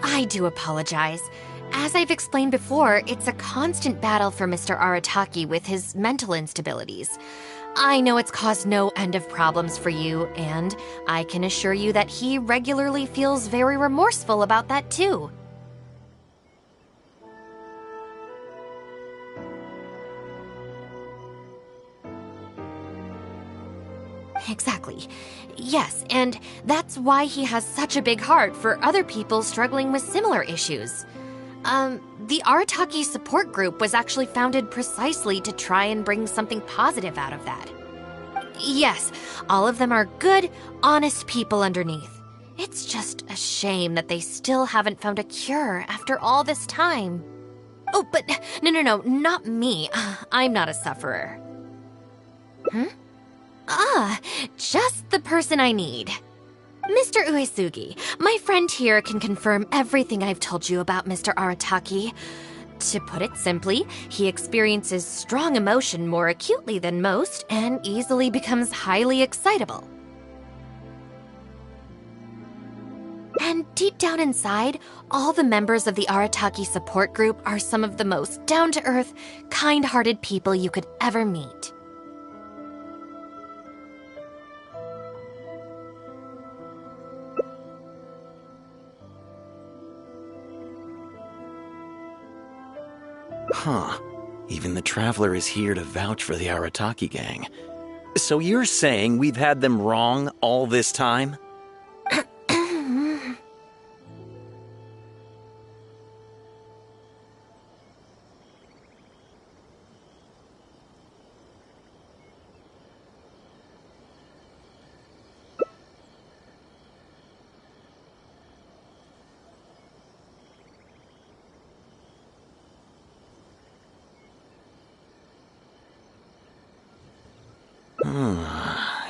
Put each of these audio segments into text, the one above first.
I do apologize. As I've explained before, it's a constant battle for Mr. Arataki with his mental instabilities. I know it's caused no end of problems for you, and I can assure you that he regularly feels very remorseful about that too. Exactly. Yes, and that's why he has such a big heart for other people struggling with similar issues. The Arataki support group was actually founded precisely to try and bring something positive out of that. Yes, all of them are good, honest people underneath. It's just a shame that they still haven't found a cure after all this time. Oh, but no, not me. I'm not a sufferer. Just the person I need. Mr. Uesugi, my friend here can confirm everything I've told you about Mr. Arataki. To put it simply, he experiences strong emotion more acutely than most and easily becomes highly excitable. And deep down inside, all the members of the Arataki support group are some of the most down-to-earth, kind-hearted people you could ever meet. Huh. Even the Traveler is here to vouch for the Arataki gang. So you're saying we've had them wrong all this time?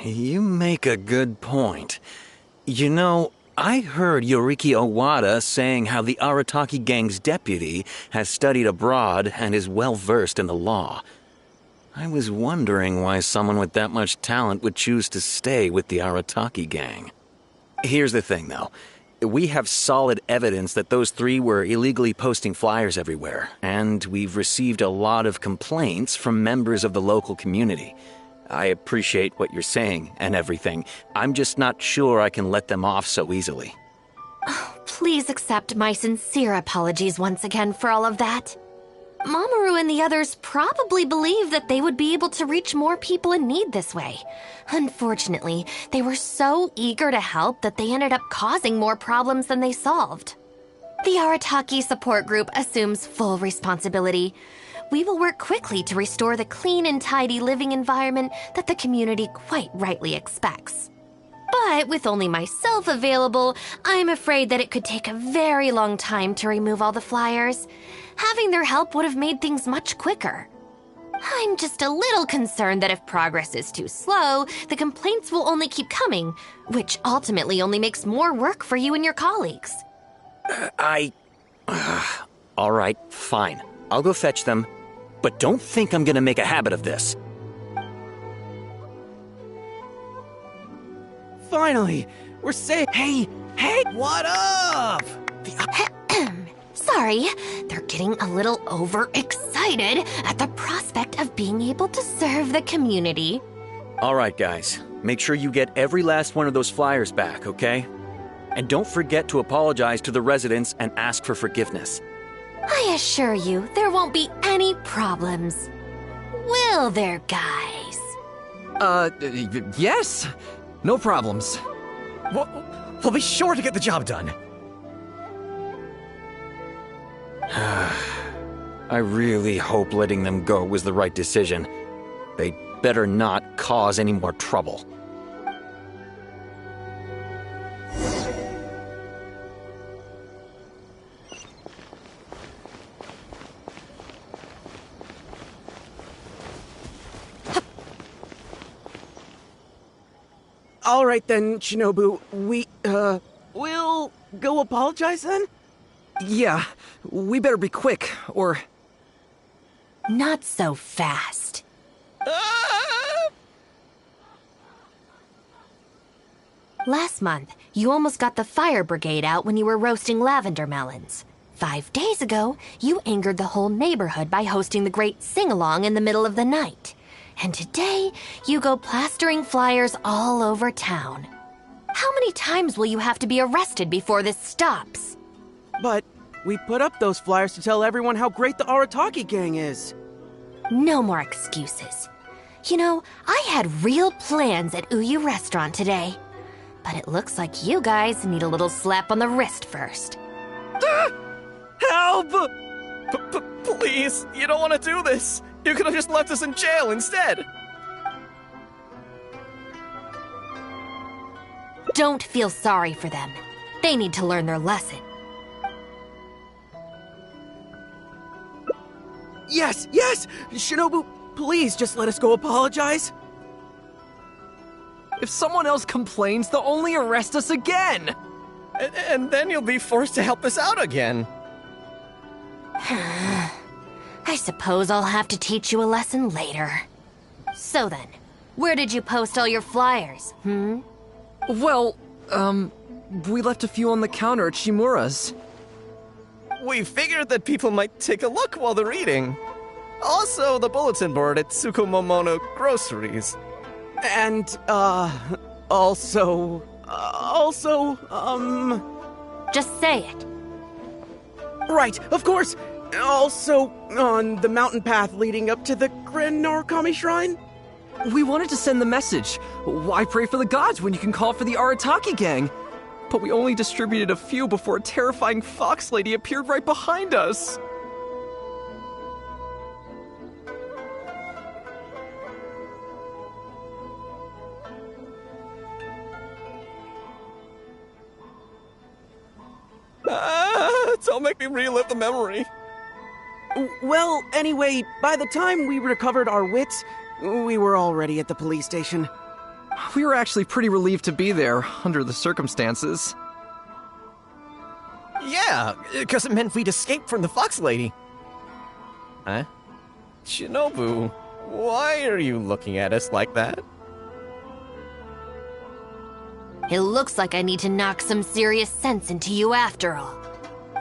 You make a good point. You know, I heard Yoriki Owada saying how the Arataki gang's deputy has studied abroad and is well-versed in the law. I was wondering why someone with that much talent would choose to stay with the Arataki gang. Here's the thing, though. We have solid evidence that those three were illegally posting flyers everywhere, and we've received a lot of complaints from members of the local community. I appreciate what you're saying and everything. I'm just not sure I can let them off so easily. Oh, please accept my sincere apologies once again for all of that. Mamoru and the others probably believed that they would be able to reach more people in need this way. Unfortunately, they were so eager to help that they ended up causing more problems than they solved. The Arataki support group assumes full responsibility. We will work quickly to restore the clean and tidy living environment that the community quite rightly expects. But with only myself available, I'm afraid that it could take a very long time to remove all the flyers. Having their help would have made things much quicker. I'm just a little concerned that if progress is too slow, the complaints will only keep coming, which ultimately only makes more work for you and your colleagues. All right, fine. I'll go fetch them. But don't think I'm gonna make a habit of this. Finally! We're safe! Hey! What up? Sorry, they're getting a little overexcited at the prospect of being able to serve the community. All right, guys. Make sure you get every last one of those flyers back, okay? And don't forget to apologize to the residents and ask for forgiveness. I assure you, there won't be any problems. Will there, guys? Yes! No problems. We'll be sure to get the job done. I really hope letting them go was the right decision. They better not cause any more trouble. All right then, Shinobu. We'll go apologize then? Yeah, we better be quick, or... Not so fast. Last month, you almost got the fire brigade out when you were roasting lavender melons. 5 days ago, you angered the whole neighborhood by hosting the great sing-along in the middle of the night. And today, you go plastering flyers all over town. How many times will you have to be arrested before this stops? But we put up those flyers to tell everyone how great the Arataki gang is. No more excuses. You know, I had real plans at Uyu Restaurant today. But it looks like you guys need a little slap on the wrist first. Help! Please, you don't want to do this. You could have just left us in jail instead. Don't feel sorry for them. They need to learn their lesson. Yes! Shinobu, please just let us go apologize. If someone else complains, they'll only arrest us again! And then you'll be forced to help us out again. I suppose I'll have to teach you a lesson later. So then, where did you post all your flyers, Well, we left a few on the counter at Shimura's. We figured that people might take a look while they're eating. Also, the bulletin board at Tsukumomono Groceries. And, Just say it. Right, of course! Also, on the mountain path leading up to the Grand Narukami Shrine? We wanted to send the message. Why pray for the gods when you can call for the Arataki gang? But we only distributed a few before a terrifying fox lady appeared right behind us. Don't make me relive the memory. Well, anyway, by the time we recovered our wits, we were already at the police station. We were actually pretty relieved to be there, under the circumstances. Yeah, because it meant we'd escaped from the fox lady. Huh? Shinobu, why are you looking at us like that? It looks like I need to knock some serious sense into you after all.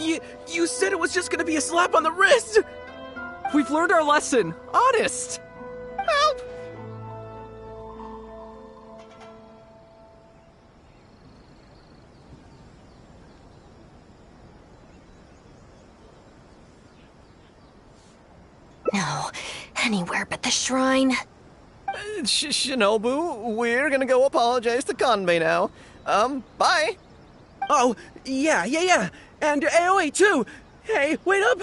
You said it was just gonna be a slap on the wrist! We've learned our lesson, honest! Help! No, anywhere but the shrine. Shinobu, we're gonna go apologize to Kanbei now. Bye! Oh, yeah. And Aoi too! Hey, wait up!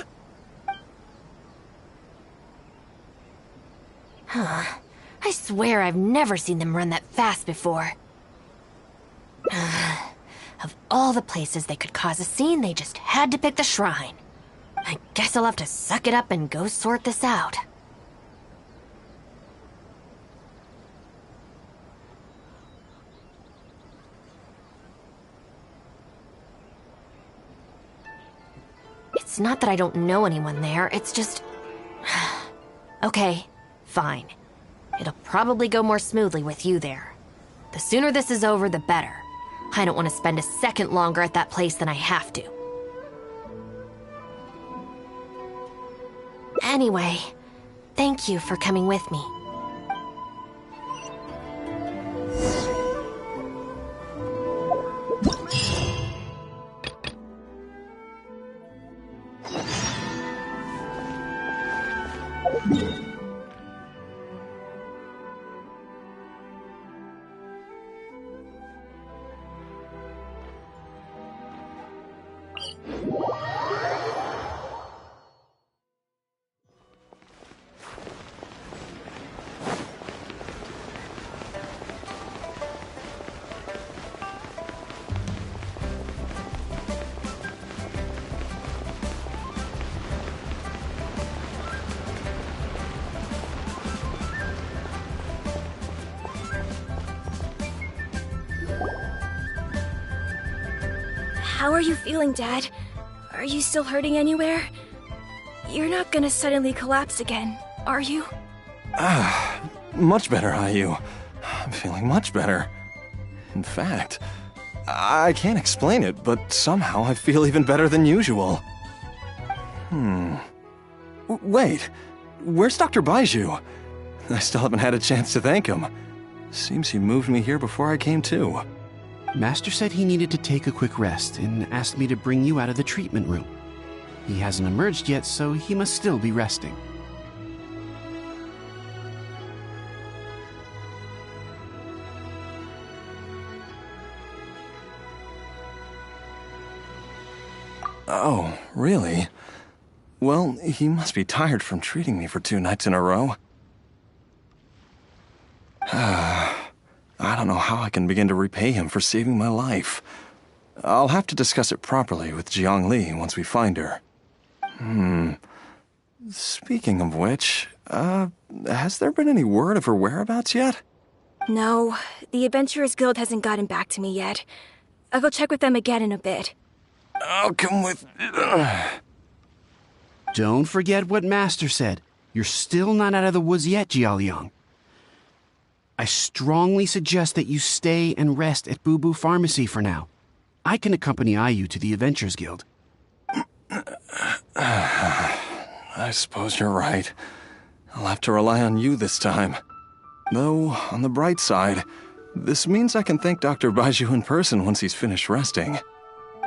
I swear I've never seen them run that fast before. Of all the places they could cause a scene, they just had to pick the shrine. I guess I'll have to suck it up and go sort this out. It's not that I don't know anyone there, it's just... Okay, fine. It'll probably go more smoothly with you there. The sooner this is over, the better. I don't want to spend a second longer at that place than I have to. Anyway, thank you for coming with me. How are you feeling, Dad? Are you still hurting anywhere? You're not gonna suddenly collapse again, are you? Much better, IU. I'm feeling much better. In fact, I can't explain it, but somehow I feel even better than usual. Wait, where's Dr. Baiju? I still haven't had a chance to thank him. Seems he moved me here before I came to. Master said he needed to take a quick rest and asked me to bring you out of the treatment room. He hasn't emerged yet, so he must still be resting. Oh, really? Well, he must be tired from treating me for 2 nights in a row. I don't know how I can begin to repay him for saving my life. I'll have to discuss it properly with Jiang Li once we find her. Speaking of which, has there been any word of her whereabouts yet? No, the Adventurers Guild hasn't gotten back to me yet. I'll go check with them again in a bit. I'll come with... Don't forget what Master said. You're still not out of the woods yet, Jialiang. I strongly suggest that you stay and rest at Boo Boo Pharmacy for now. I can accompany IU to the Adventurers Guild. I suppose you're right. I'll have to rely on you this time. Though, on the bright side, this means I can thank Dr. Baiju in person once he's finished resting.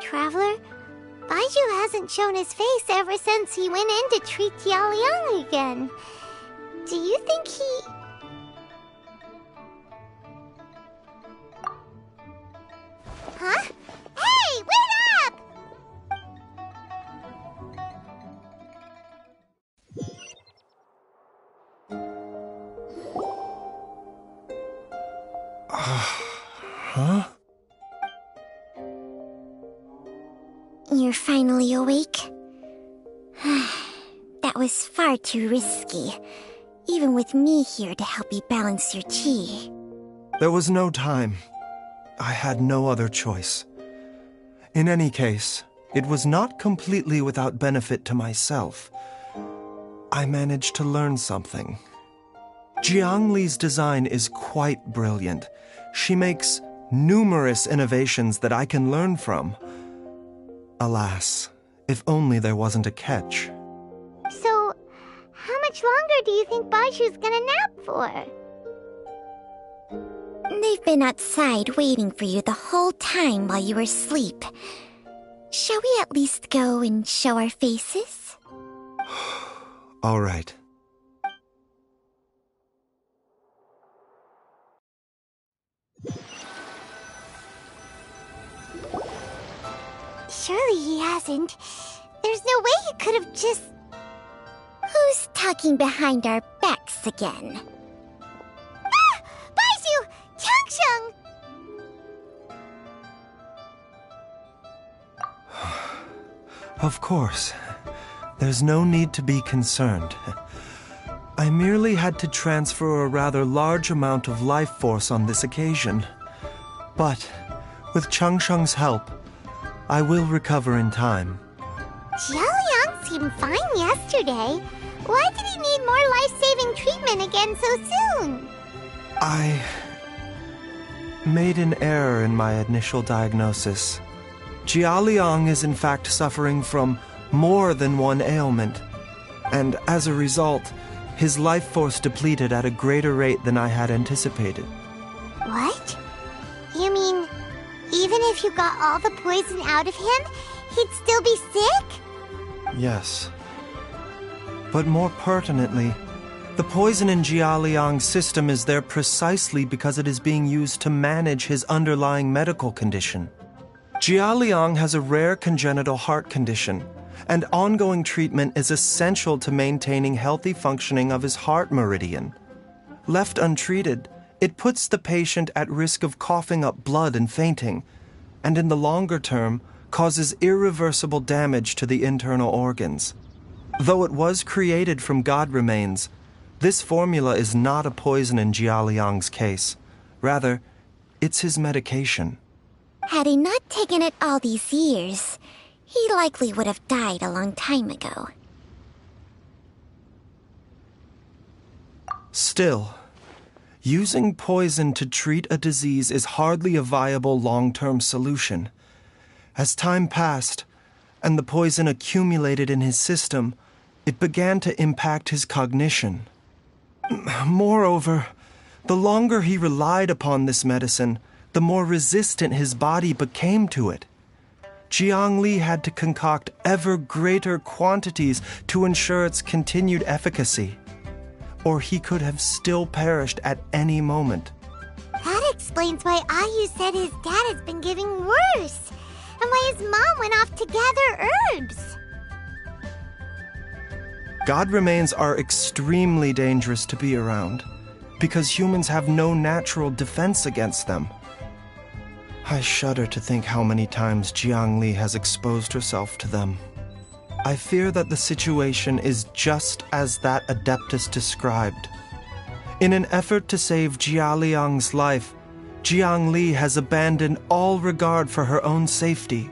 Traveler, Baiju hasn't shown his face ever since he went in to treat Jialiang again. Do you think he... Huh? Hey, wait up! Huh? You're finally awake? That was far too risky, even with me here to help you balance your chi. There was no time. I had no other choice. In any case, it was not completely without benefit to myself. I managed to learn something. Jiang Li's design is quite brilliant. She makes numerous innovations that I can learn from. Alas, if only there wasn't a catch. So, how much longer do you think Baiju's gonna nap for? They've been outside waiting for you the whole time while you were asleep. Shall we at least go and show our faces? All right. Surely he hasn't. There's no way he could have just... Who's talking behind our backs again? Ah! Baiju! Changsheng! Of course. There's no need to be concerned. I merely had to transfer a rather large amount of life force on this occasion. But, with Changsheng's help, I will recover in time. Jialiang seemed fine yesterday. Why did he need more life-saving treatment again so soon? I made an error in my initial diagnosis. Jialiang is in fact suffering from more than one ailment, and as a result, his life force depleted at a greater rate than I had anticipated. What? You mean, even if you got all the poison out of him, he'd still be sick? Yes. But more pertinently, the poison in Jialiang's system is there precisely because it is being used to manage his underlying medical condition. Jialiang has a rare congenital heart condition, and ongoing treatment is essential to maintaining healthy functioning of his heart meridian. Left untreated, it puts the patient at risk of coughing up blood and fainting, and in the longer term, causes irreversible damage to the internal organs. Though it was created from god remains, this formula is not a poison in Jialiang's case. Rather, it's his medication. Had he not taken it all these years, he likely would have died a long time ago. Still, using poison to treat a disease is hardly a viable long-term solution. As time passed, and the poison accumulated in his system, it began to impact his cognition. Moreover, the longer he relied upon this medicine, the more resistant his body became to it. Jiang Li had to concoct ever greater quantities to ensure its continued efficacy, or he could have still perished at any moment. That explains why Ayu said his dad has been getting worse, and why his mom went off to gather herbs. God remains are extremely dangerous to be around, because humans have no natural defense against them. I shudder to think how many times Jiang Li has exposed herself to them. I fear that the situation is just as that Adeptus described. In an effort to save Jialiang's life, Jiang Li has abandoned all regard for her own safety.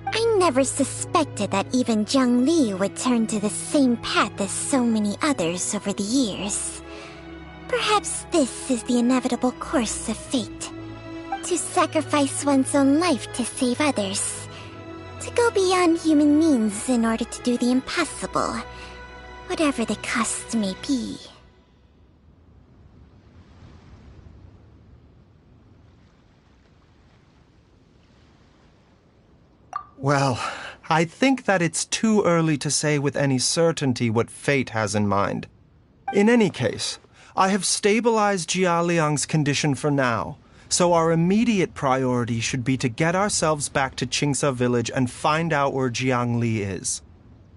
I never suspected that even Jiang Li would turn to the same path as so many others over the years. Perhaps this is the inevitable course of fate. To sacrifice one's own life to save others. To go beyond human means in order to do the impossible, whatever the cost may be. Well, I think that it's too early to say with any certainty what fate has in mind. In any case, I have stabilized Jialiang's condition for now, so our immediate priority should be to get ourselves back to Qingsa village and find out where Jiang Li is.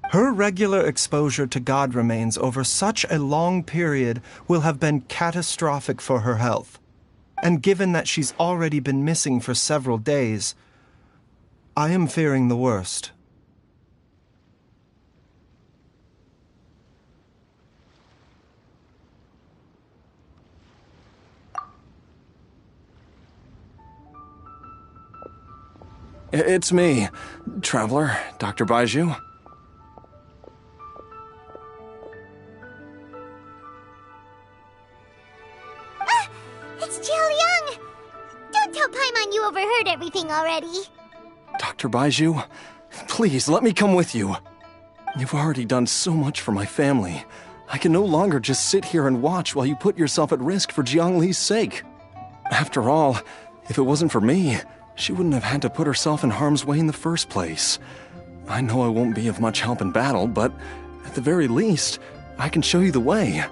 Her regular exposure to God remains over such a long period will have been catastrophic for her health. And given that she's already been missing for several days, I am fearing the worst. It's me, Traveler, Dr. Baiju. It's Jialiang! Don't tell Paimon you overheard everything already. Dr. Baiju, please let me come with you. You've already done so much for my family. I can no longer just sit here and watch while you put yourself at risk for Jiang Li's sake. After all, if it wasn't for me, she wouldn't have had to put herself in harm's way in the first place. I know I won't be of much help in battle, but at the very least, I can show you the way.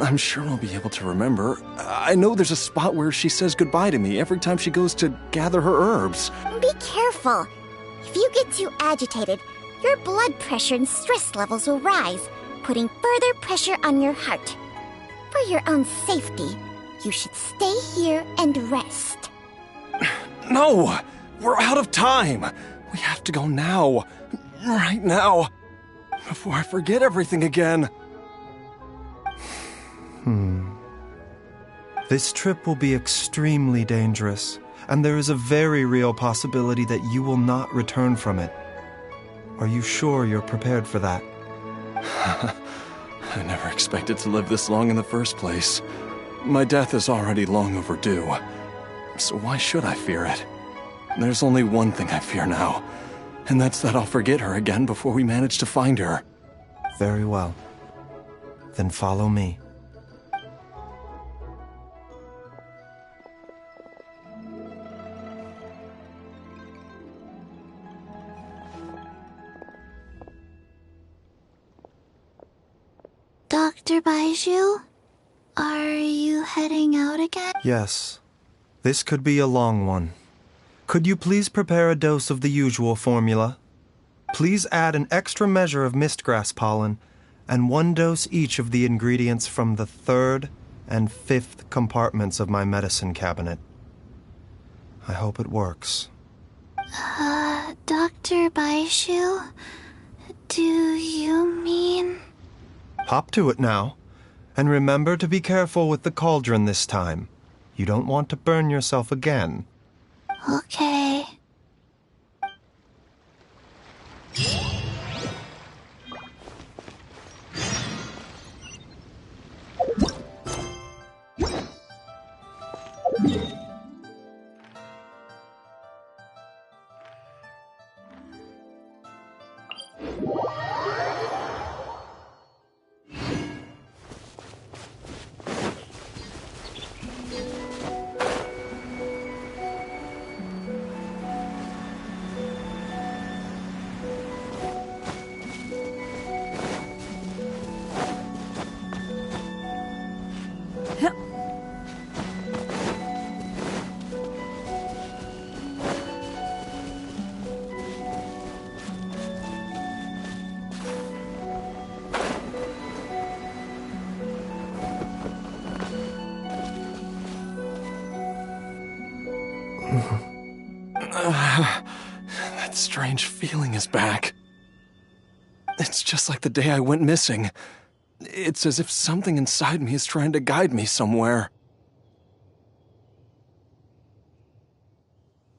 I'm sure I'll be able to remember. I know there's a spot where she says goodbye to me every time she goes to gather her herbs. Be careful. If you get too agitated, your blood pressure and stress levels will rise, putting further pressure on your heart. For your own safety, you should stay here and rest. No! We're out of time! We have to go now. Right now. Before I forget everything again. This trip will be extremely dangerous, and there is a very real possibility that you will not return from it. Are you sure you're prepared for that? I never expected to live this long in the first place. My death is already long overdue. So why should I fear it? There's only one thing I fear now, and that's that I'll forget her again before we manage to find her. Very well. Then follow me. Dr. Baiju? Are you heading out again? Yes. This could be a long one. Could you please prepare a dose of the usual formula? Please add an extra measure of mistgrass pollen and 1 dose each of the ingredients from the 3rd and 5th compartments of my medicine cabinet. I hope it works. Dr. Baiju? Do you mean... Hop to it now. And remember to be careful with the cauldron this time. You don't want to burn yourself again. Okay. That strange feeling is back. It's just like the day I went missing. It's as if something inside me is trying to guide me somewhere.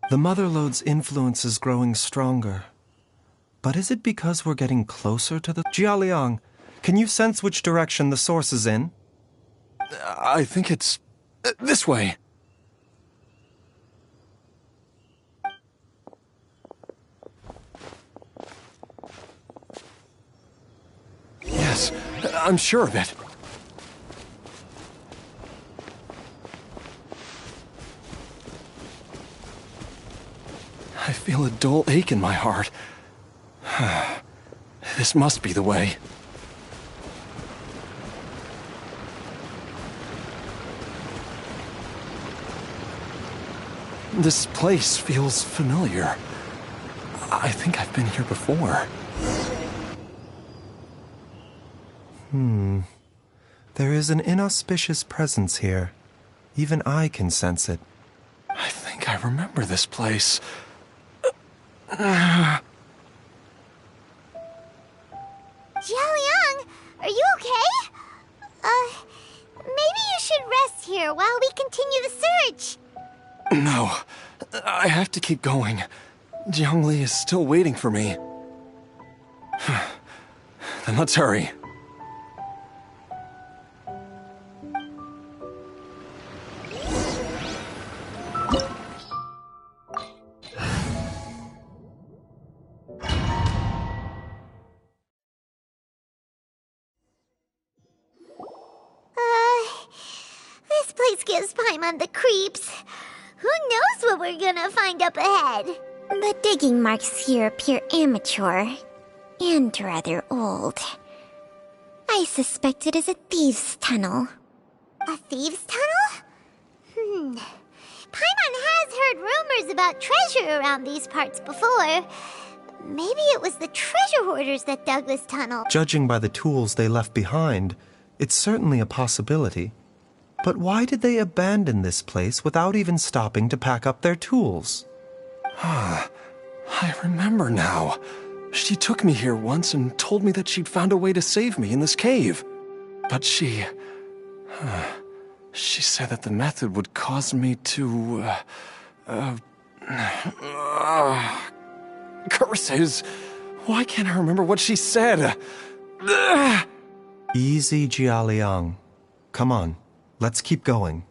The Motherlode's influence is growing stronger. But is it because we're getting closer to the... Jialiang, can you sense which direction the source is in? I think it's... this way. Yes, I'm sure of it. I feel a dull ache in my heart. This must be the way. This place feels familiar. I think I've been here before. There is an inauspicious presence here. Even I can sense it. I think I remember this place. Jialiang, are you okay? Maybe you should rest here while we continue the search. No, I have to keep going. Jiangli is still waiting for me. Then let's hurry. This place gives Paimon the creeps. Who knows what we're gonna find up ahead? The digging marks here appear amateur and rather old. I suspect it is a thieves' tunnel. A thieves' tunnel? Paimon has heard rumors about treasure around these parts before. Maybe it was the treasure hoarders that dug this tunnel. Judging by the tools they left behind, it's certainly a possibility. But why did they abandon this place without even stopping to pack up their tools? I remember now. She took me here once and told me that she'd found a way to save me in this cave. But she said that the method would cause me to... curses! Why can't I remember what she said? Easy, Jialiang. Come on, let's keep going.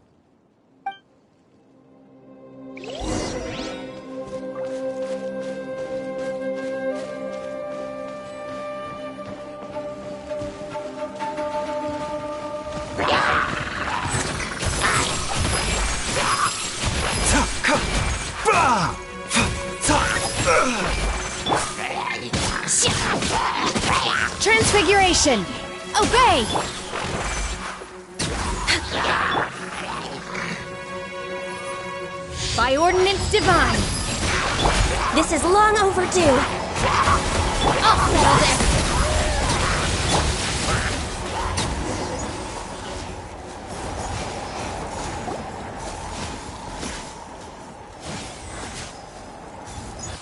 Transfiguration! Obey! By ordinance divine! This is long overdue! I'll settle this!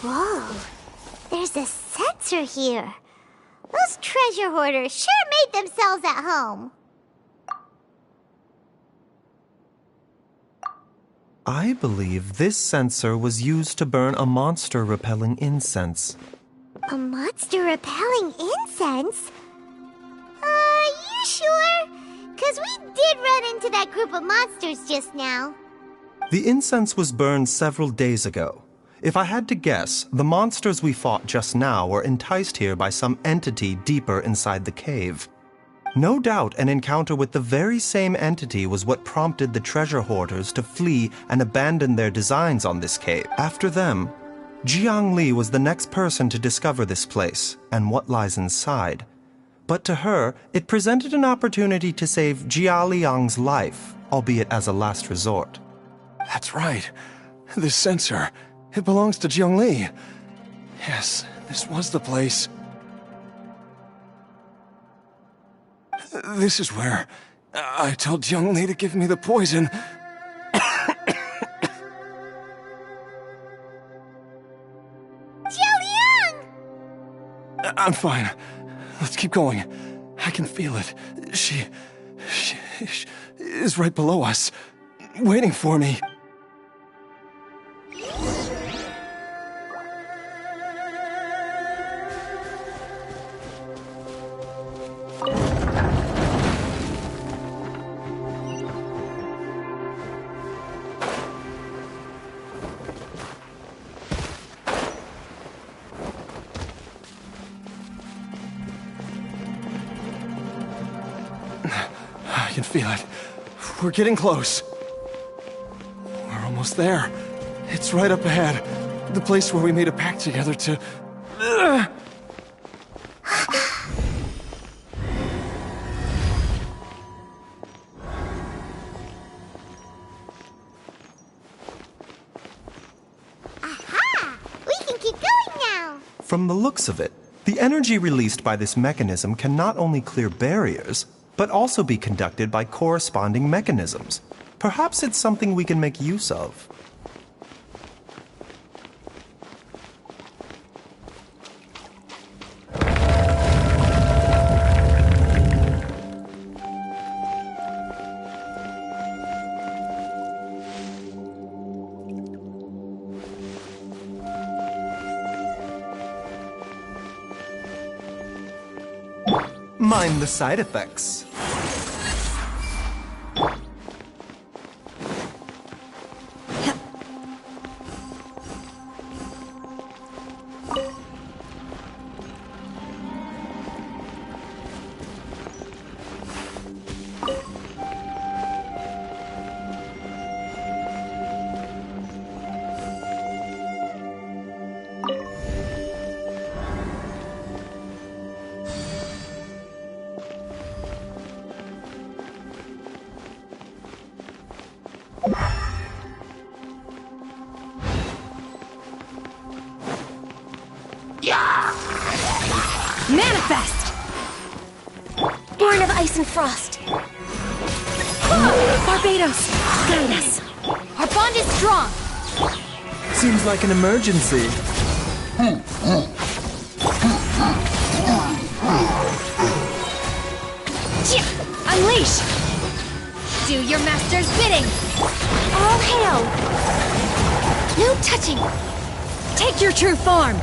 Whoa, there's a sensor here. Those treasure hoarders sure made themselves at home. I believe this censer was used to burn a monster-repelling incense. A monster-repelling incense? You sure? 'Cause we did run into that group of monsters just now. The incense was burned several days ago. If I had to guess, the monsters we fought just now were enticed here by some entity deeper inside the cave. No doubt an encounter with the very same entity was what prompted the treasure hoarders to flee and abandon their designs on this cave. After them, Jiang Li was the next person to discover this place and what lies inside. But to her, it presented an opportunity to save Jia Liang's life, albeit as a last resort. That's right. This censer, it belongs to Jiang Li. Yes, this was the place. This is where I told Jiang Li to give me the poison. Jialiang! I'm fine. Let's keep going. I can feel it. She is right below us, waiting for me. I can feel it. We're getting close. We're almost there. It's right up ahead. The place where we made a pact together to... Aha! We can keep going now! From the looks of it, the energy released by this mechanism can not only clear barriers, but also be conducted by corresponding mechanisms. Perhaps it's something we can make use of. Mind the side effects. Manifest! Born of ice and frost. Barbados, guide us. Our bond is strong. Seems like an emergency. Unleash! Do your master's bidding! All hail! No touching! Take your true form!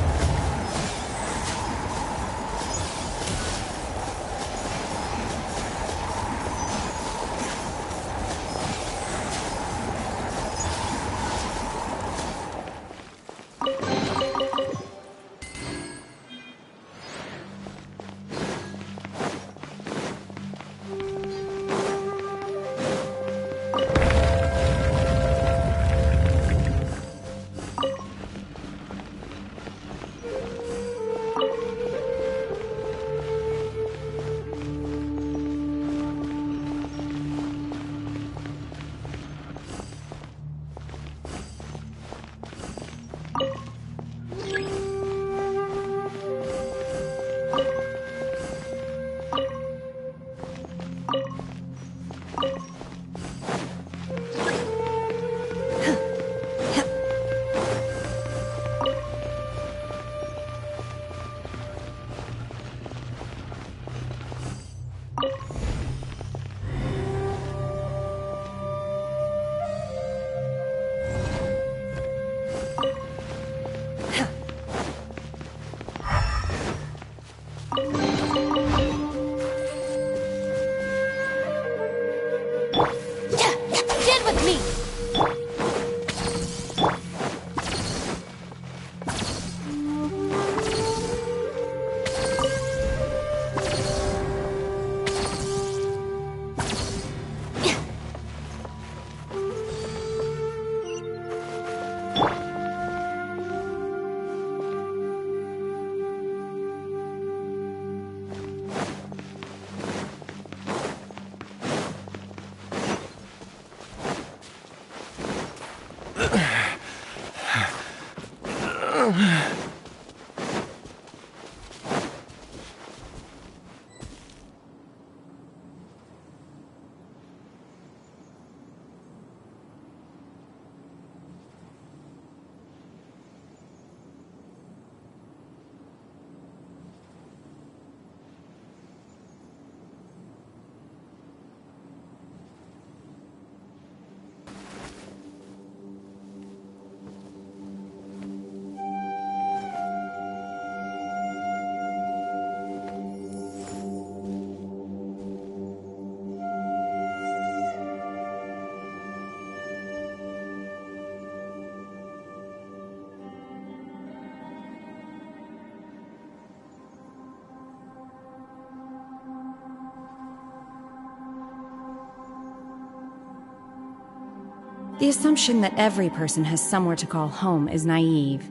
The assumption that every person has somewhere to call home is naive.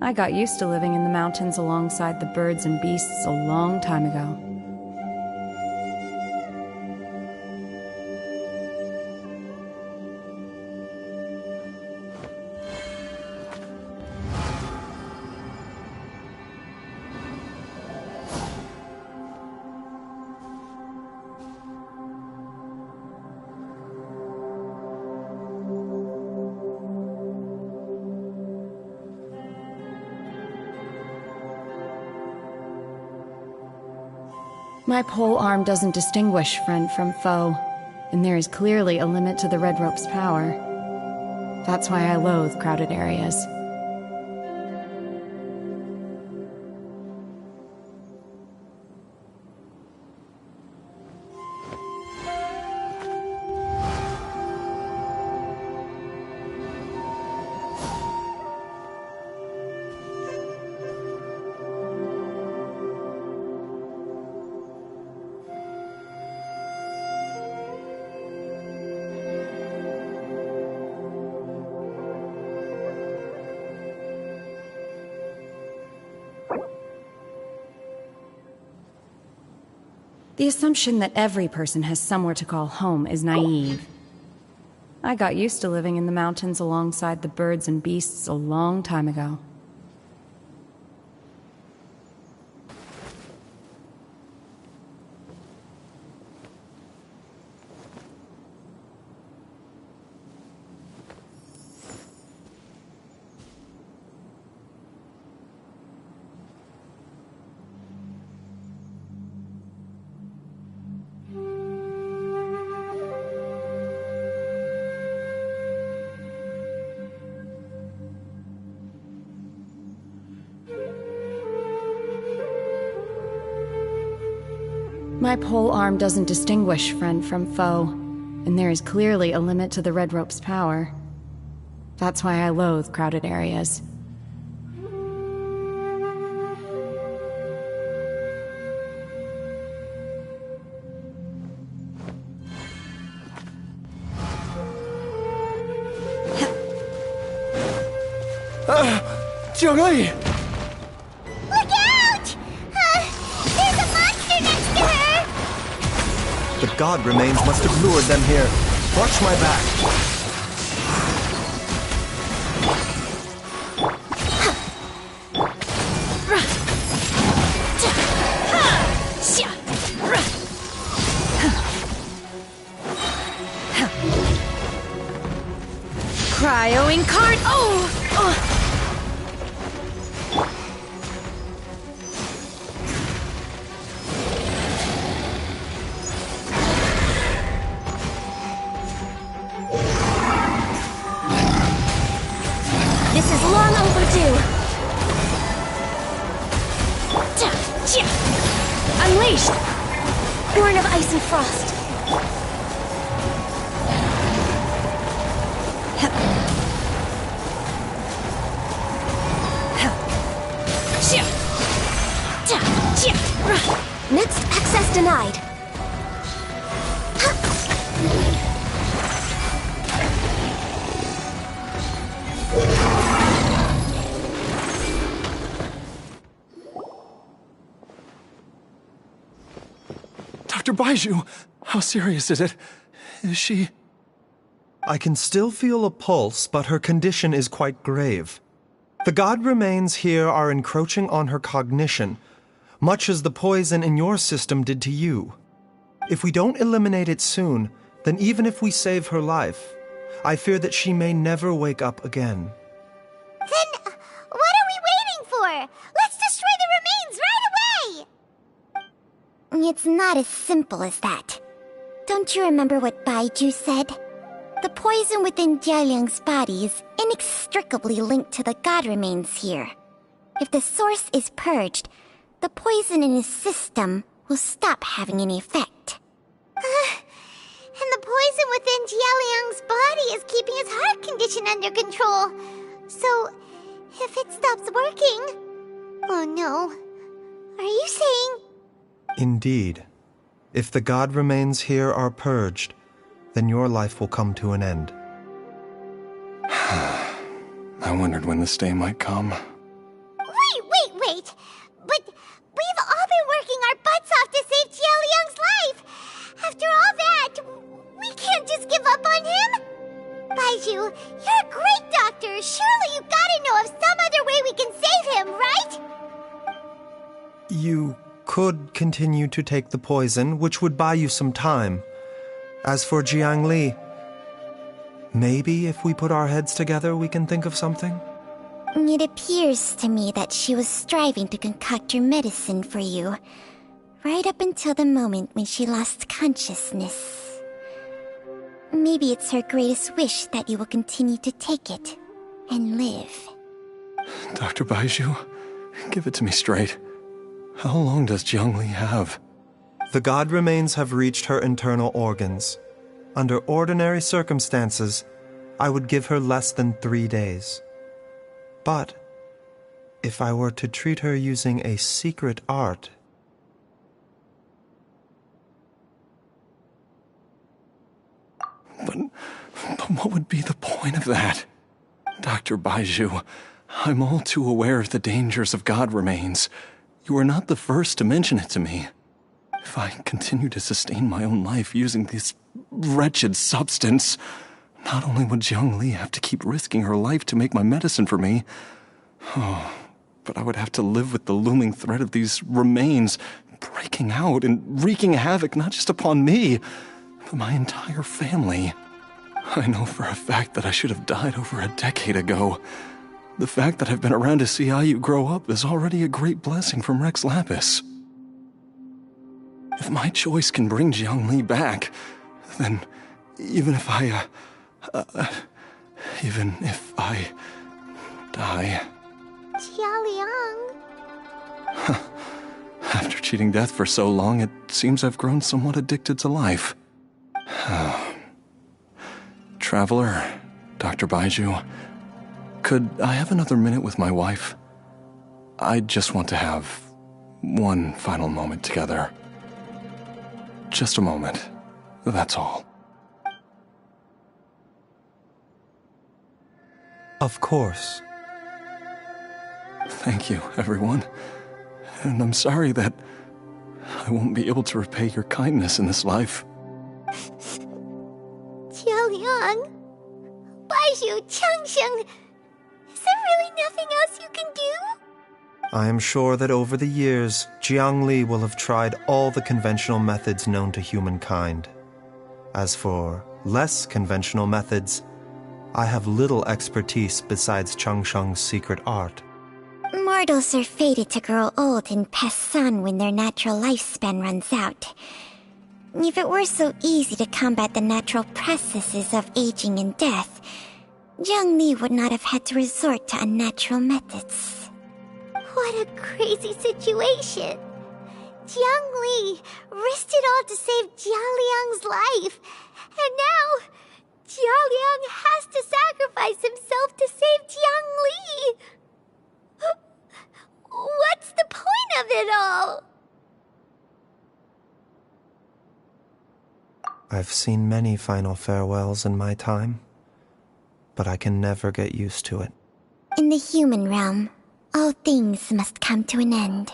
I got used to living in the mountains alongside the birds and beasts a long time ago. My pole arm doesn't distinguish friend from foe, and there is clearly a limit to the red rope's power. That's why I loathe crowded areas. The assumption that every person has somewhere to call home is naive. I got used to living in the mountains alongside the birds and beasts a long time ago. My pole arm doesn't distinguish friend from foe, and there is clearly a limit to the red rope's power. That's why I loathe crowded areas. Zhongli! Look out! There's a monster next to her! The god remains must have lured them here. Watch my back. Cryo card. Oh! This is long overdue. Unleashed! Born of ice and frost. Next access denied. Dr. Baiju, how serious is it? Is she... I can still feel a pulse, but her condition is quite grave. The god remains here are encroaching on her cognition, much as the poison in your system did to you. If we don't eliminate it soon, then even if we save her life, I fear that she may never wake up again. Then, what are we waiting for? Let's destroy the remains right away! It's not as simple as that. Don't you remember what Baiju said? The poison within Jialiang's body is inextricably linked to the god remains here. If the source is purged, the poison in his system will stop having any effect. And the poison within Jialiang's body is keeping his heart condition under control. So, if it stops working... Oh no. Are you saying... Indeed. If the god remains here are purged, then your life will come to an end. I wondered when this day might come. Wait! But we've all been working our butts off to save Jialiang's life! After all that, we can't just give up on him! Baizhu, you're a great doctor! Surely you gotta know of some other way we can save him, right? You could continue to take the poison, which would buy you some time. As for Jiang Li, maybe if we put our heads together, we can think of something? It appears to me that she was striving to concoct your medicine for you, right up until the moment when she lost consciousness. Maybe it's her greatest wish that you will continue to take it and live. Dr. Baizhu, give it to me straight. How long does Jiang Li have? The god remains have reached her internal organs. Under ordinary circumstances, I would give her less than 3 days. But if I were to treat her using a secret art... But what would be the point of that? Dr. Baizhu, I'm all too aware of the dangers of god remains. You are not the first to mention it to me. If I continue to sustain my own life using this wretched substance, not only would Jiang Li have to keep risking her life to make my medicine for me, but I would have to live with the looming threat of these remains breaking out and wreaking havoc not just upon me, but my entire family. I know for a fact that I should have died over a decade ago. The fact that I've been around to see how you grow up is already a great blessing from Rex Lapis. If my choice can bring Jiang Li back, then even if I die... Jialiang... After cheating death for so long, it seems I've grown somewhat addicted to life. Traveler, Dr. Baizhu, could I have another minute with my wife? I just want to have one final moment together. Just a moment, that's all. Of course. Thank you, everyone. And I'm sorry that I won't be able to repay your kindness in this life. Jialiang... Baizhu, Changsheng... Is there really nothing else you can do? I am sure that over the years, Jiang Li will have tried all the conventional methods known to humankind. As for less conventional methods, I have little expertise besides Changsheng's secret art. Mortals are fated to grow old and pass on when their natural lifespan runs out. If it were so easy to combat the natural processes of aging and death, Jiang Li would not have had to resort to unnatural methods. What a crazy situation! Jiang Li risked it all to save Jialiang's life, and now Jialiang has to sacrifice himself to save Jiang Li! What's the point of it all? I've seen many final farewells in my time, but I can never get used to it. In the human realm, all things must come to an end.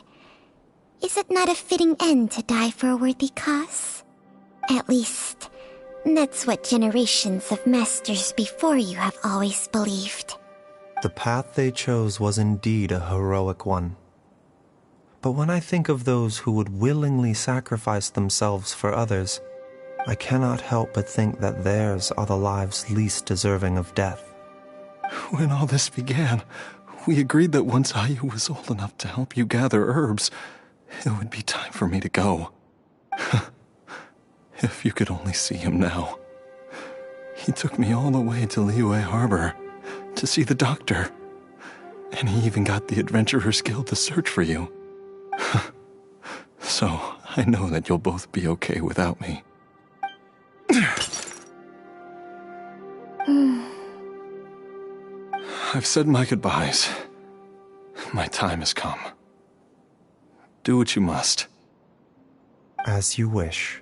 Is it not a fitting end to die for a worthy cause? At least, that's what generations of masters before you have always believed. The path they chose was indeed a heroic one. But when I think of those who would willingly sacrifice themselves for others, I cannot help but think that theirs are the lives least deserving of death. When all this began, we agreed that once Ayu was old enough to help you gather herbs, it would be time for me to go. If you could only see him now. He took me all the way to Liyue Harbor to see the doctor. And he even got the Adventurers Guild to search for you. So, I know that you'll both be okay without me. I've said my goodbyes. My time has come. Do what you must. As you wish.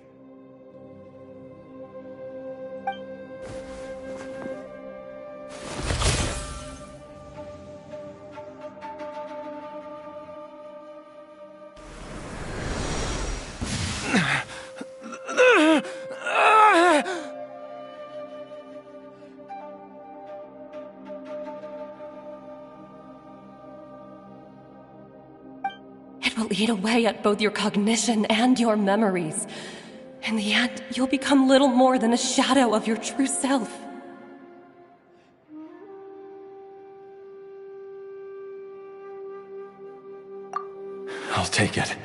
will eat away at both your cognition and your memories. In the end, you'll become little more than a shadow of your true self. I'll take it.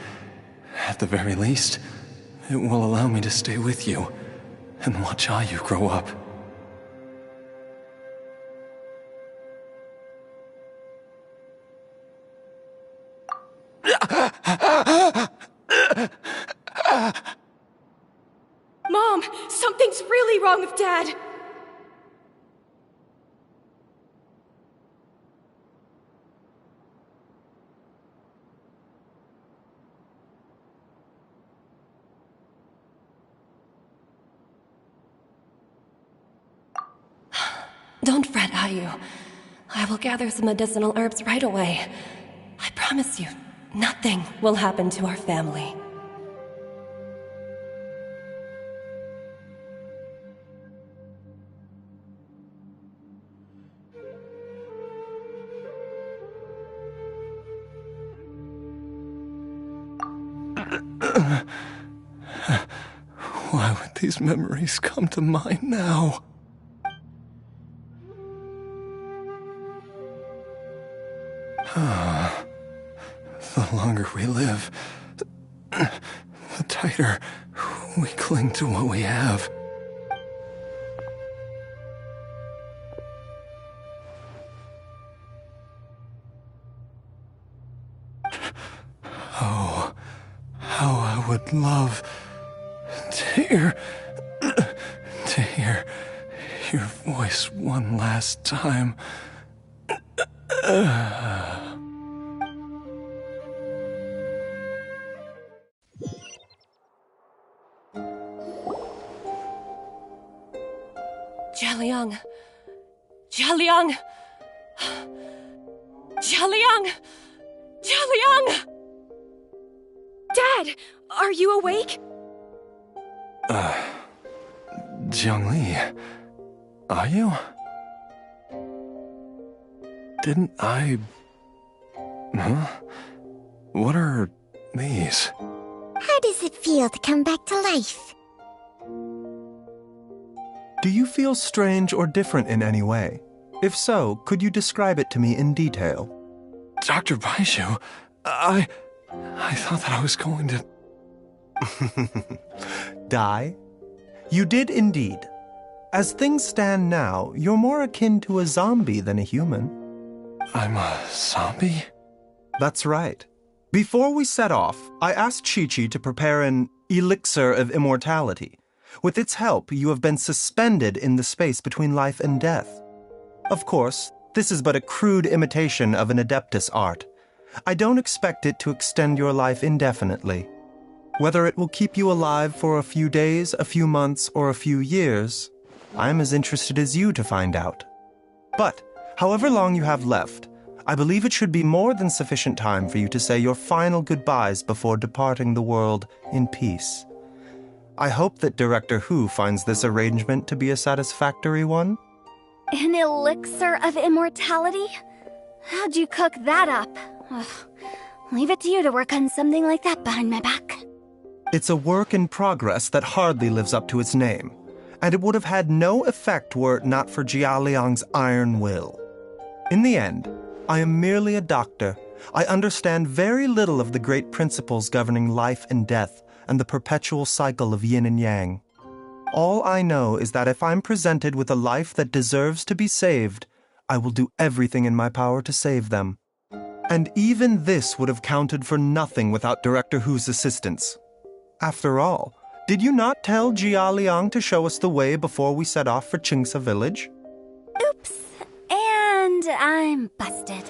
At the very least, it will allow me to stay with you and watch how you grow up. Mom, something's really wrong with Dad. Don't fret, Ayu. I will gather some medicinal herbs right away. I promise you, nothing will happen to our family. Why would these memories come to mind now? The longer we live, the tighter we cling to what we have. Oh, how I would love to hear your voice one last time. Jialiang! Jialiang! Jialiang! Jialiang! Dad, are you awake? Jiangli, are you? Didn't I... Huh? What are these? How does it feel to come back to life? Do you feel strange or different in any way? If so, could you describe it to me in detail? Dr. Baizhu, I thought that I was going to... Die? You did indeed. As things stand now, you're more akin to a zombie than a human. I'm a zombie? That's right. Before we set off, I asked Chi-Chi to prepare an elixir of immortality. With its help, you have been suspended in the space between life and death. Of course, this is but a crude imitation of an Adeptus art. I don't expect it to extend your life indefinitely. Whether it will keep you alive for a few days, a few months, or a few years, I'm as interested as you to find out. But, however long you have left, I believe it should be more than sufficient time for you to say your final goodbyes before departing the world in peace. I hope that Director Hu finds this arrangement to be a satisfactory one. An elixir of immortality? How'd you cook that up? Ugh. Leave it to you to work on something like that behind my back. It's a work in progress that hardly lives up to its name, and it would have had no effect were it not for Jialiang's iron will. In the end, I am merely a doctor. I understand very little of the great principles governing life and death, and the perpetual cycle of yin and yang. All I know is that if I'm presented with a life that deserves to be saved, I will do everything in my power to save them. And even this would have counted for nothing without Director Hu's assistance. After all, did you not tell Jia Liang to show us the way before we set off for Qingce village? Oops. And I'm busted.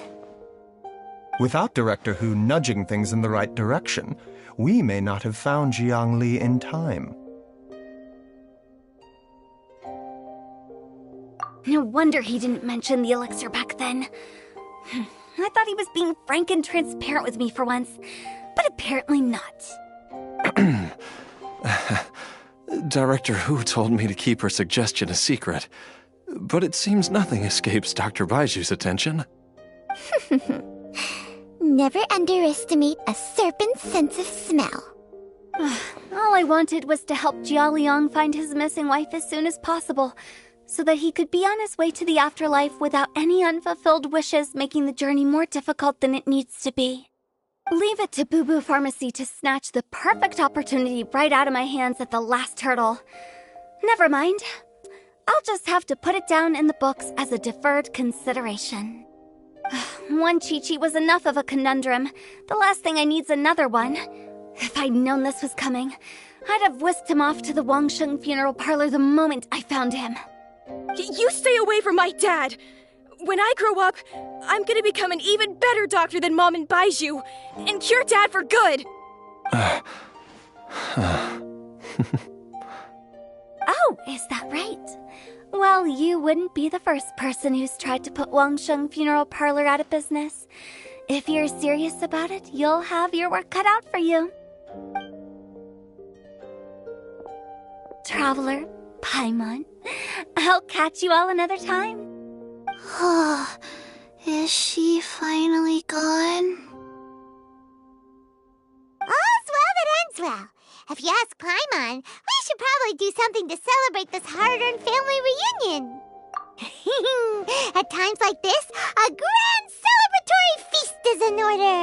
Without Director Hu nudging things in the right direction, we may not have found Jiangli in time. No wonder he didn't mention the elixir back then. I thought he was being frank and transparent with me for once, but apparently not. Director Hu told me to keep her suggestion a secret, but it seems nothing escapes Dr. Baiju's attention. never underestimate a serpent's sense of smell. All I wanted was to help Jialiang find his missing wife as soon as possible, so that he could be on his way to the afterlife without any unfulfilled wishes making the journey more difficult than it needs to be. Leave it to Boo Boo Pharmacy to snatch the perfect opportunity right out of my hands at the last hurdle. Never mind. I'll just have to put it down in the books as a deferred consideration. One Chi-Chi was enough of a conundrum. The last thing I need's another one. If I'd known this was coming, I'd have whisked him off to the Wangsheng funeral parlor the moment I found him. You stay away from my dad! When I grow up, I'm gonna become an even better doctor than Mom and Baizhu, and cure Dad for good! Oh, is that right? Well, you wouldn't be the first person who's tried to put Wangsheng Funeral Parlor out of business. If you're serious about it, you'll have your work cut out for you. Traveler, Paimon, I'll catch you all another time. Is she finally gone? All's well that ends well. If you ask Paimon, we should probably do something to celebrate this hard-earned family reunion. At times like this, a grand celebratory feast is in order.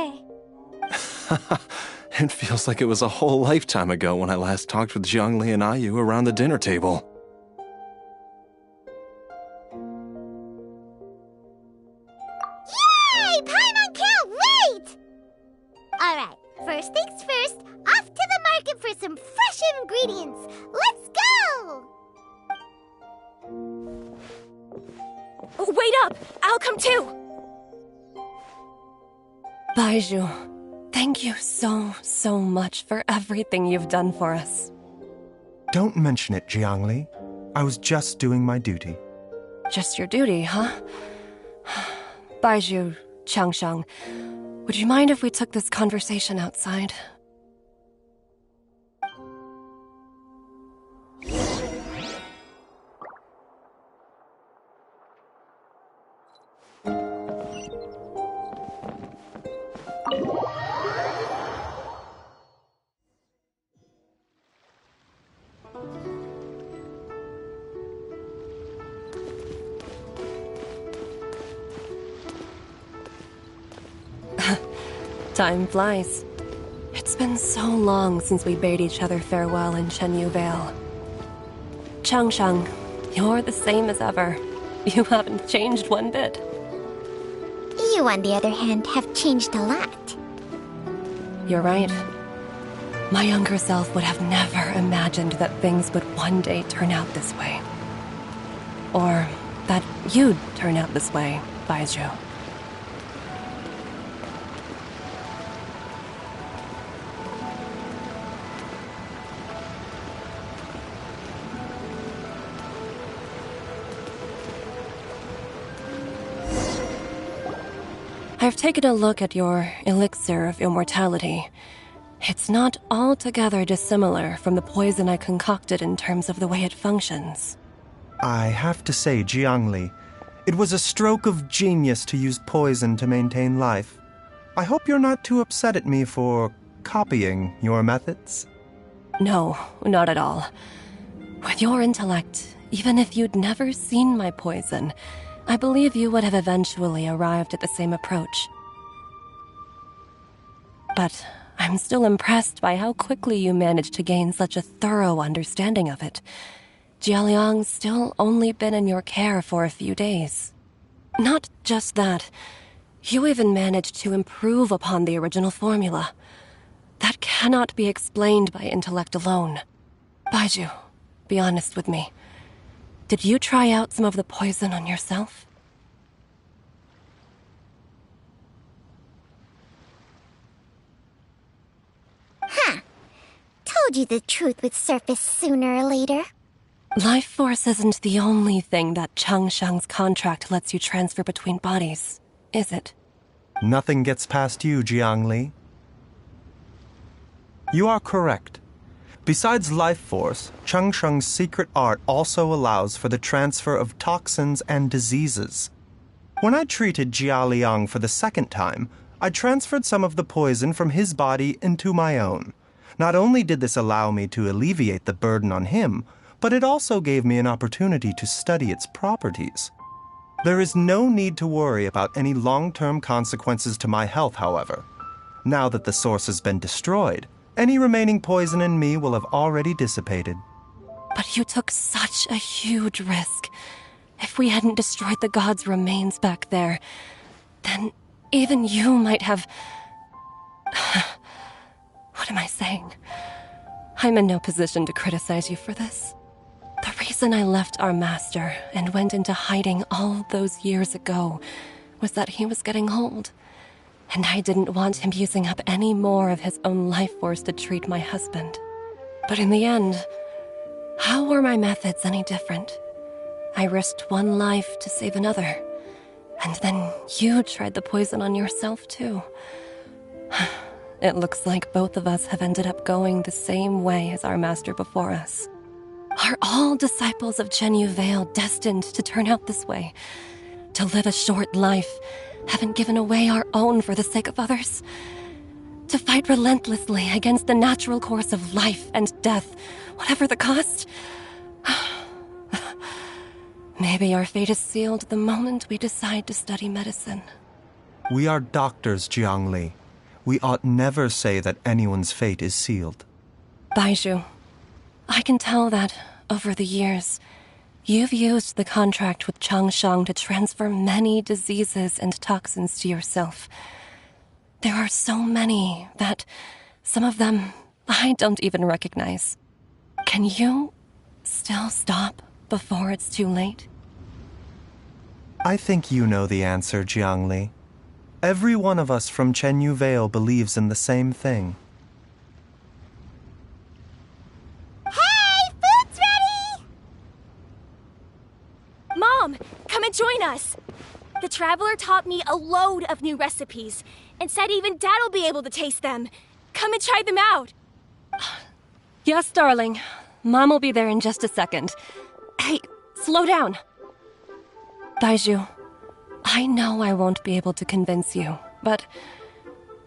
It feels like it was a whole lifetime ago when I last talked with Zhongli and Ayu around the dinner table. Yay! Paimon can't wait! Alright, first things first, off to the market for some fresh ingredients. Let's go! Wait up! I'll come too! Baizhu, thank you so much for everything you've done for us. Don't mention it, Jiangli. I was just doing my duty. Just your duty, huh? Baizhu, Changsheng, would you mind if we took this conversation outside? Time flies. It's been so long since we bade each other farewell in Chenyu Vale. Changsheng, you're the same as ever. You haven't changed one bit. You, on the other hand, have changed a lot. You're right. My younger self would have never imagined that things would one day turn out this way. Or that you'd turn out this way, Baizhu. I've taken a look at your elixir of immortality. It's not altogether dissimilar from the poison I concocted in terms of the way it functions. I have to say, Jiangli, it was a stroke of genius to use poison to maintain life. I hope you're not too upset at me for copying your methods. No, not at all. With your intellect, even if you'd never seen my poison, I believe you would have eventually arrived at the same approach. But I'm still impressed by how quickly you managed to gain such a thorough understanding of it. Jialiang's still only been in your care for a few days. Not just that, you even managed to improve upon the original formula. That cannot be explained by intellect alone. Baizhu, be honest with me. Did you try out some of the poison on yourself? Huh. Told you the truth would surface sooner or later. Life force isn't the only thing that Changsheng's contract lets you transfer between bodies, is it? Nothing gets past you, Jiangli. You are correct. Besides life force, Changsheng's secret art also allows for the transfer of toxins and diseases. When I treated Jialiang for the second time, I transferred some of the poison from his body into my own. Not only did this allow me to alleviate the burden on him, but it also gave me an opportunity to study its properties. There is no need to worry about any long-term consequences to my health, however. Now that the source has been destroyed, any remaining poison in me will have already dissipated. But you took such a huge risk. If we hadn't destroyed the god's remains back there, then even you might have... What am I saying? I'm in no position to criticize you for this. The reason I left our master and went into hiding all those years ago was that he was getting old, and I didn't want him using up any more of his own life force to treat my husband. But in the end, how were my methods any different? I risked one life to save another, and then you tried the poison on yourself too. It looks like both of us have ended up going the same way as our master before us. Are all disciples of Genyu Vale destined to turn out this way? To live a short life, having given away our own for the sake of others? To fight relentlessly against the natural course of life and death, whatever the cost? Maybe our fate is sealed the moment we decide to study medicine. We are doctors, Jiangli. We ought never say that anyone's fate is sealed. Baizhu, I can tell that, over the years, you've used the contract with Changshang to transfer many diseases and toxins to yourself. There are so many that, some of them, I don't even recognize. Can you still stop before it's too late? I think you know the answer, Jiangli. Every one of us from Genyu Vale believes in the same thing. Hey! Food's ready! Mom, come and join us. The Traveler taught me a load of new recipes and said even Dad will be able to taste them. Come and try them out. Yes, darling. Mom will be there in just a second. Hey, slow down. Baizhu, I know I won't be able to convince you, but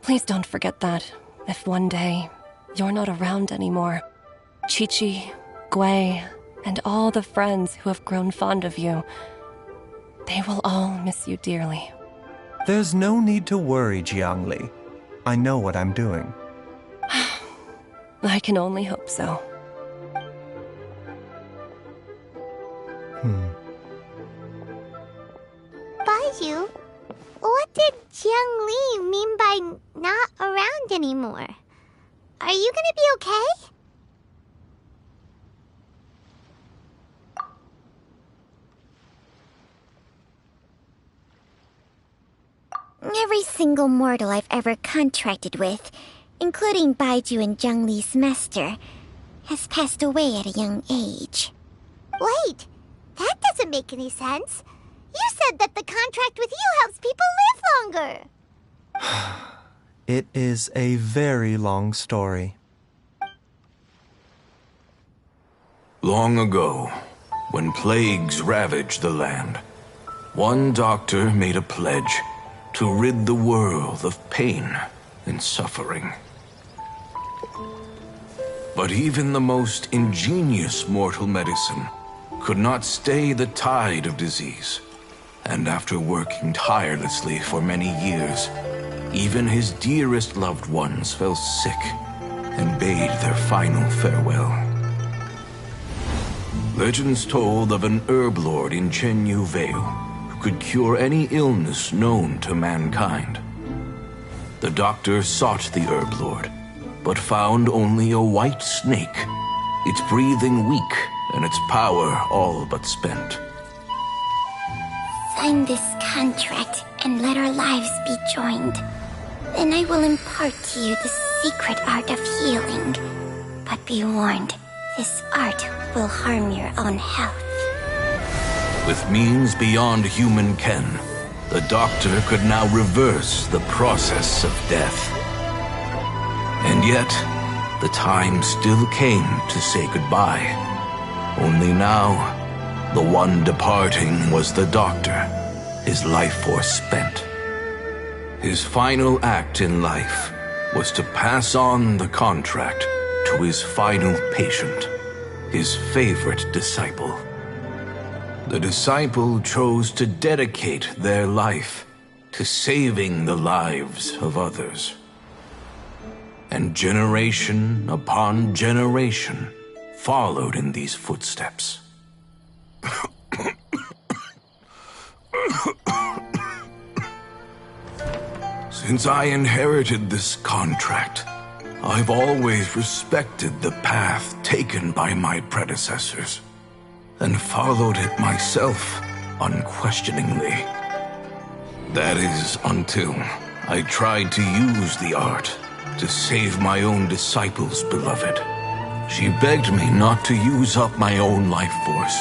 please don't forget that if one day you're not around anymore, Chi-Chi, Gui, and all the friends who have grown fond of you, they will all miss you dearly. There's no need to worry, Jiangli. I know what I'm doing. I can only hope so. Baizhu, what did Jiang Li mean by not around anymore? Are you gonna be okay? Every single mortal I've ever contracted with, including Baizhu and Jiang Li's master, has passed away at a young age. Wait, that doesn't make any sense. You said that the contract with you helps people live longer. It is a very long story. Long ago, when plagues ravaged the land, one doctor made a pledge to rid the world of pain and suffering. But even the most ingenious mortal medicine could not stay the tide of disease. And after working tirelessly for many years, even his dearest loved ones fell sick and bade their final farewell. Legends told of an herb lord in Genyu Vale who could cure any illness known to mankind. The doctor sought the herb lord, but found only a white snake, its breathing weak and its power all but spent. Sign this contract and let our lives be joined. Then I will impart to you the secret art of healing. But be warned, this art will harm your own health. With means beyond human ken, the doctor could now reverse the process of death. And yet, the time still came to say goodbye. Only now, the one departing was the doctor, his life force spent. His final act in life was to pass on the contract to his final patient, his favorite disciple. The disciple chose to dedicate their life to saving the lives of others. And generation upon generation followed in these footsteps. Since I inherited this contract, I've always respected the path taken by my predecessors, and followed it myself unquestioningly. That is, until I tried to use the art to save my own disciple's beloved. She begged me not to use up my own life force.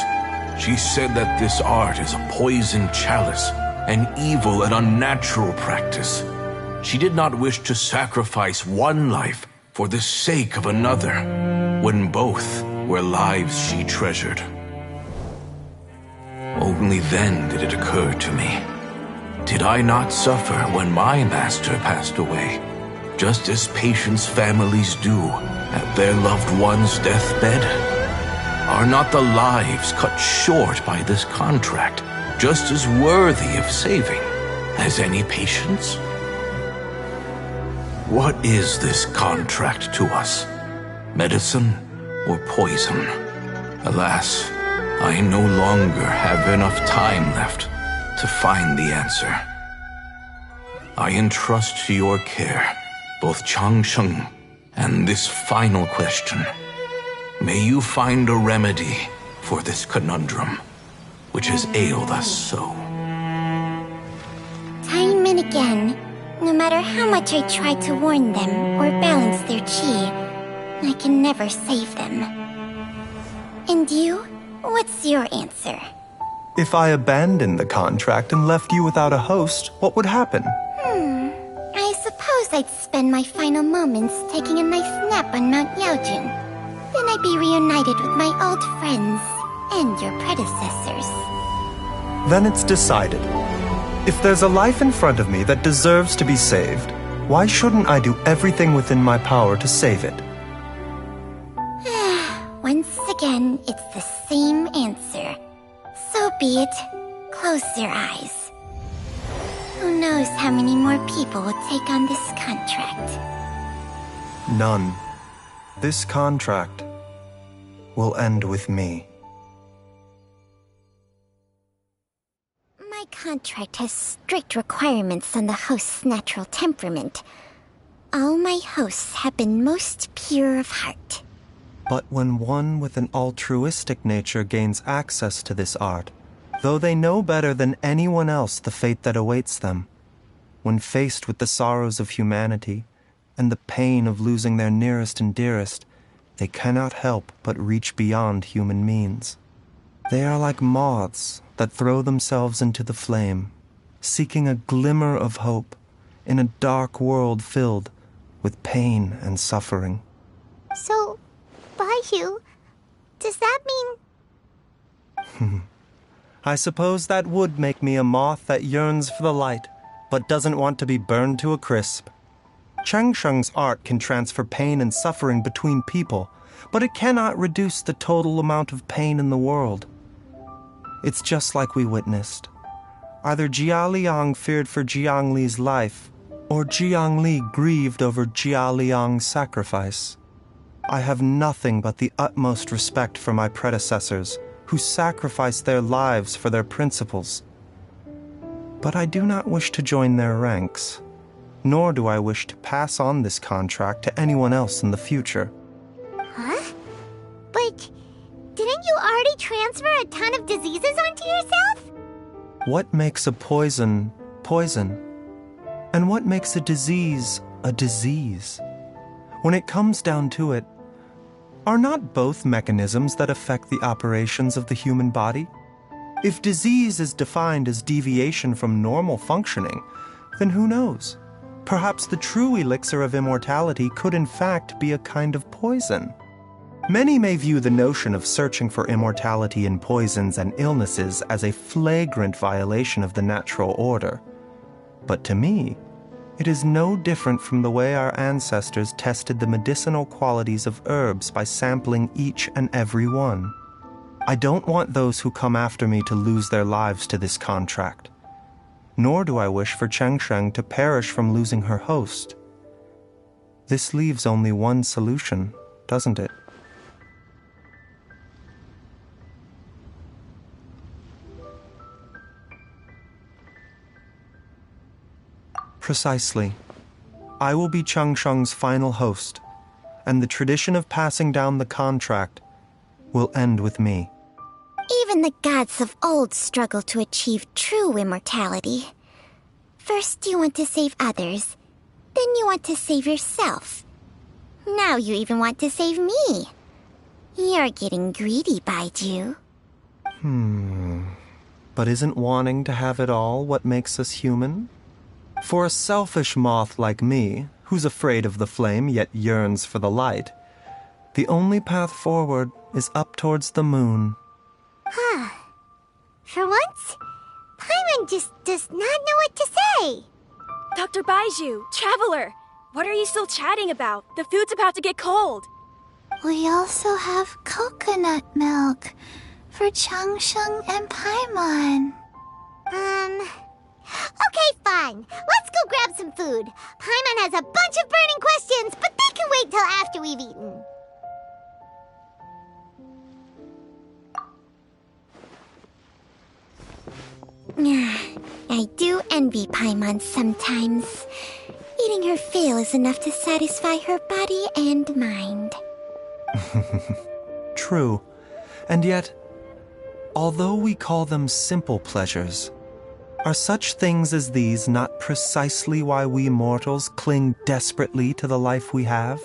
She said that this art is a poison chalice, an evil and unnatural practice. She did not wish to sacrifice one life for the sake of another, when both were lives she treasured. Only then did it occur to me. Did I not suffer when my master passed away, just as patients' families do at their loved one's deathbed? Are not the lives cut short by this contract just as worthy of saving as any patients? What is this contract to us? Medicine or poison? Alas, I no longer have enough time left to find the answer. I entrust to your care both Changsheng and this final question. May you find a remedy for this conundrum, which has ailed us so. Time and again, no matter how much I try to warn them or balance their chi, I can never save them. And you? What's your answer? If I abandoned the contract and left you without a host, what would happen? I suppose I'd spend my final moments taking a nice nap on Mount Yaojun. Then I'd be reunited with my old friends and your predecessors. Then it's decided. If there's a life in front of me that deserves to be saved, why shouldn't I do everything within my power to save it? Once again, it's the same answer. So be it. Close your eyes. Who knows how many more people will take on this contract? None. This contract will end with me. My contract has strict requirements on the host's natural temperament. All my hosts have been most pure of heart. But when one with an altruistic nature gains access to this art, though they know better than anyone else the fate that awaits them, when faced with the sorrows of humanity and the pain of losing their nearest and dearest, they cannot help but reach beyond human means. They are like moths that throw themselves into the flame, seeking a glimmer of hope in a dark world filled with pain and suffering. So, Baiju, does that mean... I suppose that would make me a moth that yearns for the light, but doesn't want to be burned to a crisp. Changsheng's art can transfer pain and suffering between people, but it cannot reduce the total amount of pain in the world. It's just like we witnessed. Either Jia Liang feared for Jiang Li's life, or Jiang Li grieved over Jia Liang's sacrifice. I have nothing but the utmost respect for my predecessors, who sacrificed their lives for their principles. But I do not wish to join their ranks, nor do I wish to pass on this contract to anyone else in the future. Huh? But didn't you already transfer a ton of diseases onto yourself? What makes a poison poison? And what makes a disease a disease? When it comes down to it, are not both mechanisms that affect the operations of the human body? If disease is defined as deviation from normal functioning, then who knows? Perhaps the true elixir of immortality could in fact be a kind of poison. Many may view the notion of searching for immortality in poisons and illnesses as a flagrant violation of the natural order. But to me, It is no different from the way our ancestors tested the medicinal qualities of herbs by sampling each and every one. I don't want those who come after me to lose their lives to this contract. Nor do I wish for Chengsheng to perish from losing her host. This leaves only one solution, doesn't it? Precisely. I will be Chengsheng's final host, and the tradition of passing down the contract will end with me. Even the gods of old struggle to achieve true immortality. First you want to save others, then you want to save yourself. Now you even want to save me. You're getting greedy, Baiju. But isn't wanting to have it all what makes us human? For a selfish moth like me, who's afraid of the flame yet yearns for the light, the only path forward is up towards the moon. For once, Paimon just does not know what to say. Dr. Baiju, Traveler, what are you still chatting about? The food's about to get cold. We also have coconut milk for Changsheng and Paimon. Okay, fine. Let's go grab some food. Paimon has a bunch of burning questions, but they can wait till after we've eaten. I do envy Paimon sometimes. Eating her fill is enough to satisfy her body and mind. True. And yet, although we call them simple pleasures, are such things as these not precisely why we mortals cling desperately to the life we have?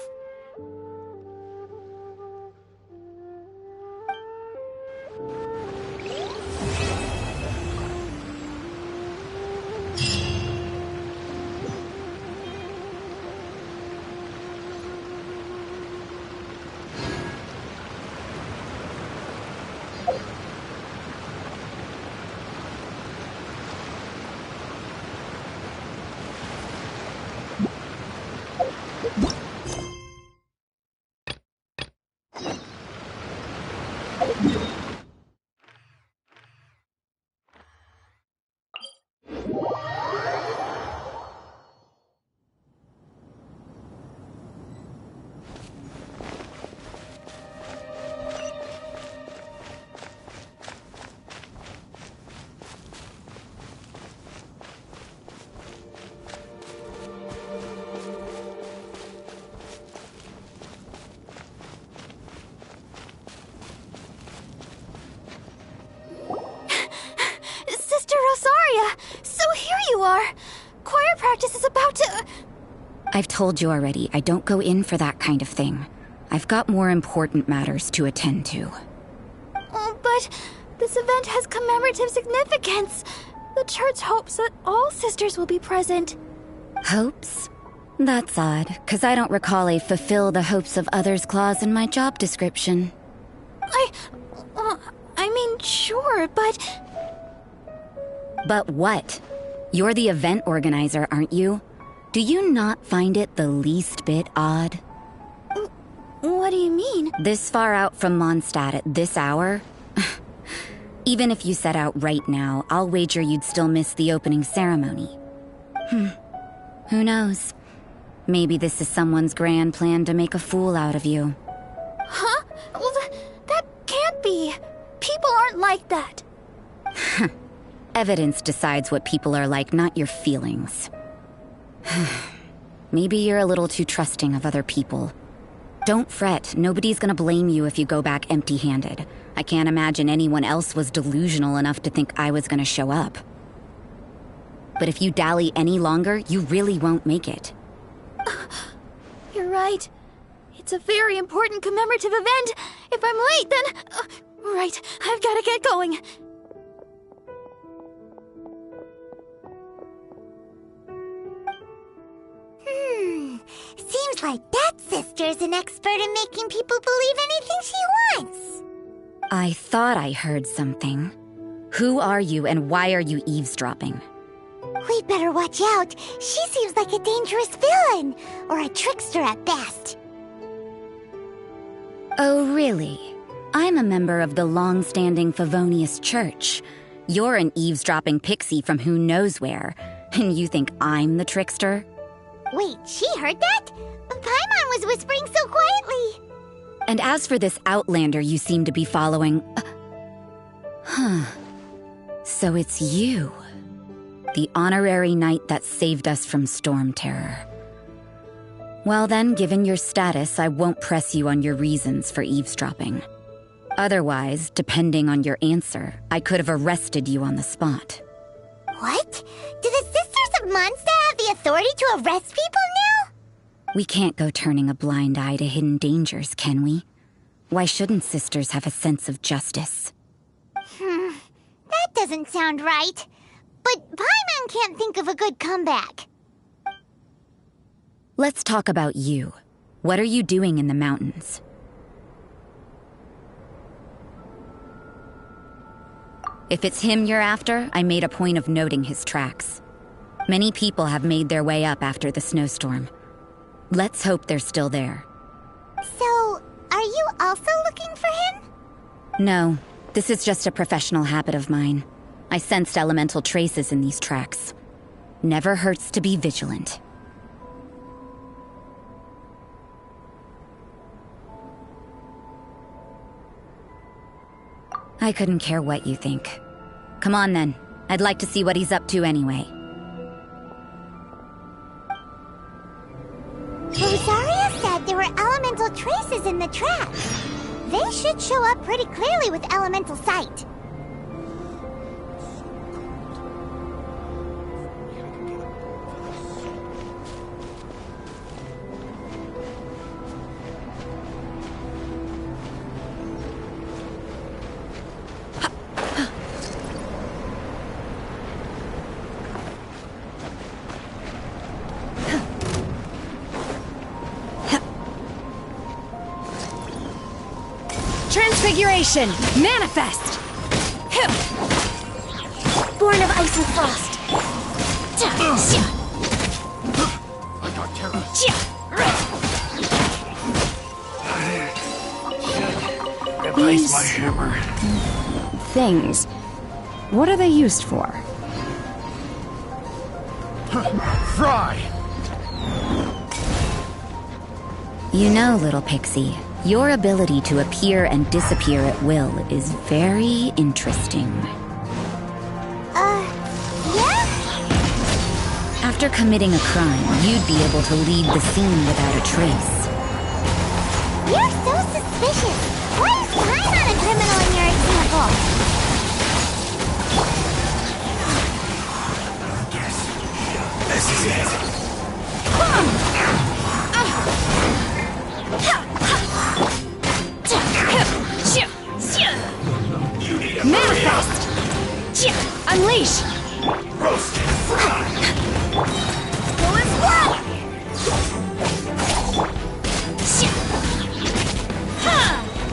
I've told you already, I don't go in for that kind of thing. I've got more important matters to attend to. Oh, but this event has commemorative significance. The church hopes that all sisters will be present. Hopes? That's odd, because I don't recall a fulfill the hopes of others clause in my job description. I mean, sure, but... But what? You're the event organizer, aren't you? Do you not find it the least bit odd? What do you mean? This far out from Mondstadt at this hour? Even if you set out right now, I'll wager you'd still miss the opening ceremony. Who knows? Maybe this is someone's grand plan to make a fool out of you. Huh? Well, that can't be. People aren't like that. Evidence decides what people are like, not your feelings. Maybe you're a little too trusting of other people. Don't fret, nobody's gonna blame you if you go back empty-handed. I can't imagine anyone else was delusional enough to think I was gonna show up. But if you dally any longer, you really won't make it. You're right. It's a very important commemorative event. If I'm late, then... right, I've gotta get going. Seems like that sister's an expert in making people believe anything she wants. I thought I heard something. Who are you and why are you eavesdropping? We We'd better watch out. She seems like a dangerous villain, or a trickster at best. Oh, really? I'm a member of the long-standing Favonius Church. You're an eavesdropping pixie from who knows where, and you think I'm the trickster? Wait, she heard that? Paimon was whispering so quietly. And as for this outlander you seem to be following... So it's you. The honorary knight that saved us from Storm Terror. Well then, given your status, I won't press you on your reasons for eavesdropping. Otherwise, depending on your answer, I could have arrested you on the spot. What? Do the Sisters of Mondstadt have the authority to arrest people now? We can't go turning a blind eye to hidden dangers, can we? Why shouldn't sisters have a sense of justice? That doesn't sound right. But Paimon can't think of a good comeback. Let's talk about you. What are you doing in the mountains? If it's him you're after, I made a point of noting his tracks. Many people have made their way up after the snowstorm. Let's hope they're still there. So, are you also looking for him? No, this is just a professional habit of mine. I sensed elemental traces in these tracks. Never hurts to be vigilant. I couldn't care what you think. Come on then. I'd like to see what he's up to anyway. Rosaria said there were elemental traces in the tracks. They should show up pretty clearly with elemental sight. Transfiguration! Manifest! Born of ice and frost. I got terror. Replace my hammer. Things. What are they used for? Fry! You know, little pixie, your ability to appear and disappear at will is very interesting. Yeah? After committing a crime, you'd be able to leave the scene without a trace. You're so suspicious. Why is Paimon a criminal in your example? This is it. Manifest! Unleash! Roasted fry! Still as well!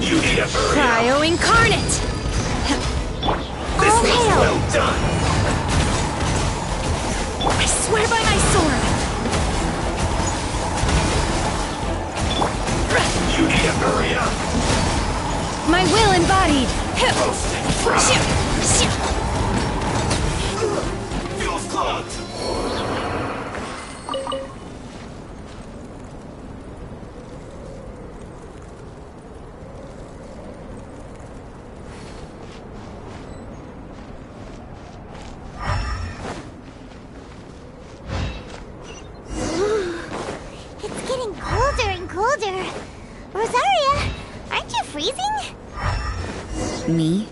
You need a hurry up. Cryo incarnate! This was well done. I swear by my sword! You need a hurry up. My will embodied! Roasted fry! Fuel's clogged. It's getting colder and colder. Rosaria, aren't you freezing? Me?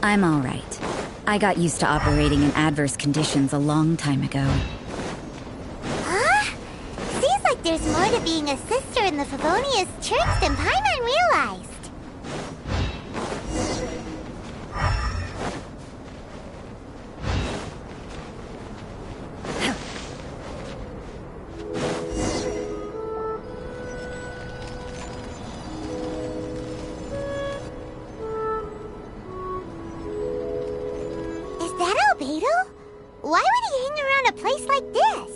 I'm alright. I got used to operating in adverse conditions a long time ago. Huh? Seems like there's more to being a sister in the Favonius Church than Paimon realized. Why would he hang around a place like this?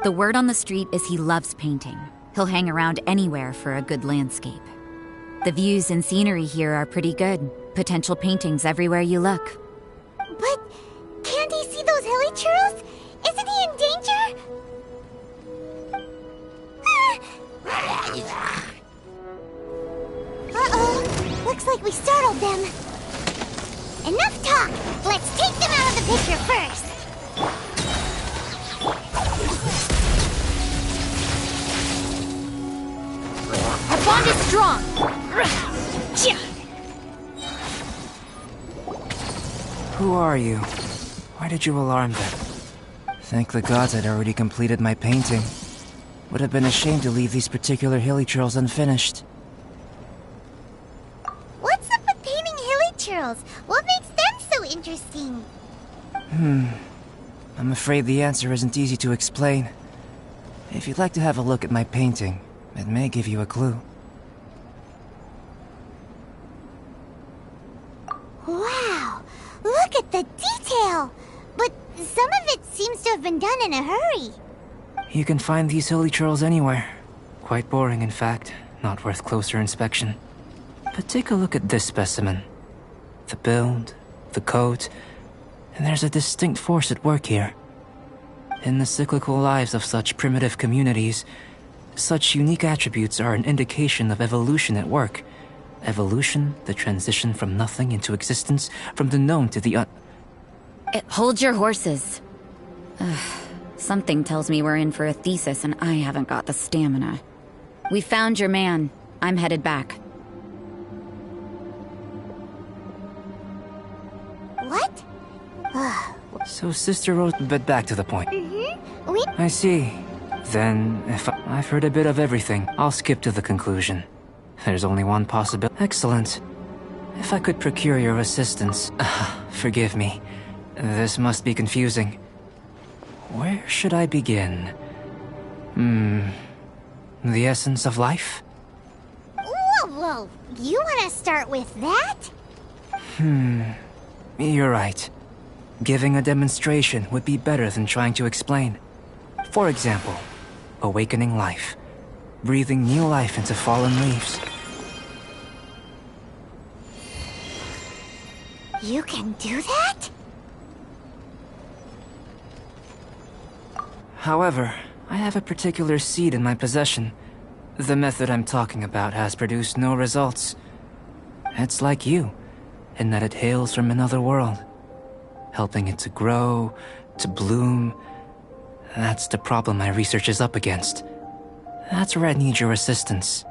The word on the street is he loves painting. He'll hang around anywhere for a good landscape. The views and scenery here are pretty good. Potential paintings everywhere you look. But can't he see those hilly churls? Isn't he in danger? Uh-oh. Looks like we startled them. Enough talk! Let's take them out of the picture first! Our bond is strong! Who are you? Why did you alarm them? Thank the gods I'd already completed my painting. Would have been a shame to leave these particular hilly churls unfinished. What's up with painting hilly churls? What makes them so interesting? I'm afraid the answer isn't easy to explain. If you'd like to have a look at my painting, it may give you a clue. Wow! Look at the detail! But some of it seems to have been done in a hurry. You can find these hilly churls anywhere. Quite boring, in fact. Not worth closer inspection. But take a look at this specimen. The build, the coat, and there's a distinct force at work here. In the cyclical lives of such primitive communities, such unique attributes are an indication of evolution at work. Evolution, the transition from nothing into existence, from the known to the Hold your horses. Something tells me we're in for a thesis and I haven't got the stamina. We found your man. I'm headed back. What? So Sister Rose, but back to the point. I see. Then, if I've heard a bit of everything, I'll skip to the conclusion. There's only one possibility. Excellent. If I could procure your assistance. Forgive me. This must be confusing. Where should I begin? The essence of life? Whoa! You want to start with that? You're right. Giving a demonstration would be better than trying to explain. For example, awakening life. Breathing new life into fallen leaves. You can do that? However, I have a particular seed in my possession. The method I'm talking about has produced no results. It's like you, in that it hails from another world. Helping it to grow, to bloom. That's the problem my research is up against. That's where I need your assistance.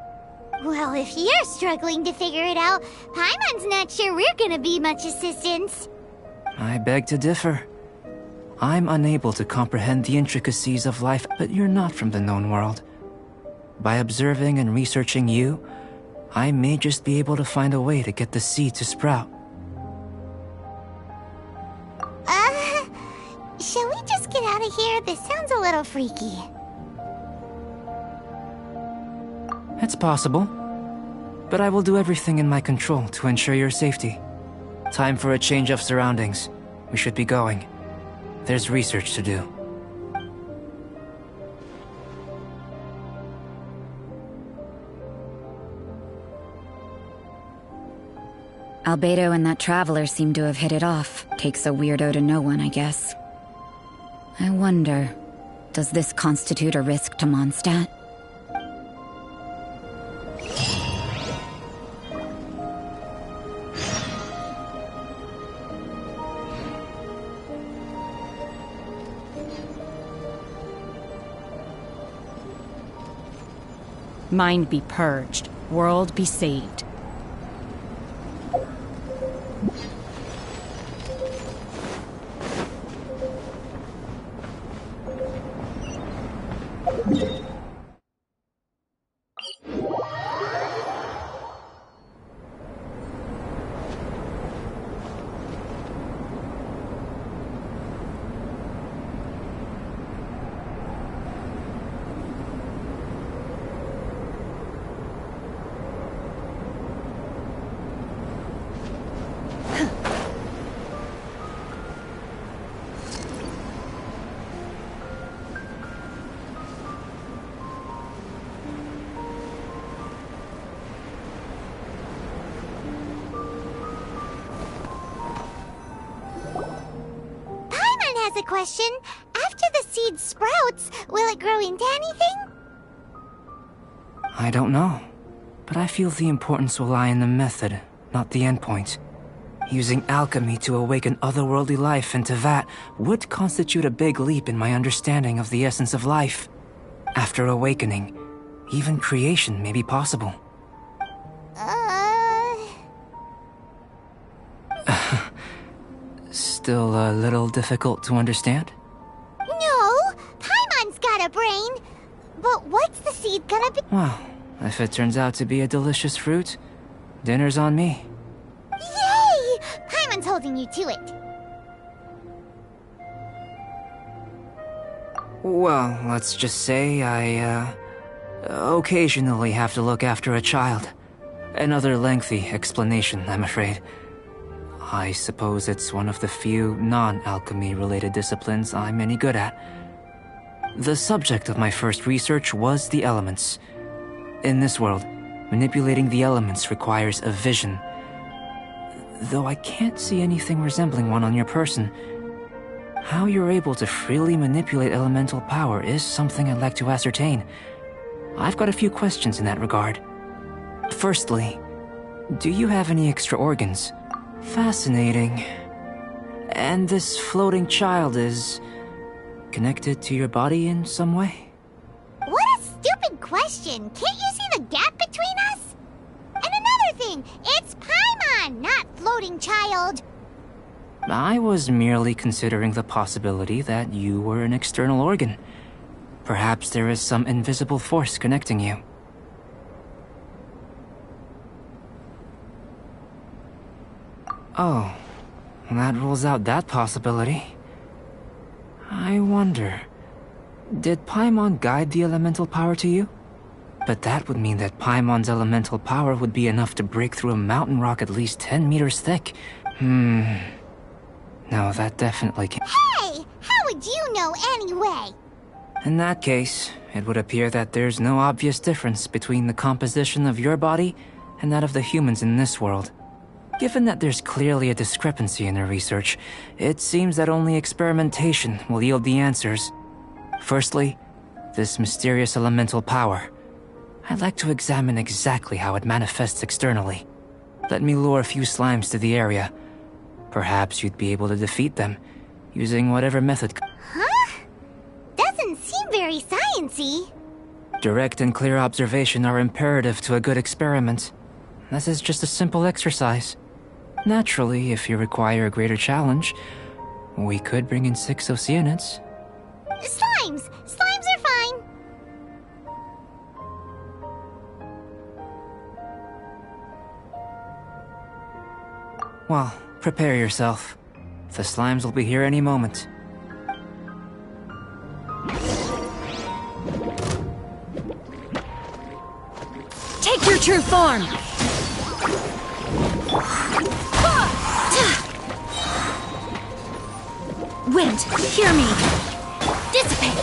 Well, if you're struggling to figure it out, Paimon's not sure we're gonna be much assistance. I beg to differ. I'm unable to comprehend the intricacies of life, but you're not from the known world. By observing and researching you, I may just be able to find a way to get the seed to sprout. Shall we just get out of here? This sounds a little freaky. It's possible, but I will do everything in my control to ensure your safety. Time for a change of surroundings. We should be going. There's research to do. Albedo and that traveler seem to have hit it off. Takes a weirdo to know one, I guess. I wonder, does this constitute a risk to Mondstadt? Mind be purged, world be saved. question. After the seed sprouts, will it grow into anything? I don't know. But I feel the importance will lie in the method, not the endpoint. Using alchemy to awaken otherworldly life into that would constitute a big leap in my understanding of the essence of life. After awakening, even creation may be possible. Still a little difficult to understand? No! Paimon's got a brain! But what's the seed gonna be? Well, if it turns out to be a delicious fruit, dinner's on me. Yay! Paimon's holding you to it. Well, let's just say I, occasionally have to look after a child. Another lengthy explanation, I'm afraid. I suppose it's one of the few non-alchemy related disciplines I'm any good at. The subject of my first research was the elements. In this world, manipulating the elements requires a vision. Though I can't see anything resembling one on your person, how you're able to freely manipulate elemental power is something I'd like to ascertain. I've got a few questions in that regard. Firstly, do you have any extra organs? Fascinating. And this floating child is connected to your body in some way? What a stupid question! Can't you see the gap between us? And another thing, it's Paimon, not floating child. I was merely considering the possibility that you were an external organ. Perhaps there is some invisible force connecting you. Oh, that rules out that possibility. I wonder, did Paimon guide the elemental power to you? But that would mean that Paimon's elemental power would be enough to break through a mountain rock at least 10 meters thick. No, that definitely can't. Hey! How would you know anyway? In that case, it would appear that there's no obvious difference between the composition of your body and that of the humans in this world. Given that there's clearly a discrepancy in their research, it seems that only experimentation will yield the answers. Firstly, this mysterious elemental power. I'd like to examine exactly how it manifests externally. Let me lure a few slimes to the area. Perhaps you'd be able to defeat them, using whatever method. Huh? Doesn't seem very sciencey. Direct and clear observation are imperative to a good experiment. This is just a simple exercise. Naturally, if you require a greater challenge, we could bring in 6 Oceanids. Slimes! Slimes are fine! Well, prepare yourself. The slimes will be here any moment. Take your true form! Wind, hear me! Dissipate!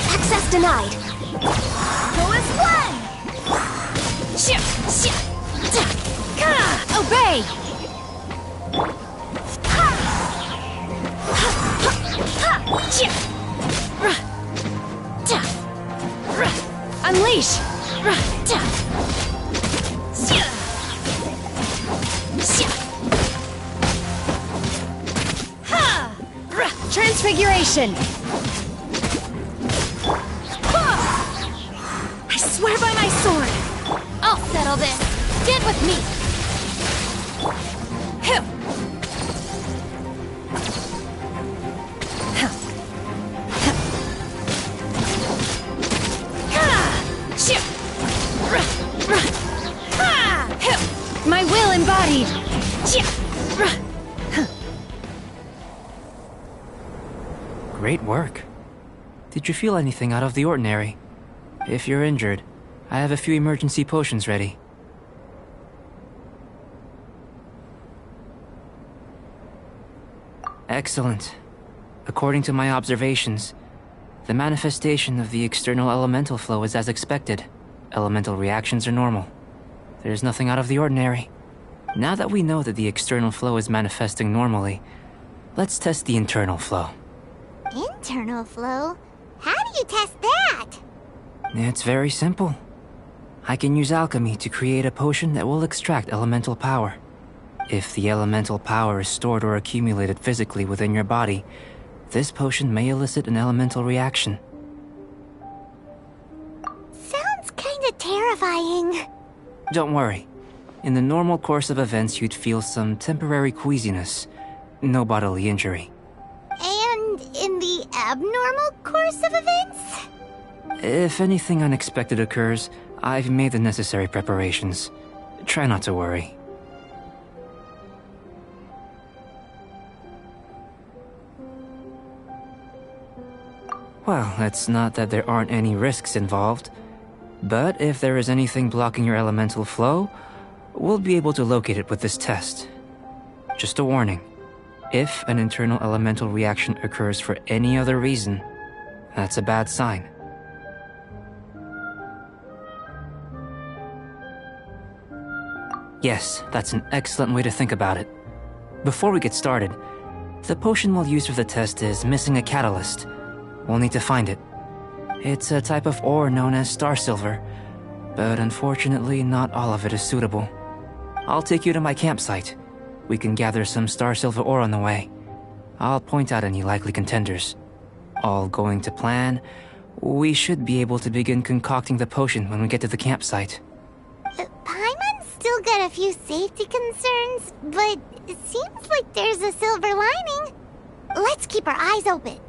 Access denied! Go as one! Obey! Unleash! Transfiguration! I swear by my sword! I'll settle this. Get with me. My will embodied! Great work. Did you feel anything out of the ordinary? If you're injured, I have a few emergency potions ready. Excellent. According to my observations, The manifestation of the external elemental flow is as expected. Elemental reactions are normal. There's nothing out of the ordinary. Now that we know that the external flow is manifesting normally, let's test the internal flow. Internal flow? How do you test that? It's very simple. I can use alchemy to create a potion that will extract elemental power. If the elemental power is stored or accumulated physically within your body, this potion may elicit an elemental reaction. Sounds kinda terrifying. Don't worry. In the normal course of events, you'd feel some temporary queasiness. No bodily injury. And in the abnormal course of events? If anything unexpected occurs, I've made the necessary preparations. Try not to worry. Well, it's not that there aren't any risks involved. But if there is anything blocking your elemental flow, we'll be able to locate it with this test. Just a warning. If an internal elemental reaction occurs for any other reason, that's a bad sign. Yes, that's an excellent way to think about it. Before we get started, the potion we'll use for the test is missing a catalyst. We'll need to find it. It's a type of ore known as star silver, but unfortunately not all of it is suitable. I'll take you to my campsite. We can gather some star silver ore on the way. I'll point out any likely contenders. All going to plan, we should be able to begin concocting the potion when we get to the campsite. Paimon's still got a few safety concerns, but it seems like there's a silver lining. Let's keep our eyes open.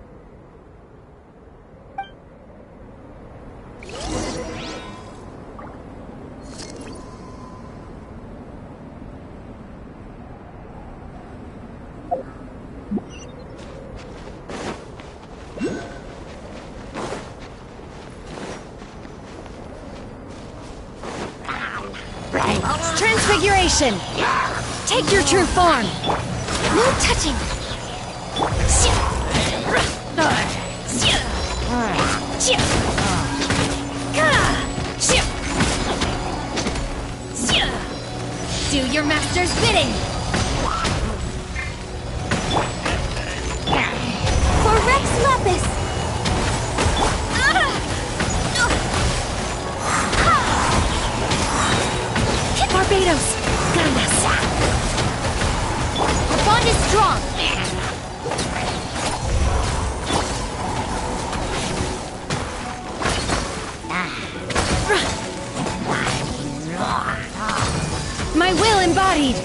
Transfiguration! Take your true form! No touching! Do your master's bidding! For Rex Lapis! Barbados! Ganas! Our bond is strong! My will embodied!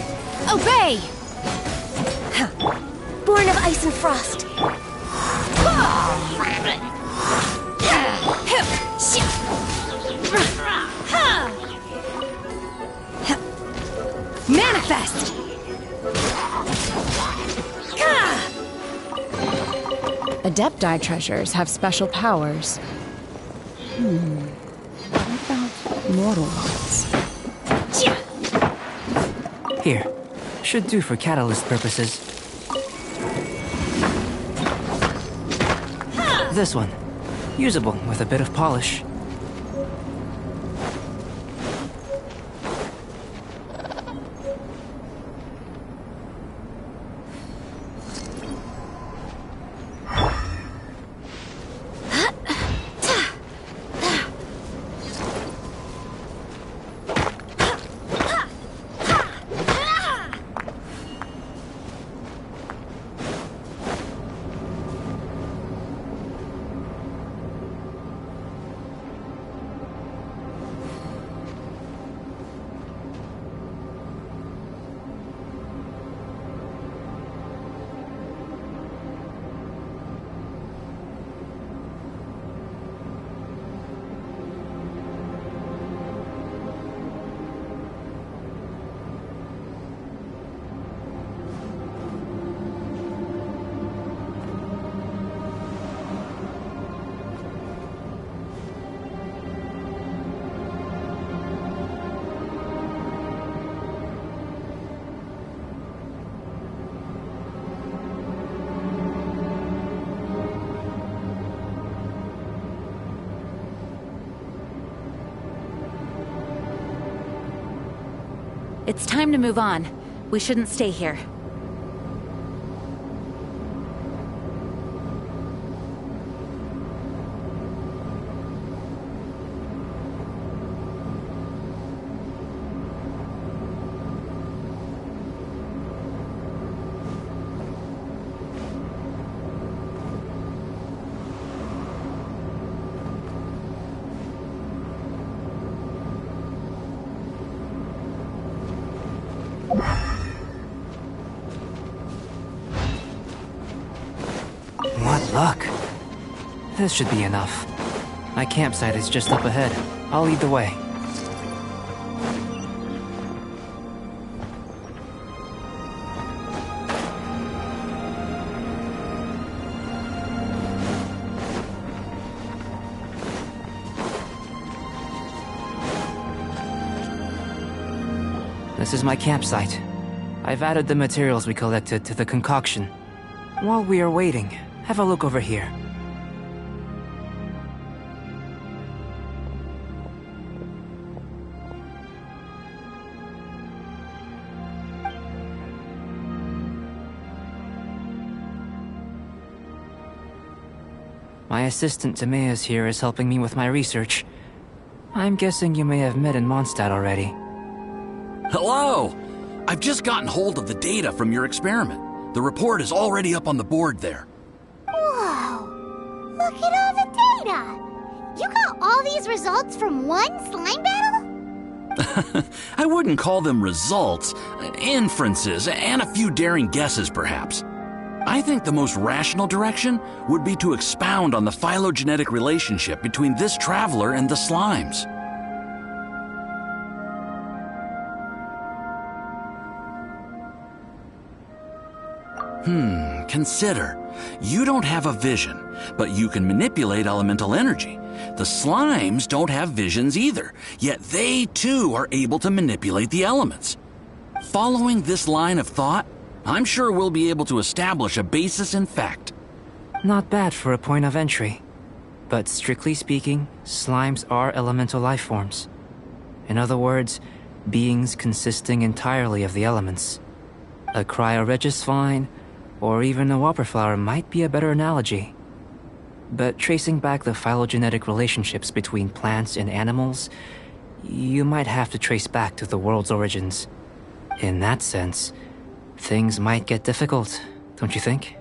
Obey! Born of ice and frost! Manifest! Adepti treasures have special powers. What about mortal ones? Here. Should do for catalyst purposes. This one. Usable with a bit of polish. It's time to move on. We shouldn't stay here. What luck. This should be enough. My campsite is just up ahead. I'll lead the way. This is my campsite. I've added the materials we collected to the concoction. While we are waiting, have a look over here. My assistant Timaeus here is helping me with my research. I'm guessing you may have met in Mondstadt already. Hello! I've just gotten hold of the data from your experiment. The report is already up on the board there. Whoa! Look at all the data! You got all these results from one slime battle? I wouldn't call them results, inferences, and a few daring guesses perhaps. I think the most rational direction would be to expound on the phylogenetic relationship between this traveler and the slimes. Consider. You don't have a vision, but you can manipulate elemental energy. The slimes don't have visions either, yet they too are able to manipulate the elements. Following this line of thought, I'm sure we'll be able to establish a basis in fact. Not bad for a point of entry. But strictly speaking, slimes are elemental life forms. In other words, beings consisting entirely of the elements. A cryoregis vine, or even a whopperflower might be a better analogy. But tracing back the phylogenetic relationships between plants and animals, you might have to trace back to the world's origins. In that sense, things might get difficult, don't you think?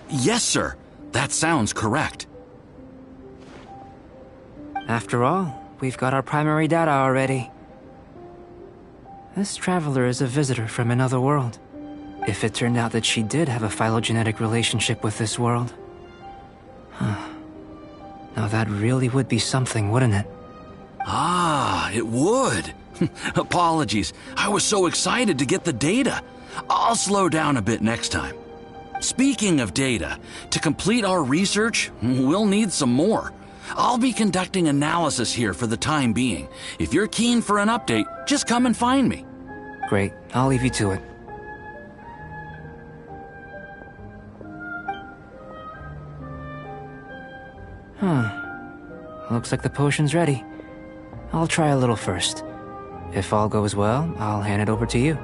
Yes, sir. That sounds correct. After all, we've got our primary data already. This traveler is a visitor from another world. If it turned out that she did have a phylogenetic relationship with this world. Now that really would be something, wouldn't it? Ah, it would. Apologies. I was so excited to get the data. I'll slow down a bit next time. Speaking of data, to complete our research, we'll need some more. I'll be conducting analysis here for the time being. If you're keen for an update, just come and find me. Great. I'll leave you to it. Looks like the potion's ready. I'll try a little first. If all goes well, I'll hand it over to you.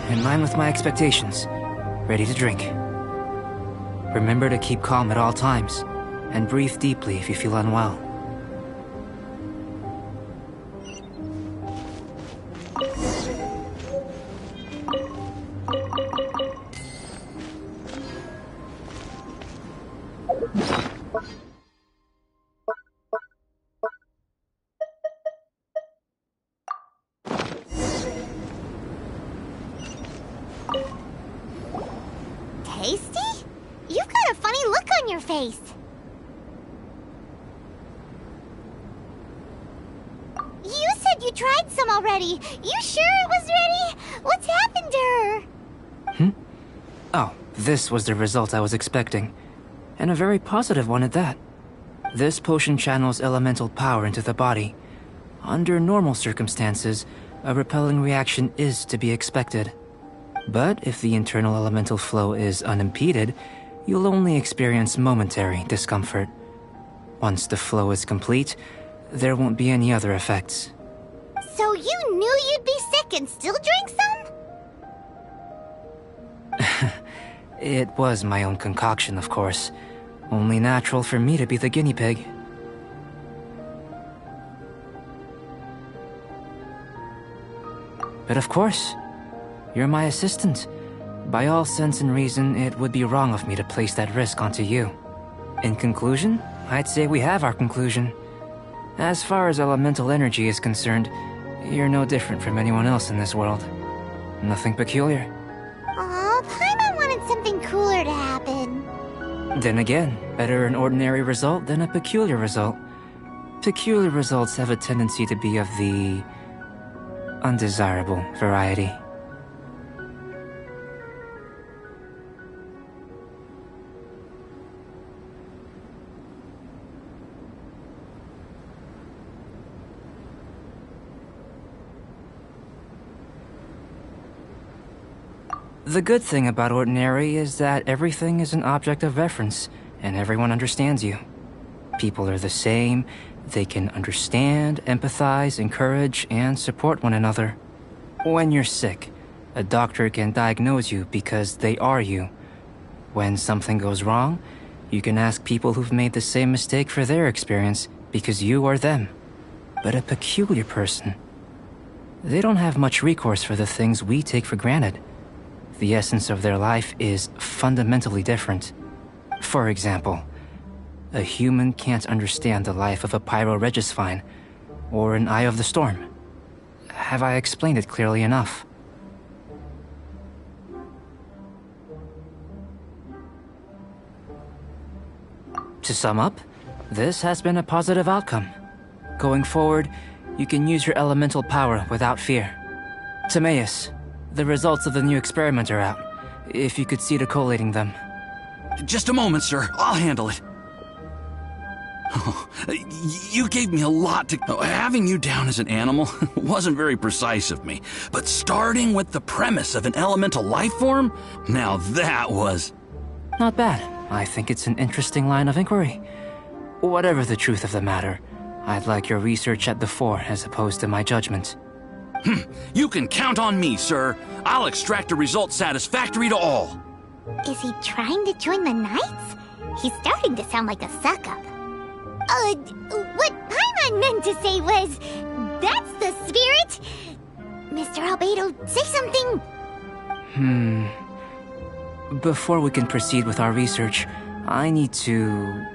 In line with my expectations. Ready to drink. Remember to keep calm at all times, and breathe deeply if you feel unwell. Tasty? You've got a funny look on your face. You said you tried some already. You sure it was ready? What's happened to her? Oh, this was the result I was expecting. And a very positive one at that. This potion channels elemental power into the body. Under normal circumstances, a repelling reaction is to be expected. But if the internal elemental flow is unimpeded, you'll only experience momentary discomfort. Once the flow is complete, there won't be any other effects. So you knew you'd be sick and still drank some? It was my own concoction, of course. Only natural for me to be the guinea pig. But of course, you're my assistant. By all sense and reason, it would be wrong of me to place that risk onto you. In conclusion, I'd say we have our conclusion. As far as elemental energy is concerned, you're no different from anyone else in this world. Nothing peculiar. Aw, Paimon wanted something cooler to happen. Then again, better an ordinary result than a peculiar result. Peculiar results have a tendency to be of the undesirable variety. The good thing about Ordinary is that everything is an object of reference, and everyone understands you. People are the same, they can understand, empathize, encourage, and support one another. When you're sick, a doctor can diagnose you because they are you. When something goes wrong, you can ask people who've made the same mistake for their experience because you are them. But a peculiar person, they don't have much recourse for the things we take for granted. The essence of their life is fundamentally different. For example, a human can't understand the life of a Pyro-Regisvine, or an Eye of the Storm. Have I explained it clearly enough? To sum up, this has been a positive outcome. Going forward, you can use your elemental power without fear. Timaeus, the results of the new experiment are out. If you could see to collating them. Just a moment, sir. I'll handle it. Oh, you gave me a lot to... Having you down as an animal wasn't very precise of me. But starting with the premise of an elemental life form? Now that was... Not bad. I think it's an interesting line of inquiry. Whatever the truth of the matter, I'd like your research at the fore as opposed to my judgment. You can count on me, sir. I'll extract a result satisfactory to all. Is he trying to join the Knights? He's starting to sound like a suck-up. What Paimon meant to say was, that's the spirit! Mr. Albedo, say something! Before we can proceed with our research, I need to...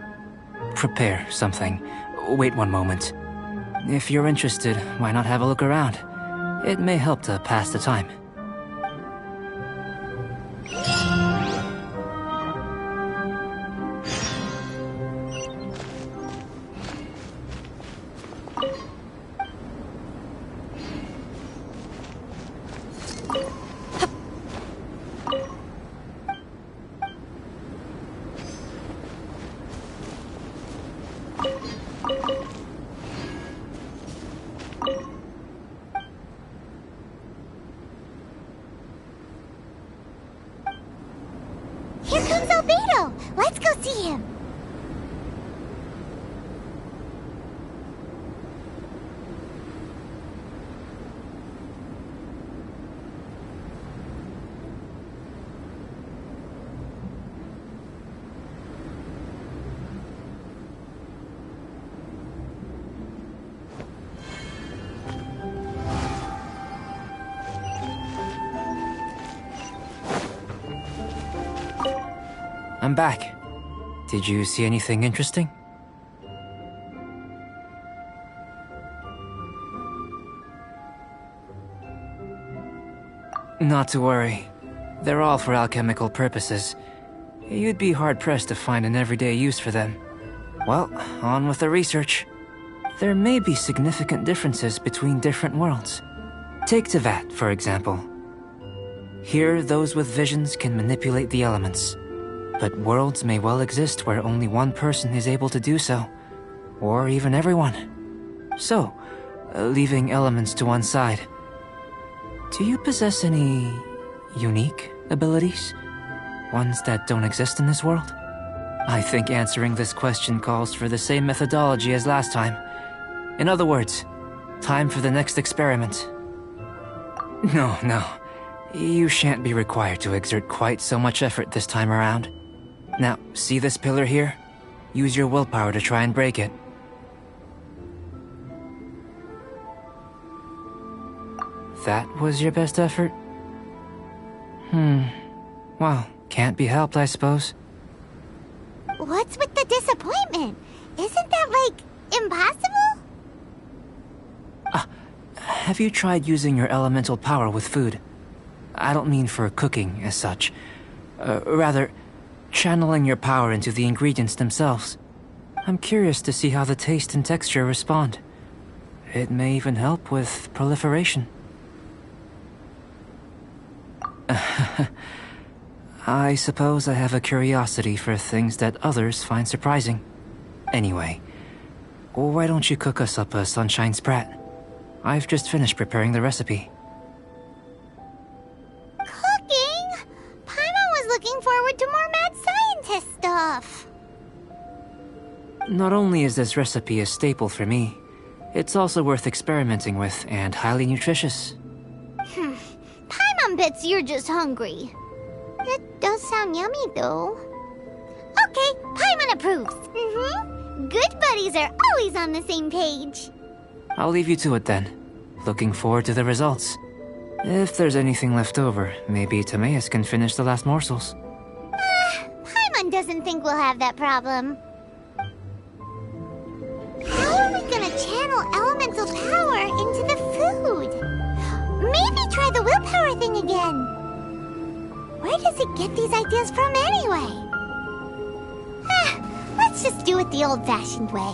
prepare something. Wait one moment. If you're interested, why not have a look around? It may help to pass the time. Here comes Albedo! Let's go see him! I'm back. Did you see anything interesting? Not to worry. They're all for alchemical purposes. You'd be hard-pressed to find an everyday use for them. Well, on with the research. There may be significant differences between different worlds. Take Tevat, for example. Here, those with visions can manipulate the elements. But worlds may well exist where only one person is able to do so. Or even everyone. So, leaving elements to one side. Do you possess any... unique abilities? Ones that don't exist in this world? I think answering this question calls for the same methodology as last time. In other words, Time for the next experiment. No, no. You shan't be required to exert quite so much effort this time around. Now, see this pillar here? Use your willpower to try and break it. That was your best effort? Well, can't be helped, I suppose. What's with the disappointment? Isn't that, like, impossible? Have you tried using your elemental power with food? I don't mean for cooking, as such. Rather, channeling your power into the ingredients themselves. I'm curious to see how the taste and texture respond. It may even help with proliferation. I suppose I have a curiosity for things that others find surprising. Anyway, why don't you cook us up a sunshine sprat? I've just finished preparing the recipe. Cooking? Paimon was looking forward to more mad scientist stuff. Not only is this recipe a staple for me, it's also worth experimenting with and highly nutritious. Paimon bets you're just hungry. It does sound yummy, though. Okay, Paimon approves. Good buddies are always on the same page. I'll leave you to it then. Looking forward to the results. If there's anything left over, maybe Timaeus can finish the last morsels. Paimon doesn't think we'll have that problem. How are we gonna channel elemental power into the food? Maybe try the willpower thing again. Where does it get these ideas from anyway? Let's just do it the old-fashioned way.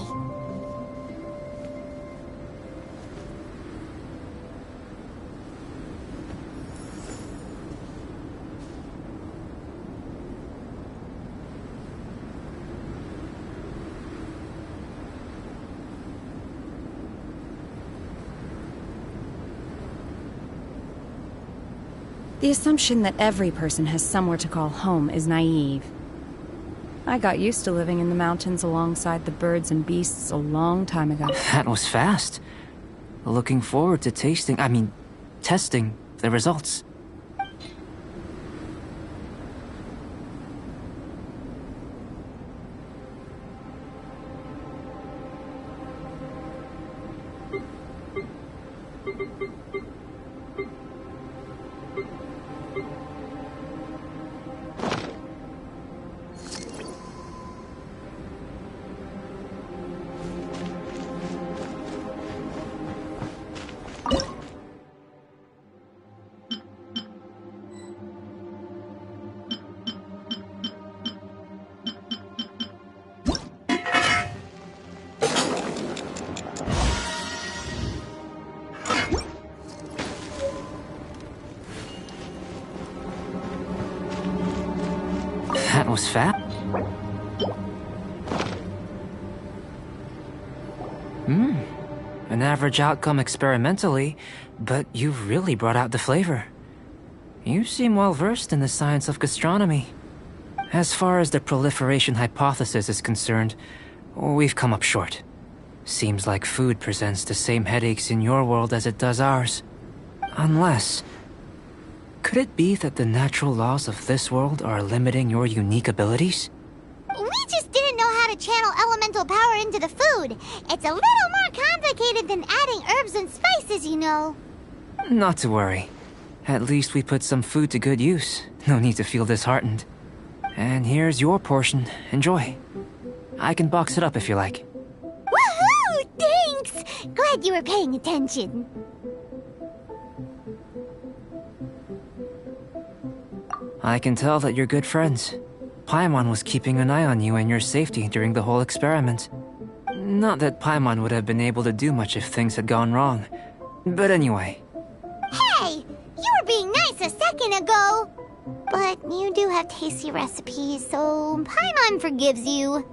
The assumption that every person has somewhere to call home is naive. I got used to living in the mountains alongside the birds and beasts a long time ago. That was fast. Looking forward to testing the results. That was fast. An average outcome experimentally, but you've really brought out the flavor. You seem well versed in the science of gastronomy. As far as the proliferation hypothesis is concerned, we've come up short. Seems like food presents the same headaches in your world as it does ours. Unless... could it be that the natural laws of this world are limiting your unique abilities? We just didn't know how to channel elemental power into the food. It's a little more complicated than adding herbs and spices, you know. Not to worry. At least we put some food to good use. No need to feel disheartened. And here's your portion. Enjoy. I can box it up if you like. Woohoo! Thanks! Glad you were paying attention. I can tell that you're good friends. Paimon was keeping an eye on you and your safety during the whole experiment. Not that Paimon would have been able to do much if things had gone wrong. But anyway. Hey! You were being nice a second ago! But you do have tasty recipes, so Paimon forgives you.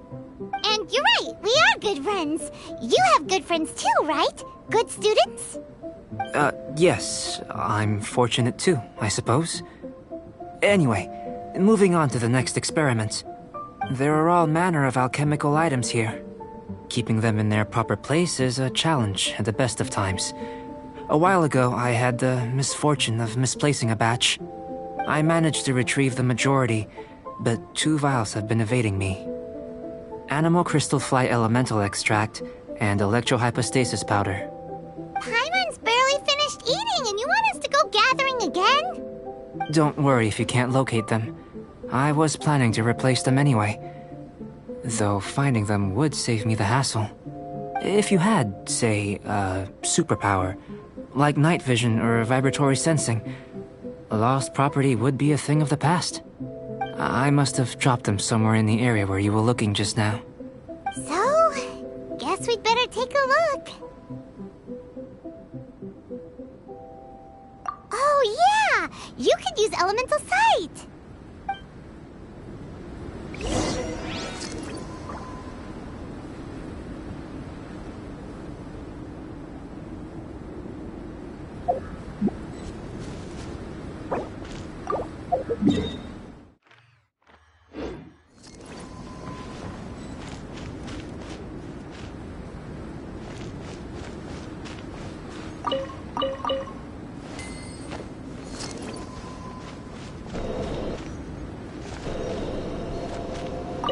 And you're right, we are good friends. You have good friends too, right? Good students? Yes. I'm fortunate too, I suppose. Anyway, moving on to the next experiment. There are all manner of alchemical items here. Keeping them in their proper place is a challenge at the best of times. A while ago, I had the misfortune of misplacing a batch. I managed to retrieve the majority, but 2 vials have been evading me. Animal crystal fly elemental extract and electrohypostasis powder. Paimon's barely finished eating and you want us to go gathering again? Don't worry if you can't locate them. I was planning to replace them anyway. Though finding them would save me the hassle. If you had, say, a superpower, like night vision or vibratory sensing, lost property would be a thing of the past. I must have dropped them somewhere in the area where you were looking just now. So, guess we'd better take a look. Oh yeah! You could use elemental sight!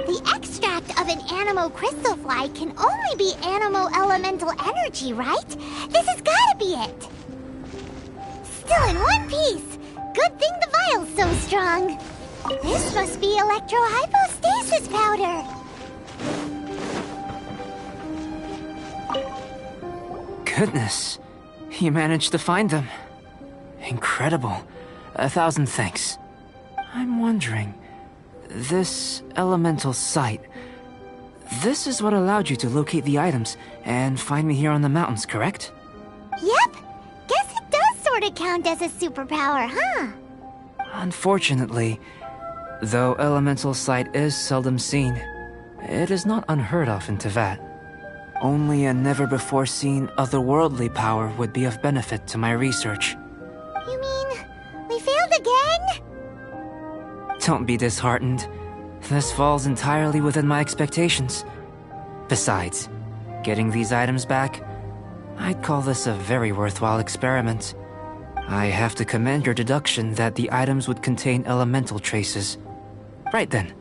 The extract of an animo crystal fly can only be animo elemental energy, right? This has gotta be it! Still in one piece! Good thing the vial's so strong! This must be electrohypostasis powder! Goodness, you managed to find them. Incredible. 1,000 thanks. I'm wondering, this elemental sight, this is what allowed you to locate the items and find me here on the mountains, correct? Yep! Guess it does sorta count as a superpower, huh? Unfortunately, though elemental sight is seldom seen, it is not unheard of in Teyvat. Only a never-before-seen otherworldly power would be of benefit to my research. You mean, we failed again? Don't be disheartened. This falls entirely within my expectations. Besides, getting these items back, I'd call this a very worthwhile experiment. I have to commend your deduction that the items would contain elemental traces. Right then.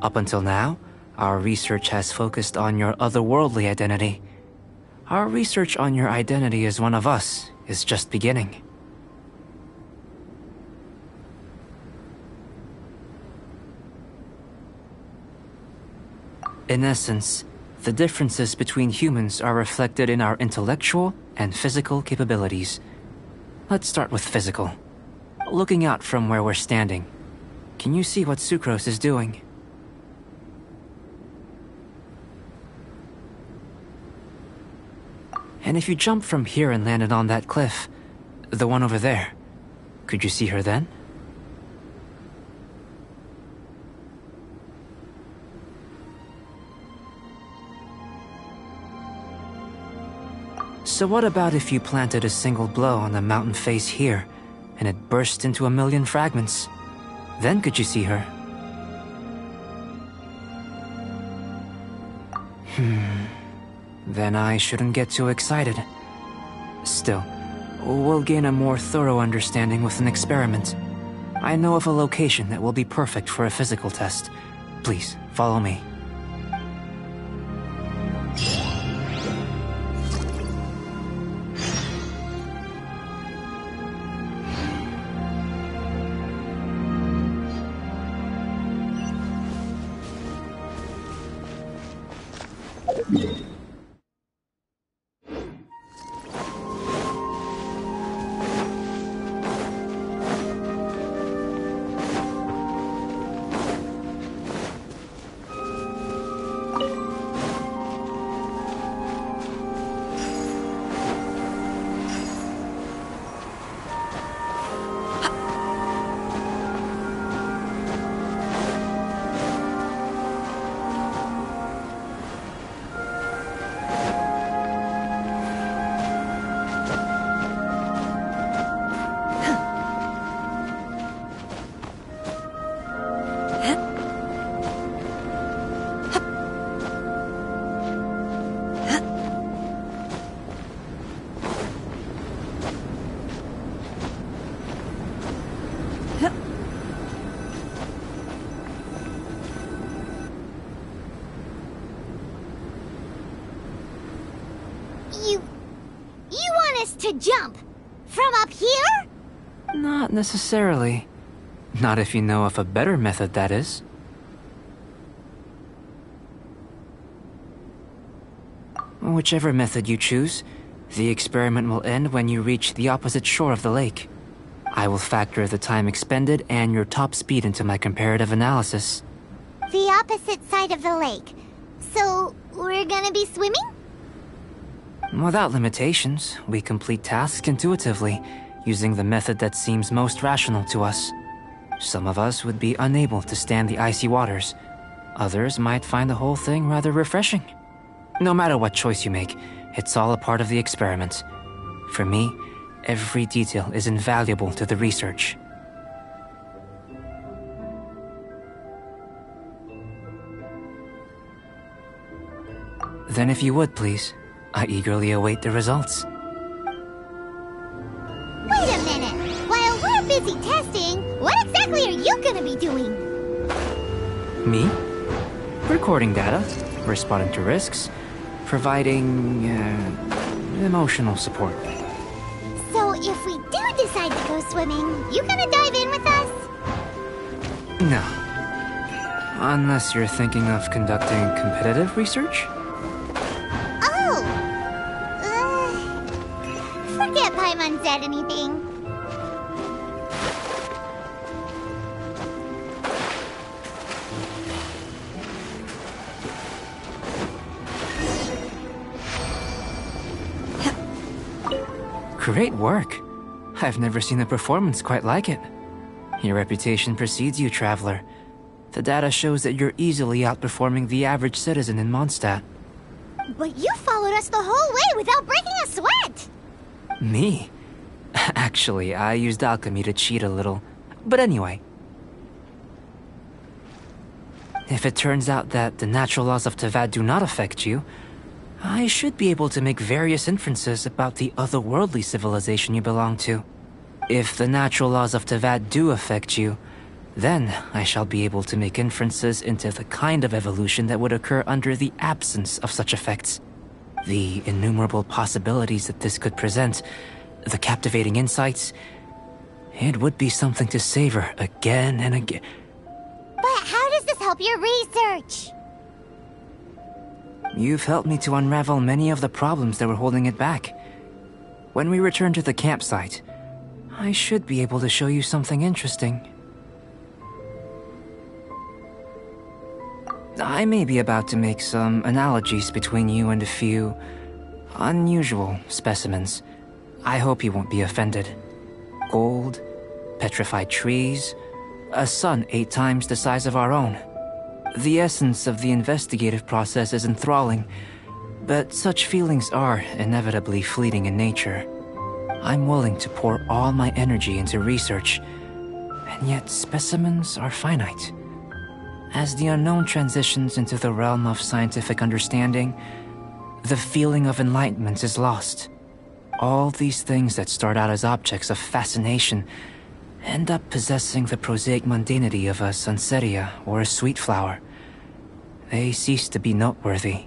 Up until now, our research has focused on your otherworldly identity. Our research on your identity as one of us is just beginning. In essence, the differences between humans are reflected in our intellectual and physical capabilities. Let's start with physical. Looking out from where we're standing, can you see what Sucrose is doing? And if you jumped from here and landed on that cliff, the one over there, could you see her then? So what about if you planted a single blow on the mountain face here, and it burst into 1,000,000 fragments? Then could you see her? Then I shouldn't get too excited. Still, we'll gain a more thorough understanding with an experiment. I know of a location that will be perfect for a physical test. Please, follow me. to jump? From up here? Not necessarily. Not if you know of a better method, that is. Whichever method you choose, the experiment will end when you reach the opposite shore of the lake. I will factor the time expended and your top speed into my comparative analysis. The opposite side of the lake. So, we're gonna be swimming? Without limitations, we complete tasks intuitively, using the method that seems most rational to us. Some of us would be unable to stand the icy waters. Others might find the whole thing rather refreshing. No matter what choice you make, it's all a part of the experiment. For me, every detail is invaluable to the research. Then if you would, please, I eagerly await the results. Wait a minute! While we're busy testing, what exactly are you gonna be doing? Me? Recording data, responding to risks, providing emotional support. So if we do decide to go swimming, you gonna dive in with us? No. Unless you're thinking of conducting competitive research? Oh! Forget Paimon said anything. Great work. I've never seen a performance quite like it. Your reputation precedes you, Traveler. The data shows that you're easily outperforming the average citizen in Mondstadt. But you followed us the whole way without breaking a sweat! Me? Actually, I used alchemy to cheat a little. But anyway. If it turns out that the natural laws of Tavad do not affect you, I should be able to make various inferences about the otherworldly civilization you belong to. If the natural laws of Tavad do affect you, then I shall be able to make inferences into the kind of evolution that would occur under the absence of such effects. The innumerable possibilities that this could present, the captivating insights, it would be something to savor again and again. But how does this help your research? You've helped me to unravel many of the problems that were holding it back. When we return to the campsite, I should be able to show you something interesting. I may be about to make some analogies between you and a few unusual specimens. I hope you won't be offended. Gold, petrified trees, a sun 8 times the size of our own. The essence of the investigative process is enthralling, but such feelings are inevitably fleeting in nature. I'm willing to pour all my energy into research, and yet specimens are finite. As the unknown transitions into the realm of scientific understanding, the feeling of enlightenment is lost. All these things that start out as objects of fascination end up possessing the prosaic mundanity of a Sunsetia or a sweet flower. They cease to be noteworthy.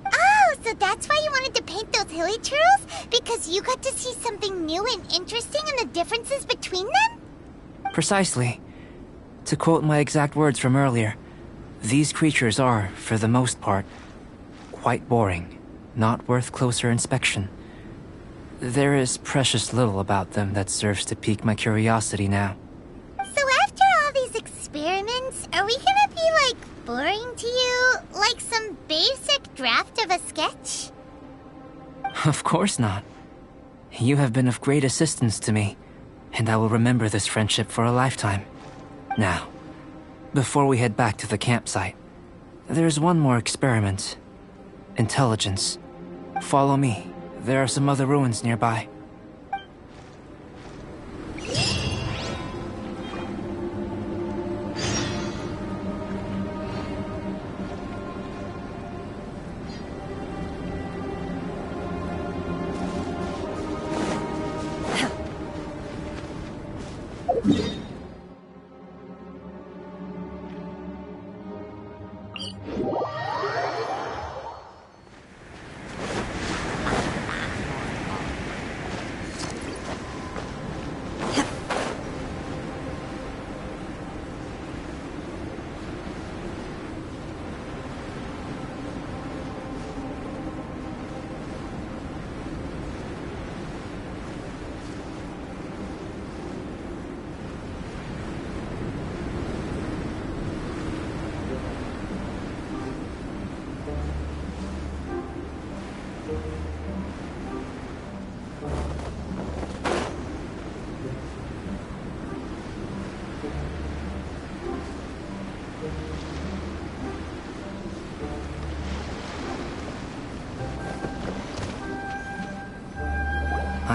Oh, so that's why you wanted to paint those hilly turtles? Because you got to see something new and interesting in the differences between them? Precisely. To quote my exact words from earlier, these creatures are, for the most part, quite boring, not worth closer inspection. There is precious little about them that serves to pique my curiosity now. So after all these experiments, are we gonna be, like, boring to you? Like some basic draft of a sketch? Of course not. You have been of great assistance to me, and I will remember this friendship for a lifetime. Now, before we head back to the campsite, there's one more experiment. Intelligence. Follow me. There are some other ruins nearby.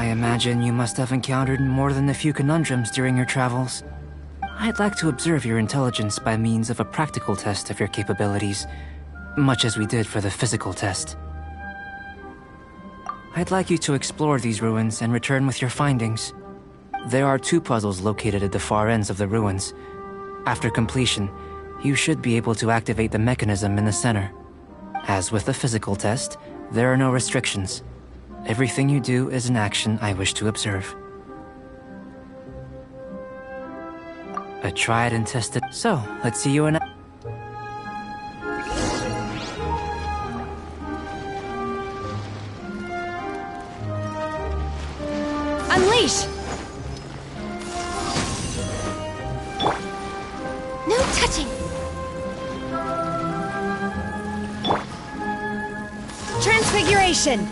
I imagine you must have encountered more than a few conundrums during your travels. I'd like to observe your intelligence by means of a practical test of your capabilities, much as we did for the physical test. I'd like you to explore these ruins and return with your findings. There are 2 puzzles located at the far ends of the ruins. After completion, you should be able to activate the mechanism in the center. As with the physical test, there are no restrictions. Everything you do is an action I wish to observe. A tried and tested... So, let's see you in... Unleash! No touching! Transfiguration!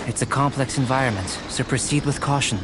It's a complex environment, so proceed with caution.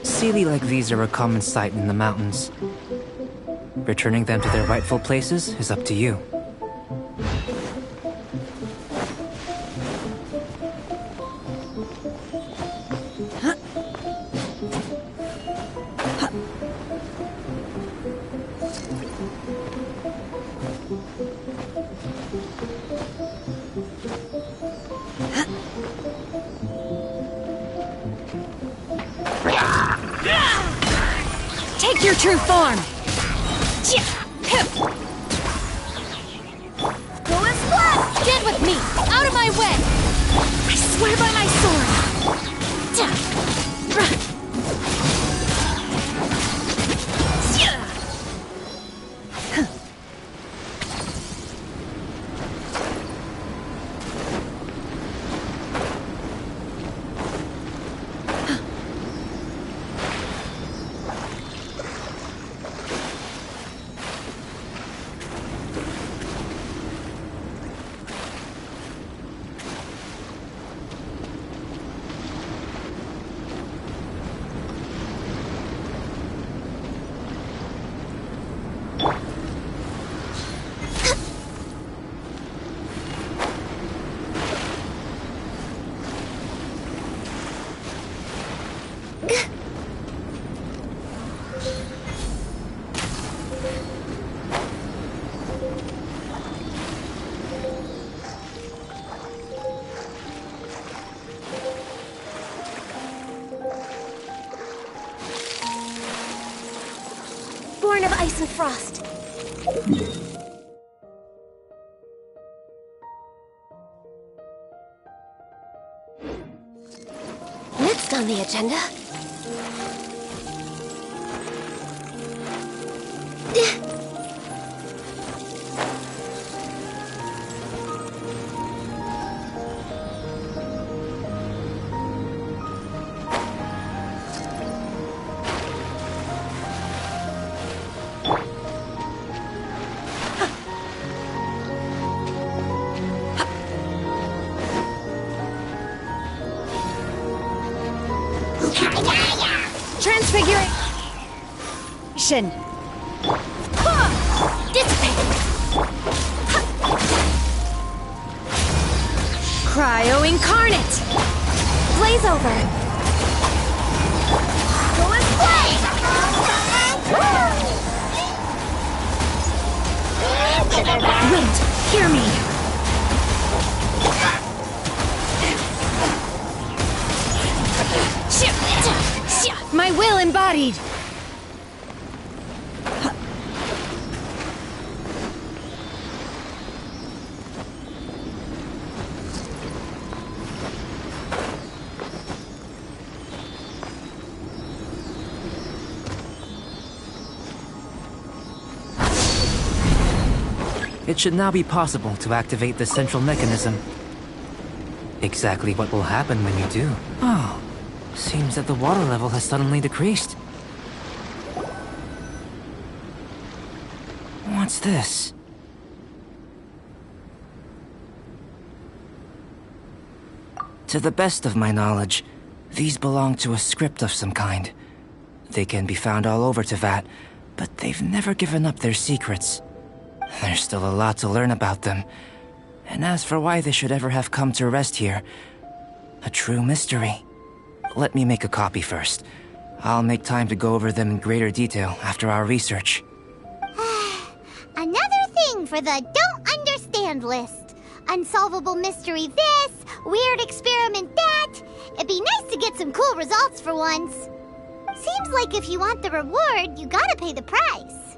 Sealy like these are a common sight in the mountains. Returning them to their rightful places is up to you. Take your true form! Go and splat! Stand with me! Out of my way! I swear by my sword! Born of ice and frost. Next on the agenda. Transfiguration! Dissipate! Cryo incarnate! Blaze over! Go and play! Wind, hear me! My will embodied! It should now be possible to activate the central mechanism. Exactly what will happen when you do? Oh, seems that the water level has suddenly decreased. What's this? To the best of my knowledge, these belong to a script of some kind. They can be found all over Teyvat, but they've never given up their secrets. There's still a lot to learn about them. And as for why they should ever have come to rest here, a true mystery. Let me make a copy first. I'll make time to go over them in greater detail after our research. Another thing for the don't understand list. Unsolvable mystery this, weird experiment that. It'd be nice to get some cool results for once. Seems like if you want the reward, you gotta pay the price.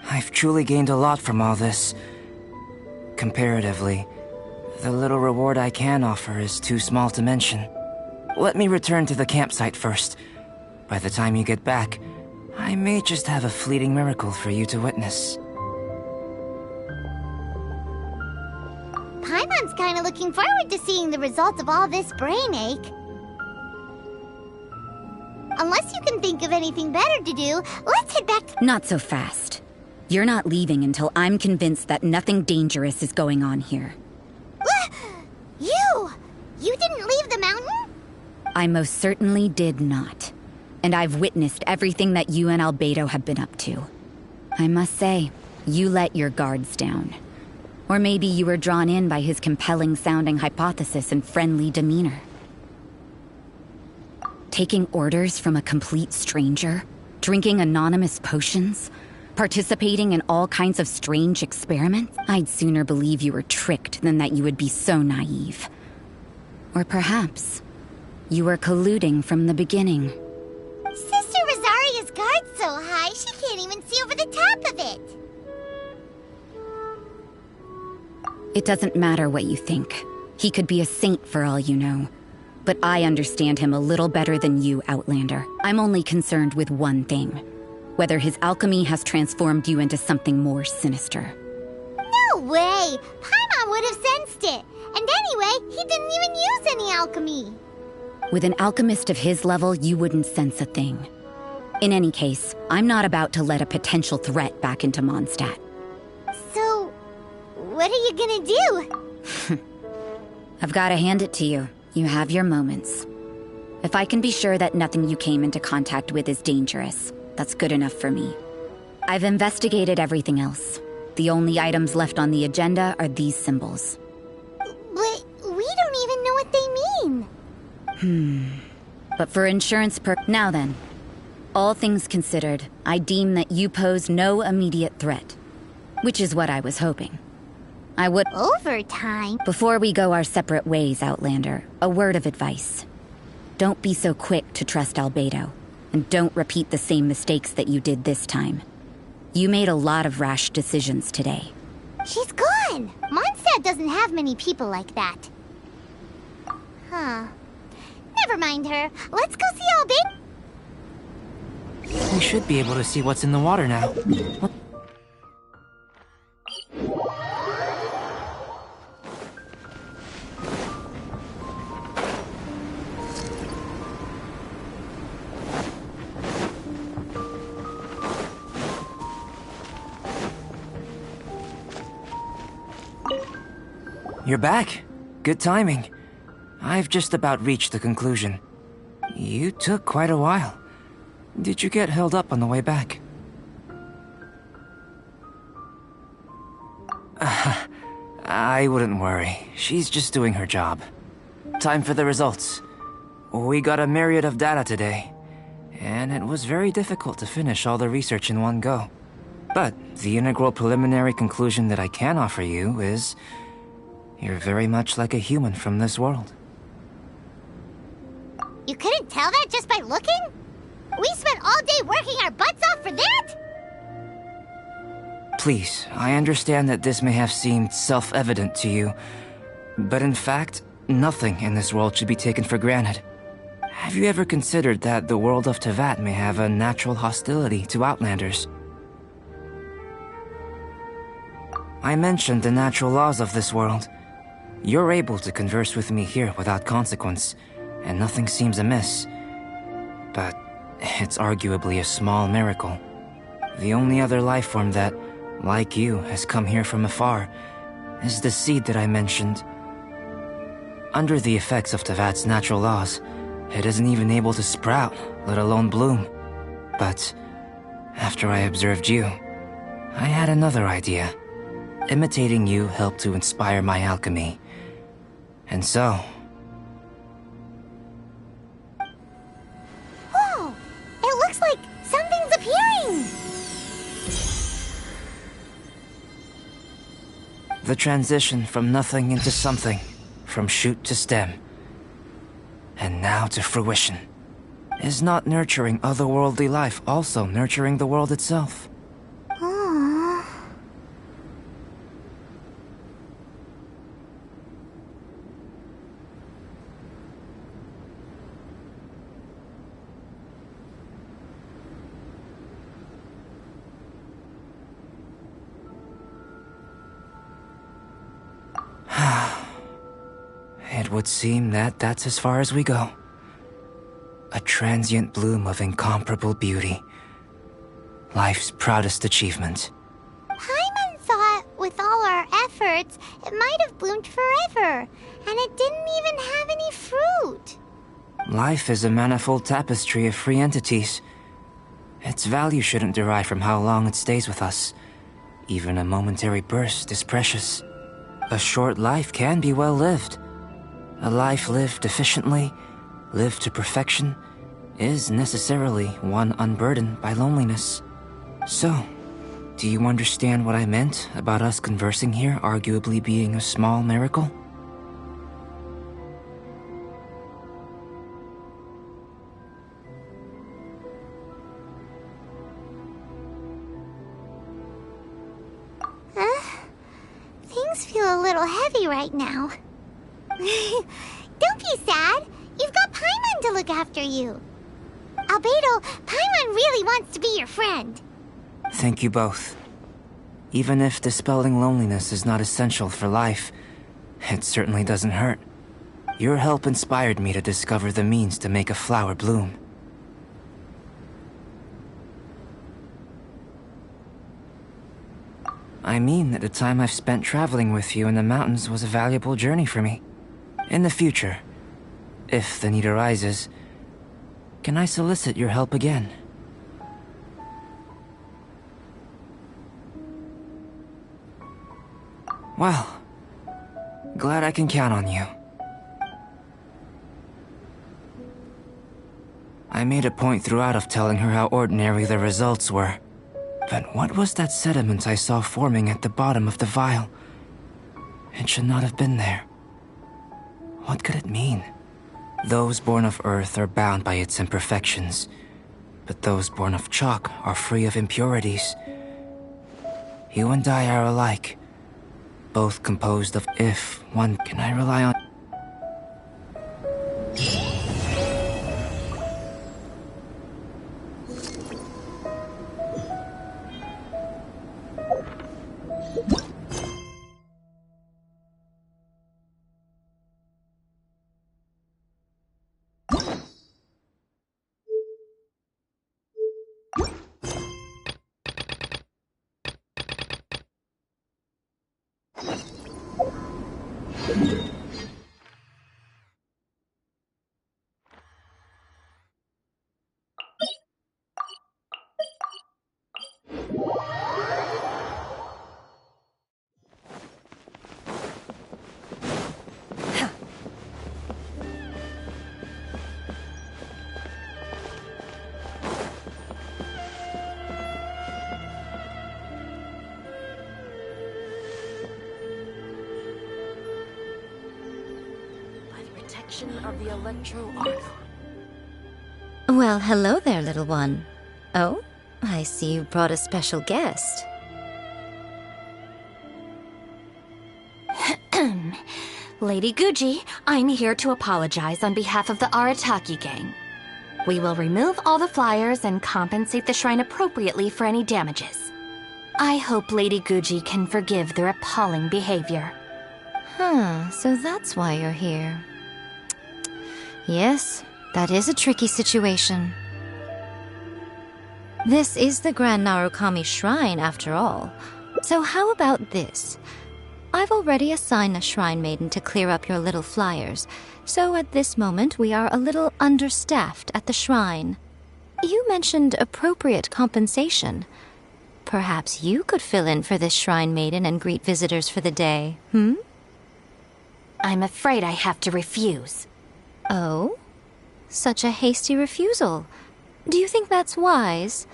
I've truly gained a lot from all this. Comparatively, the little reward I can offer is too small to mention. Let me return to the campsite first. By the time you get back, I may just have a fleeting miracle for you to witness. Paimon's kinda looking forward to seeing the results of all this brain ache. Unless you can think of anything better to do, let's head back to— Not so fast. You're not leaving until I'm convinced that nothing dangerous is going on here. You! You didn't leave the mountain? I most certainly did not. And I've witnessed everything that you and Albedo have been up to. I must say, you let your guards down. Or maybe you were drawn in by his compelling-sounding hypothesis and friendly demeanor. Taking orders from a complete stranger? Drinking anonymous potions? Participating in all kinds of strange experiments? I'd sooner believe you were tricked than that you would be so naive. Or perhaps, you were colluding from the beginning. Sister Rosaria's guard's so high, she can't even see over the top of it. It doesn't matter what you think. He could be a saint for all you know. But I understand him a little better than you, Outlander. I'm only concerned with one thing. Whether his alchemy has transformed you into something more sinister. No way! Paimon would have sensed it. And anyway, he didn't even use any alchemy. With an alchemist of his level, you wouldn't sense a thing. In any case, I'm not about to let a potential threat back into Mondstadt. So, what are you gonna do? I've got to hand it to you. You have your moments. If I can be sure that nothing you came into contact with is dangerous, that's good enough for me. I've investigated everything else. The only items left on the agenda are these symbols. But we don't even know what they mean. But for insurance now then, all things considered, I deem that you pose no immediate threat. Which is what I was hoping. I would— Overtime? Before we go our separate ways, Outlander, a word of advice. Don't be so quick to trust Albedo, and don't repeat the same mistakes that you did this time. You made a lot of rash decisions today. She's gone! Mondstadt doesn't have many people like that. Huh. Never mind her. Let's go see Albedo. We should be able to see what's in the water now. What? You're back. Good timing. I've just about reached the conclusion. You took quite a while. Did you get held up on the way back? I wouldn't worry. She's just doing her job. Time for the results. We got a myriad of data today, and it was very difficult to finish all the research in one go. But the integral preliminary conclusion that I can offer you is you're very much like a human from this world. You couldn't tell that just by looking? We spent all day working our butts off for that? Please, I understand that this may have seemed self-evident to you, but in fact, nothing in this world should be taken for granted. Have you ever considered that the world of Tevat may have a natural hostility to Outlanders? I mentioned the natural laws of this world. You're able to converse with me here without consequence, and nothing seems amiss. But it's arguably a small miracle. The only other life form that, like you, has come here from afar is the seed that I mentioned. Under the effects of Tevat's natural laws, it isn't even able to sprout, let alone bloom. But after I observed you, I had another idea. Imitating you helped to inspire my alchemy. And so... Whoa! It looks like something's appearing! The transition from nothing into something, from shoot to stem, and now to fruition. Is not nurturing otherworldly life also nurturing the world itself? Aww. It would seem that that's as far as we go. A transient bloom of incomparable beauty. Life's proudest achievement. Paimon thought, with all our efforts, it might have bloomed forever, and it didn't even have any fruit. Life is a manifold tapestry of free entities. Its value shouldn't derive from how long it stays with us. Even a momentary burst is precious. A short life can be well lived. A life lived efficiently, lived to perfection, is necessarily one unburdened by loneliness. So, do you understand what I meant about us conversing here arguably being a small miracle? Things feel a little heavy right now. Don't be sad. You've got Paimon to look after you. Albedo, Paimon really wants to be your friend. Thank you both. Even if dispelling loneliness is not essential for life, it certainly doesn't hurt. Your help inspired me to discover the means to make a flower bloom. I mean that the time I've spent traveling with you in the mountains was a valuable journey for me. In the future, if the need arises, can I solicit your help again? Well, glad I can count on you. I made a point throughout of telling her how ordinary the results were. But what was that sediment I saw forming at the bottom of the vial? It should not have been there. What could it mean? Those born of earth are bound by its imperfections, but those born of chalk are free of impurities. You and I are alike, both composed of if one can I rely on. Of the electro arc. Well, hello there, little one. Oh, I see you brought a special guest. Lady Guji, I'm here to apologize on behalf of the Arataki gang. We will remove all the flyers and compensate the shrine appropriately for any damages. I hope Lady Guji can forgive their appalling behavior. So that's why you're here. Yes, that is a tricky situation. This is the Grand Narukami Shrine, after all. So how about this? I've already assigned a shrine maiden to clear up your little flyers, so at this moment we are a little understaffed at the shrine. You mentioned appropriate compensation. Perhaps you could fill in for this shrine maiden and greet visitors for the day, I'm afraid I have to refuse. Oh? Such a hasty refusal. Do you think that's wise?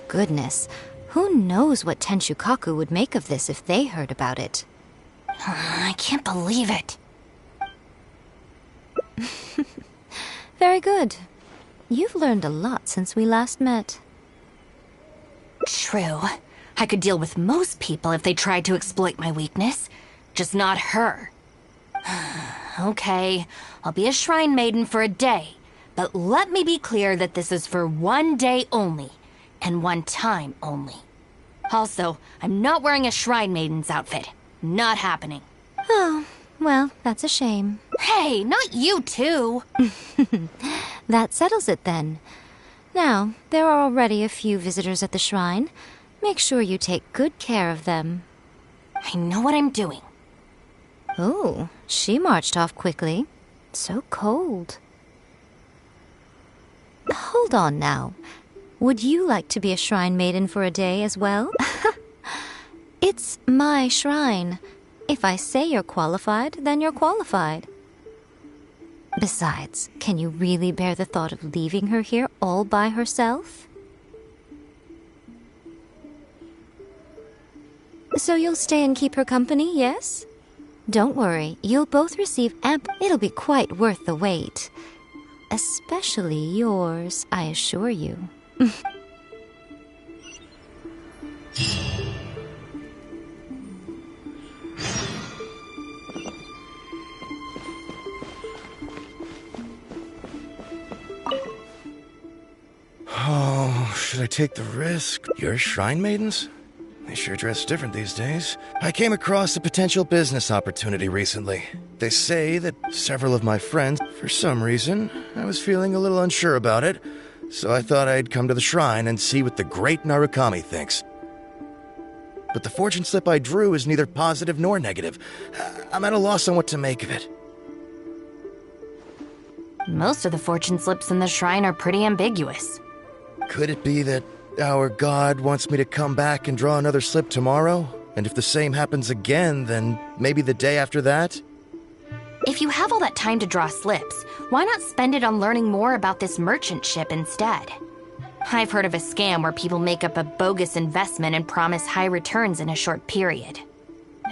Goodness, who knows what Tenshukaku would make of this if they heard about it? I can't believe it. Very good. You've learned a lot since we last met. True. I could deal with most people if they tried to exploit my weakness. Just not her. Okay, I'll be a shrine maiden for a day. But let me be clear that this is for one day only. And one time only. Also, I'm not wearing a shrine maiden's outfit. Not happening. Oh, well, that's a shame. Hey, not you too! That settles it then. Now, there are already a few visitors at the shrine. Make sure you take good care of them. I know what I'm doing. Oh, she marched off quickly. So cold. Hold on now. Would you like to be a shrine maiden for a day as well? It's my shrine. If I say you're qualified, then you're qualified. Besides, can you really bear the thought of leaving her here all by herself? So you'll stay and keep her company, yes? Don't worry, you'll both receive It'll be quite worth the wait. Especially yours, I assure you. Oh, should I take the risk? You're shrine maidens? They sure dress different these days. I came across a potential business opportunity recently. They say that several of my friends, for some reason, I was feeling a little unsure about it, so I thought I'd come to the shrine and see what the great Narukami thinks. But the fortune slip I drew is neither positive nor negative. I'm at a loss on what to make of it. Most of the fortune slips in the shrine are pretty ambiguous. Could it be that our god wants me to come back and draw another slip tomorrow? And if the same happens again, then maybe the day after that? If you have all that time to draw slips, why not spend it on learning more about this merchant ship instead? I've heard of a scam where people make up a bogus investment and promise high returns in a short period.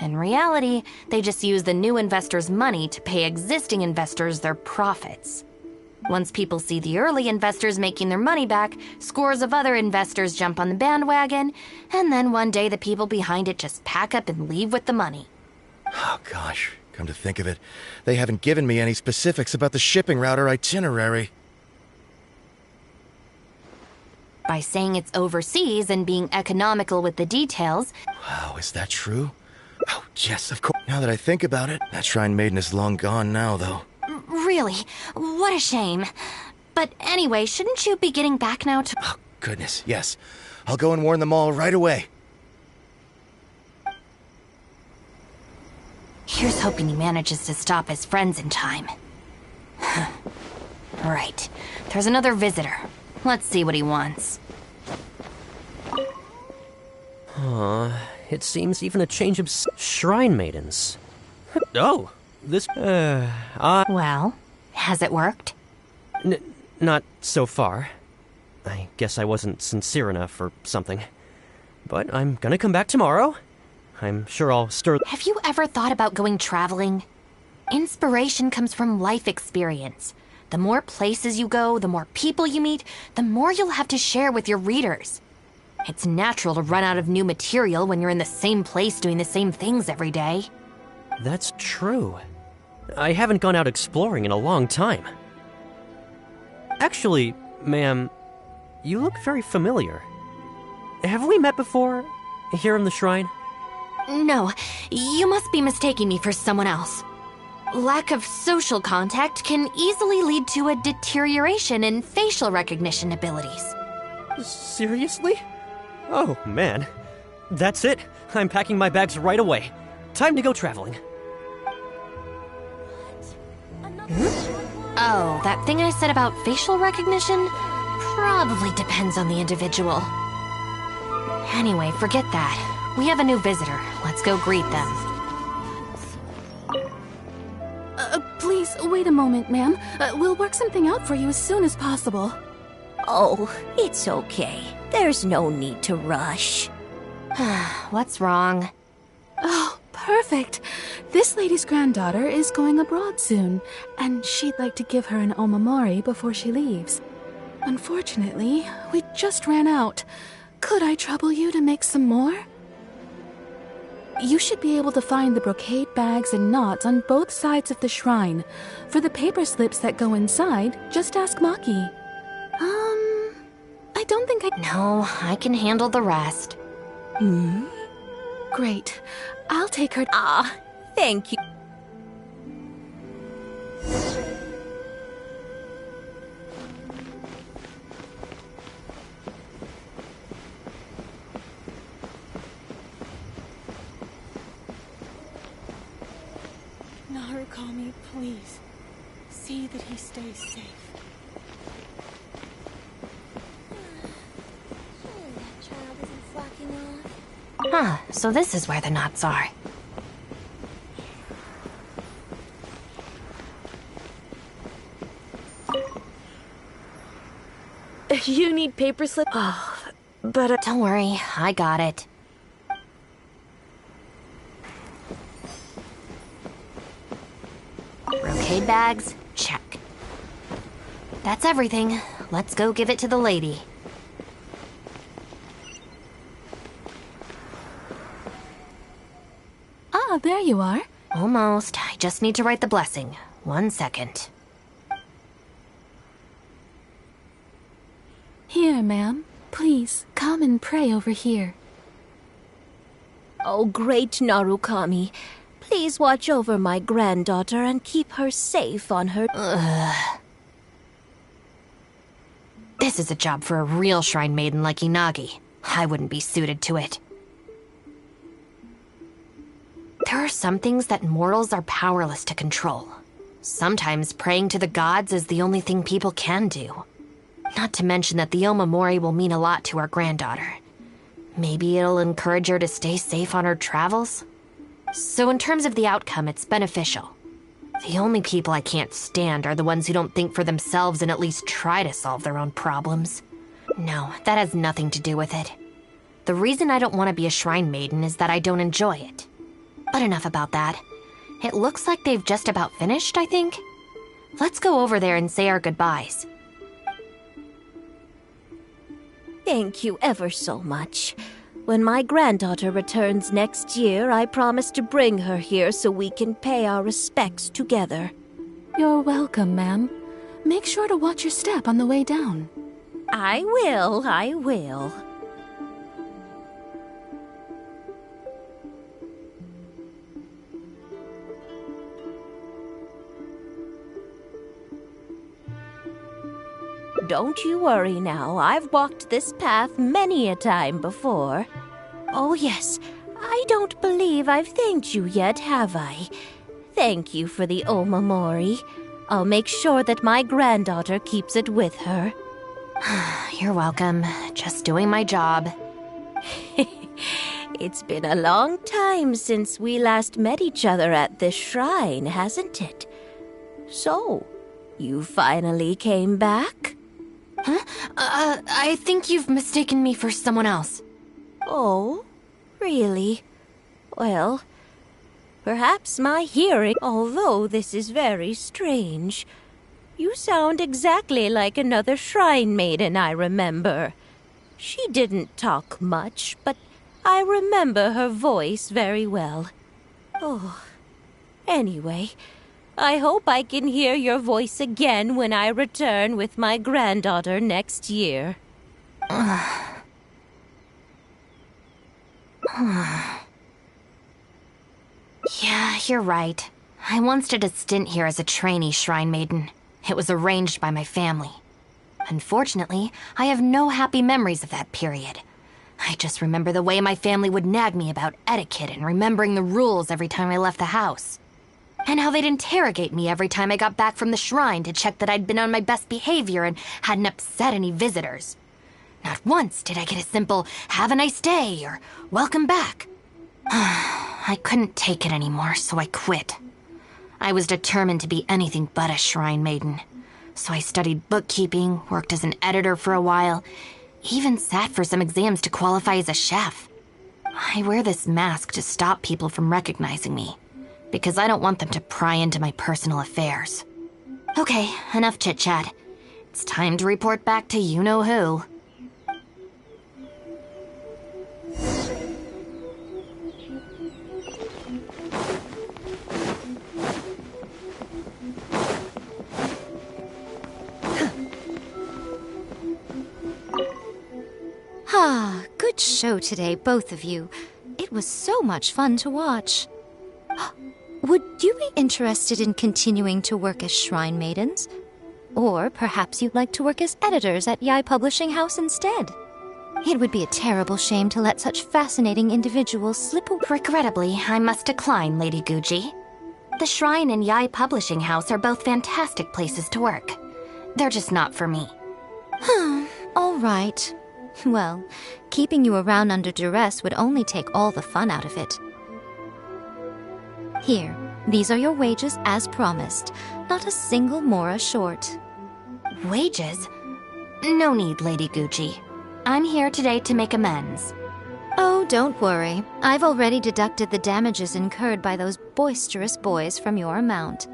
In reality, they just use the new investors' money to pay existing investors their profits. Once people see the early investors making their money back, scores of other investors jump on the bandwagon, and then one day the people behind it just pack up and leave with the money. Oh gosh, come to think of it, they haven't given me any specifics about the shipping route or itinerary. By saying it's overseas and being economical with the details... Wow, is that true? Oh, yes, of course. Now that I think about it, that shrine maiden is long gone now, though. Really? What a shame. But anyway, shouldn't you be getting back now to... Oh, goodness, yes. I'll go and warn them all right away. Here's hoping he manages to stop his friends in time. Right. There's another visitor. Let's see what he wants. It seems even a change of shrine maidens. Oh, this... Well, has it worked? Not so far. I guess I wasn't sincere enough or something. But I'm gonna come back tomorrow. I'm sure I'll stir... Have you ever thought about going traveling? Inspiration comes from life experience. The more places you go, the more people you meet, the more you'll have to share with your readers. It's natural to run out of new material when you're in the same place doing the same things every day. That's true. I haven't gone out exploring in a long time. Actually, ma'am, you look very familiar. Have we met before, here in the shrine? No, you must be mistaking me for someone else. Lack of social contact can easily lead to a deterioration in facial recognition abilities. Seriously? Oh, man. That's it. I'm packing my bags right away. Time to go traveling. Oh, that thing I said about facial recognition? Probably depends on the individual. Anyway, forget that. We have a new visitor. Let's go greet them. Please, wait a moment, ma'am. We'll work something out for you as soon as possible. Oh, it's okay. There's no need to rush. What's wrong? Oh, perfect. This lady's granddaughter is going abroad soon, and she'd like to give her an omamori before she leaves. Unfortunately, we just ran out. Could I trouble you to make some more? You should be able to find the brocade bags and knots on both sides of the shrine. For the paper slips that go inside, just ask Maki. I don't think No, I can handle the rest. Great. I'll take her. Thank you. Narukami, please. See that he stays safe. That child isn't flocking off. Huh, so this is where the knots are. You need paper slip? Oh, but Don't worry, I got it. Brocade bags? Check. That's everything. Let's go give it to the lady. Ah, there you are. Almost. I just need to write the blessing. 1 second. Here, ma'am. Please, come and pray over here. Oh, great Narukami. Please watch over my granddaughter and keep her safe on her... This is a job for a real shrine maiden like Inagi. I wouldn't be suited to it. There are some things that mortals are powerless to control. Sometimes praying to the gods is the only thing people can do. Not to mention that the Omamori will mean a lot to our granddaughter. Maybe it'll encourage her to stay safe on her travels? So in terms of the outcome, it's beneficial. The only people I can't stand are the ones who don't think for themselves and at least try to solve their own problems. No, that has nothing to do with it. The reason I don't want to be a shrine maiden is that I don't enjoy it. But enough about that. It looks like they've just about finished, I think. Let's go over there and say our goodbyes. Thank you ever so much. When my granddaughter returns next year, I promise to bring her here so we can pay our respects together. You're welcome, ma'am. Make sure to watch your step on the way down. I will. Don't you worry now. I've walked this path many a time before. Oh, yes. I don't believe I've thanked you yet, have I? Thank you for the Omamori. I'll make sure that my granddaughter keeps it with her. You're welcome. Just doing my job. It's been a long time since we last met each other at this shrine, hasn't it? So, you finally came back? Huh? I think you've mistaken me for someone else. Oh, really? Well, perhaps my hearing, although this is very strange. You sound exactly like another shrine maiden I remember. She didn't talk much, but I remember her voice very well. Oh, anyway, I hope I can hear your voice again when I return with my granddaughter next year. Yeah, you're right. I once did a stint here as a trainee shrine maiden. It was arranged by my family. Unfortunately, I have no happy memories of that period. I just remember the way my family would nag me about etiquette and remembering the rules every time I left the house. And how they'd interrogate me every time I got back from the shrine to check that I'd been on my best behavior and hadn't upset any visitors. Not once did I get a simple, "Have a nice day," or "Welcome back." I couldn't take it anymore, so I quit. I was determined to be anything but a shrine maiden. So I studied bookkeeping, worked as an editor for a while, even sat for some exams to qualify as a chef. I wear this mask to stop people from recognizing me, because I don't want them to pry into my personal affairs. Okay, enough chit-chat. It's time to report back to you-know-who. Ah, good show today, both of you. It was so much fun to watch. Would you be interested in continuing to work as shrine maidens? Or perhaps you'd like to work as editors at Yai Publishing House instead? It would be a terrible shame to let such fascinating individuals slip away. Regrettably, I must decline, Lady Guji. The Shrine and Yai Publishing House are both fantastic places to work. They're just not for me. All right. Well, keeping you around under duress would only take all the fun out of it. Here, these are your wages as promised. Not a single mora short. Wages? No need, Lady Guji. I'm here today to make amends. Oh, don't worry. I've already deducted the damages incurred by those boisterous boys from your amount.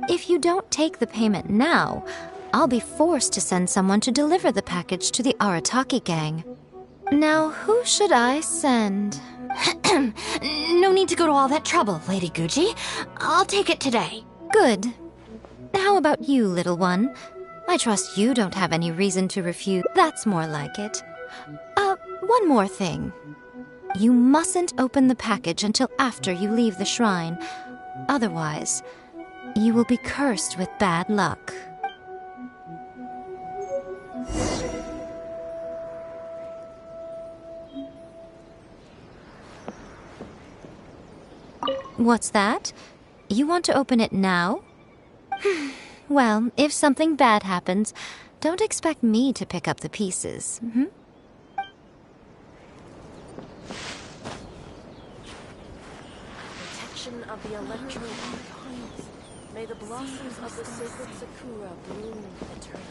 If you don't take the payment now, I'll be forced to send someone to deliver the package to the Arataki gang. Now, who should I send? No need to go to all that trouble, Lady Guji. I'll take it today. Good. How about you, little one? I trust you don't have any reason to refuse. That's more like it. One more thing. You mustn't open the package until after you leave the shrine. Otherwise, you will be cursed with bad luck. What's that? You want to open it now? Well, if something bad happens, don't expect me to pick up the pieces. Protection of the electro archives. May the blossoms of the sacred sakura bloom eternally.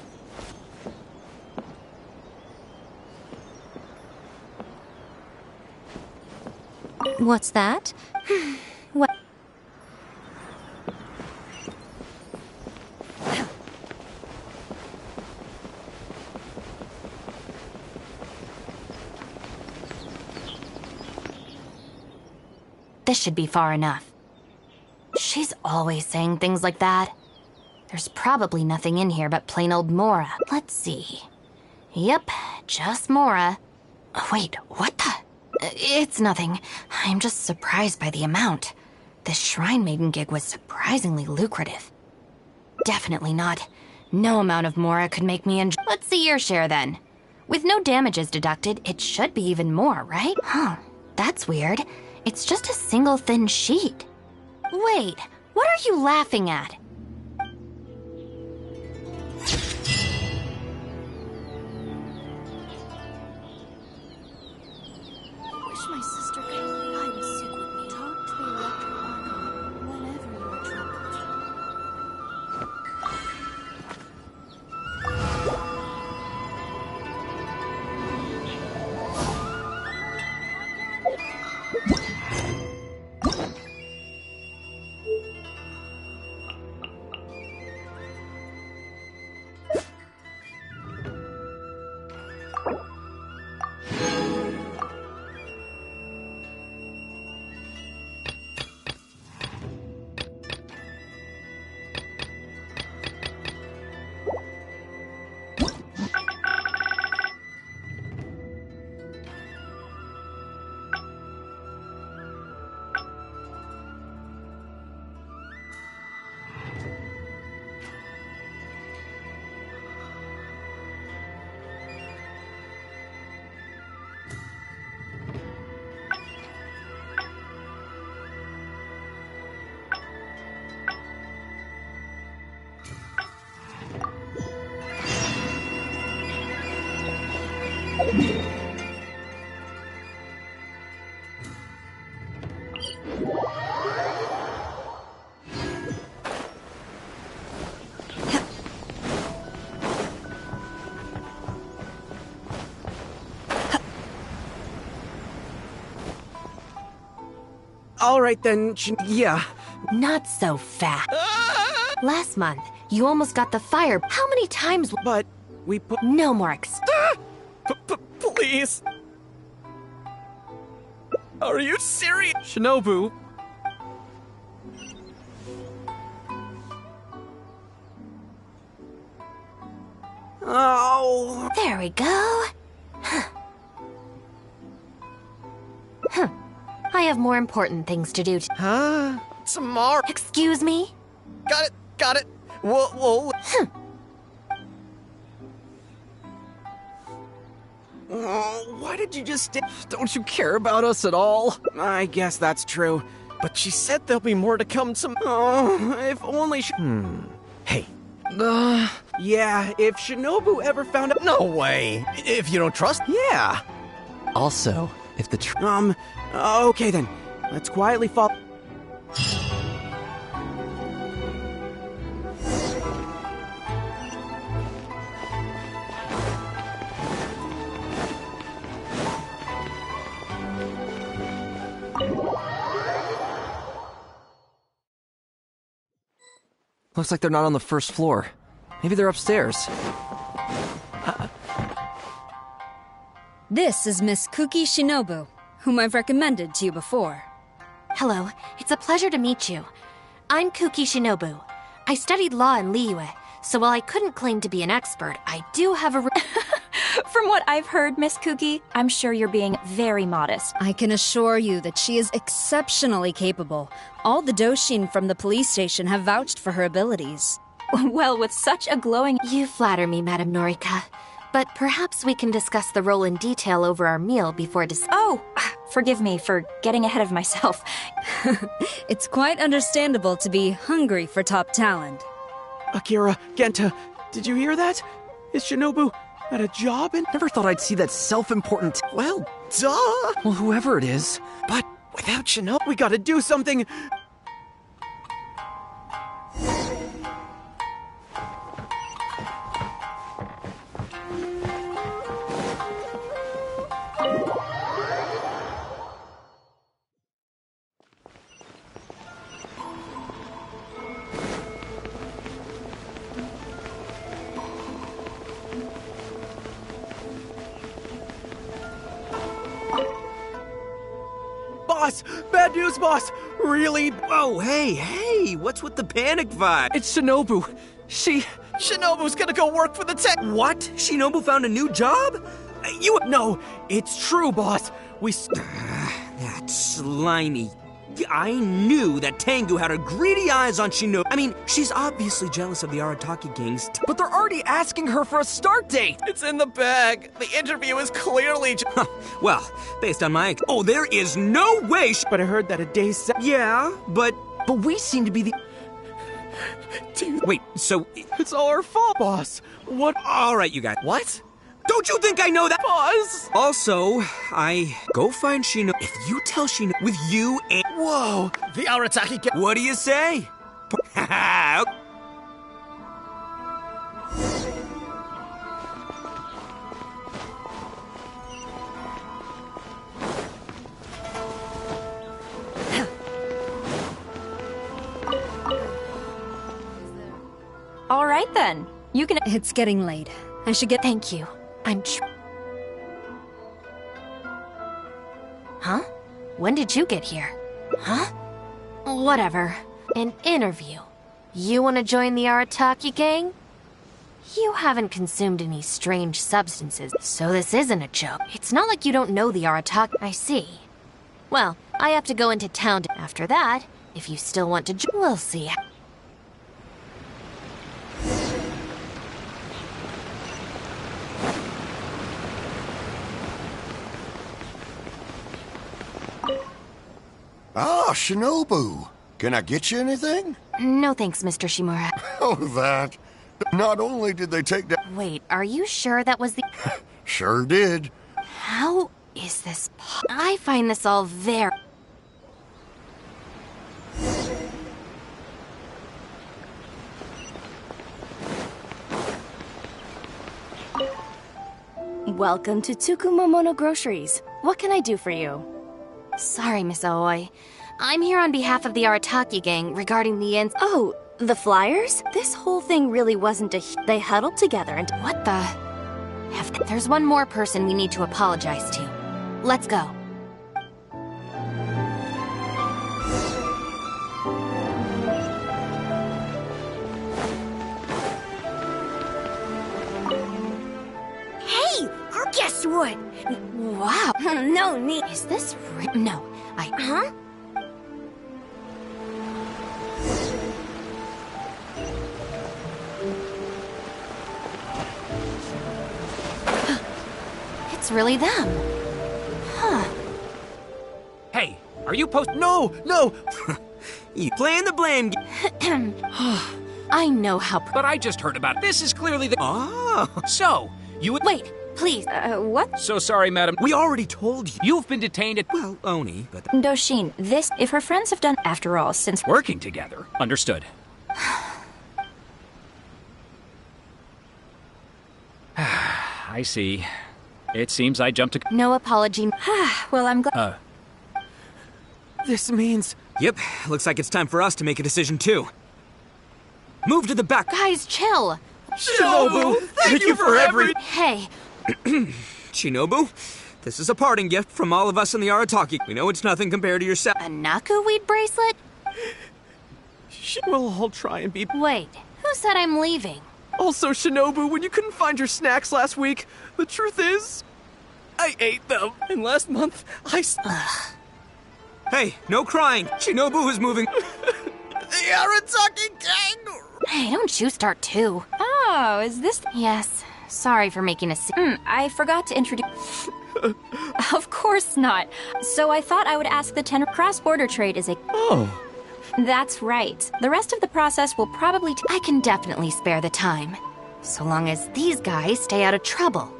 What's that? What? This should be far enough. She's always saying things like that. There's probably nothing in here but plain old Mora. Let's see. Yep, just Mora. Wait, what the? It's nothing. I'm just surprised by the amount. This shrine maiden gig was surprisingly lucrative. Definitely not. No amount of Mora could make me enjoy. Let's see your share then. With no damages deducted, it should be even more, right? Huh, that's weird. It's just a single thin sheet. Wait, what are you laughing at? Wish my sister could hide and seek with me. Talk to the electro archive whenever you are troubled. All right then, yeah. Not so fast. Last month, you almost got the fire. How many times? But we put... No more Please. Are you serious? Shinobu. Oh. There we go. I have more important things to do. Huh? Tomorrow. Excuse me? Got it. Whoa. Oh, why did you just... Don't you care about us at all? I guess that's true. But she said there'll be more to come Oh, if only Hey. Yeah, if Shinobu ever found out... No way! If you don't trust... Yeah. Also, if the okay then. Let's quietly follow... Looks like they're not on the first floor. Maybe they're upstairs. This is Miss Kuki Shinobu, whom I've recommended to you before. Hello, it's a pleasure to meet you. I'm Kuki Shinobu. I studied law in Liyue, so while I couldn't claim to be an expert, I do have a... From what I've heard, Miss Kuki, I'm sure you're being very modest. I can assure you that she is exceptionally capable. All the Doshin from the police station have vouched for her abilities. Well, with such a glowing... You flatter me, Madame Norika. But perhaps we can discuss the role in detail over our meal before Oh, forgive me for getting ahead of myself. It's quite understandable to be hungry for top talent. Akira, Genta, did you hear that? Is Shinobu at a job in... Never thought I'd see that self-important... Well, duh! Well, whoever it is. But without Shinobu, we gotta do something... Boss! Bad news, boss! Really? Oh, hey, what's with the panic vibe? It's Shinobu. Shinobu's gonna go work for the tech. What? Shinobu found a new job? No, it's true, boss. That slimy. I knew that Tengu had her greedy eyes on Shinobu. I mean, she's obviously jealous of the Arataki gang's but they're already asking her for a start date! It's in the bag. The interview is clearly... Well, based on my... Oh, there is no way But I heard that a day... Yeah, but we seem to be the... Wait, so... It's all our fault, boss. What? All right, you guys. What? Don't you think I know that? Boss! Also, I go find Shinobu. If you tell Shinobu with you and... Whoa! The Arataki gang... What do you say? All right then. You can... It's getting late. I should get... Thank you. Huh? When did you get here? Huh? Whatever. An interview. You want to join the Arataki gang? You haven't consumed any strange substances, so this isn't a joke. It's not like you don't know the Arataki. I see. Well, I have to go into town after that. If you still want to we'll see. Ah, Shinobu. Can I get you anything? No thanks, Mr. Shimura. Oh, that. Not only did they take down... Wait, are you sure that was the... Sure did. How is this I find this all very... Welcome to Tsukumomono Groceries. What can I do for you? Sorry, Miss Aoi. I'm here on behalf of the Arataki gang regarding the Oh, the flyers? This whole thing really wasn't they huddled together and... What the... There's one more person we need to apologize to. Let's go. Hey! Guess what? Wow. No need. Is this real? No, Huh? It's really them. Huh. Hey, are you post- No! You playing the blame I know how... But I just heard about it. This is clearly the- Oh, so, you would- Wait, please. What? So sorry, madam. We already told you. You've been detained at- Well, Oni, but- Doshin, if her friends have done after all since- Working together. Understood. I see. It seems I jumped to- No apology. Well, I'm glad- This means... Yep, looks like it's time for us to make a decision too. Move to the back. Guys, chill. Shinobu, thank you for every... Hey, Shinobu, this is a parting gift from all of us in the Arataki. We know it's nothing compared to yourself. a Naku weed bracelet? We'll all try and be... Wait, who said I'm leaving? Also, Shinobu, when you couldn't find your snacks last week, the truth is... I ate them. And last month, Hey, no crying. Shinobu is moving. The Arataki gang! Hey, don't you start too. Oh, is this... Yes, sorry for making a scene. I forgot to introduce... Of course not. So I thought I would ask the tenor. Cross-border trade is a... Oh. That's right. The rest of the process will probably... I can definitely spare the time. So long as these guys stay out of trouble.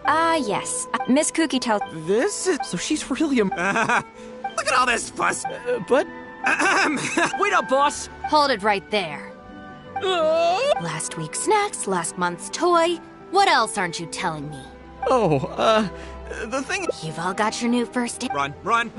Yes. Miss Cookie tells... This is... So she's really a... Look at all this fuss. But... Wait up, boss. Hold it right there. Last week's snacks, last month's toy. What else aren't you telling me? Oh, the thing... You've all got your new first aid. Run, run.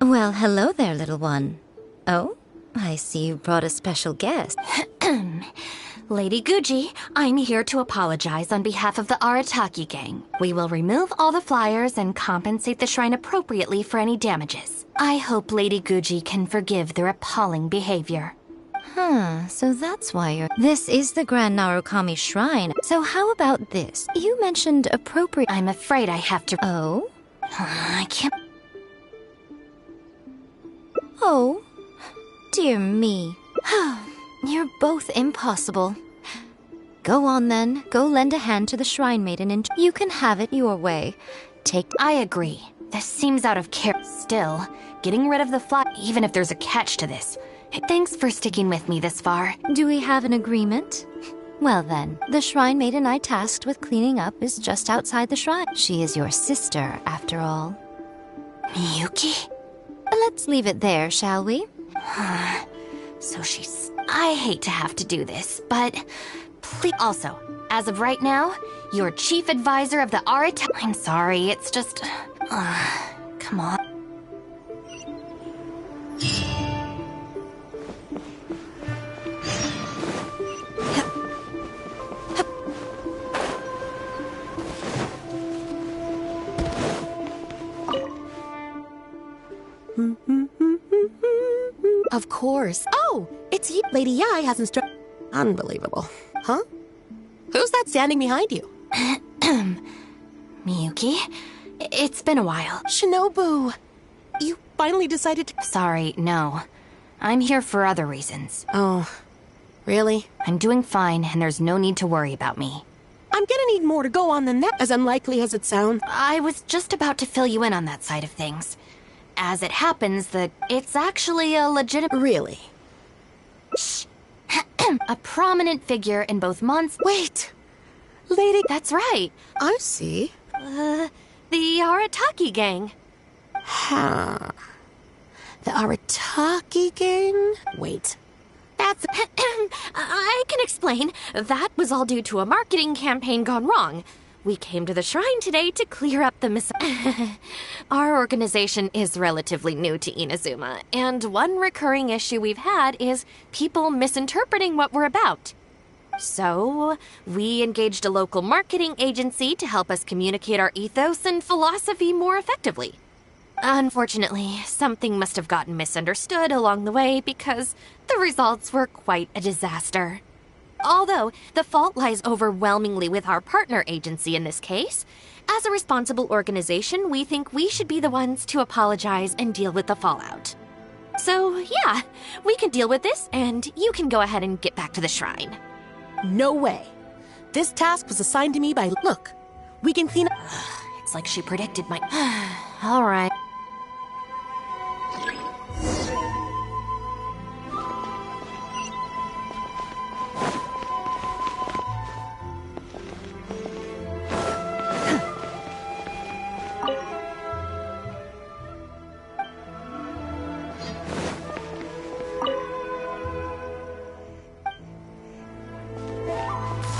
Well, hello there, little one. Oh, I see you brought a special guest. Lady Guji, I'm here to apologize on behalf of the Arataki gang. We will remove all the flyers and compensate the shrine appropriately for any damages. I hope Lady Guji can forgive their appalling behavior. So that's why you're... This is the Grand Narukami Shrine. So how about this? You mentioned appropriate... I'm afraid I have to... Oh? I can't... Oh, dear me. You're both impossible. Go on then, go lend a hand to the Shrine Maiden and you can have it your way. I agree. This seems out of care. Still, getting rid of the fly, even if there's a catch to this. Thanks for sticking with me this far. Do we have an agreement? Well then, the Shrine Maiden I tasked with cleaning up is just outside the shrine. She is your sister, after all. Miyuki? Let's leave it there, shall we? So she's... I hate to have to do this, but... Please... Also, as of right now, you're chief advisor of the Arata... I'm sorry, it's just... come on. Of course. Oh, it's you. Lady Yai hasn't struck. Unbelievable. Huh? Who's that standing behind you? Miyuki, it's been a while. Shinobu, you finally decided to... Sorry, no. I'm here for other reasons. Oh, really? I'm doing fine, and there's no need to worry about me. I'm gonna need more to go on than that, as unlikely as it sounds. I was just about to fill you in on that side of things. As it happens, it's actually a legitimate... Really? Shh. A prominent figure in both months... Wait! Lady... That's right. I see. The Arataki gang. Huh. The Arataki gang? Wait. That's... I can explain. That was all due to a marketing campaign gone wrong. We came to the shrine today to clear up the Our organization is relatively new to Inazuma, and one recurring issue we've had is people misinterpreting what we're about. So, we engaged a local marketing agency to help us communicate our ethos and philosophy more effectively. Unfortunately, something must have gotten misunderstood along the way because the results were quite a disaster. Although, the fault lies overwhelmingly with our partner agency in this case. As a responsible organization, we think we should be the ones to apologize and deal with the fallout. So, yeah, we can deal with this, and you can go ahead and get back to the shrine. No way. This task was assigned to me by... Look, we can clean up... It's like she predicted my... All right.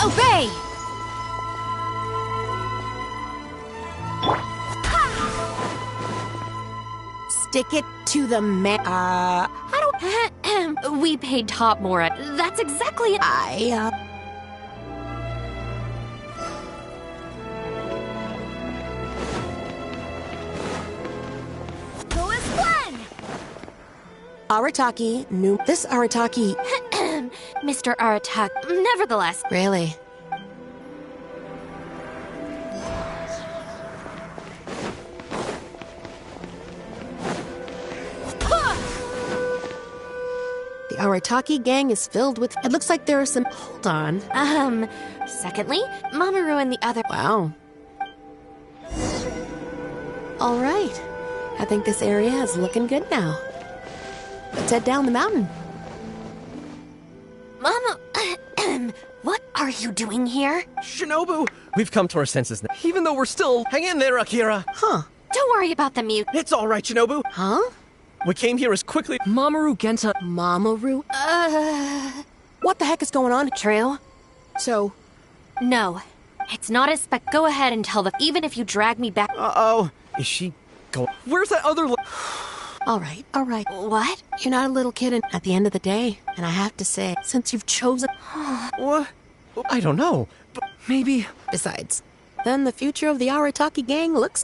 Obey! Stick it to the man. I don't... We paid top more. That's exactly... Who is one? Arataki knew... This Arataki... Mr. Arataki... Nevertheless... Really? The Arataki gang is filled with... It looks like there are some... Hold on. Secondly, Mamoru and the other... Wow. All right. I think this area is looking good now. Let's head down the mountain. Mama... What are you doing here? Shinobu! We've come to our senses now. Even though we're still... Hang in there, Akira! Huh. Don't worry about the mute. It's all right, Shinobu! Huh? We came here as quickly... Mamoru Genta... Mamoru? What the heck is going on? True? So... No. It's not as spec... Go ahead and tell the... Even if you drag me back... Uh-oh. Is she... Go... Where's that other... All right, all right. What? You're not a little kid at the end of the day. And I have to say, since you've chosen... What? I don't know. But maybe... Besides, then the future of the Arataki gang looks...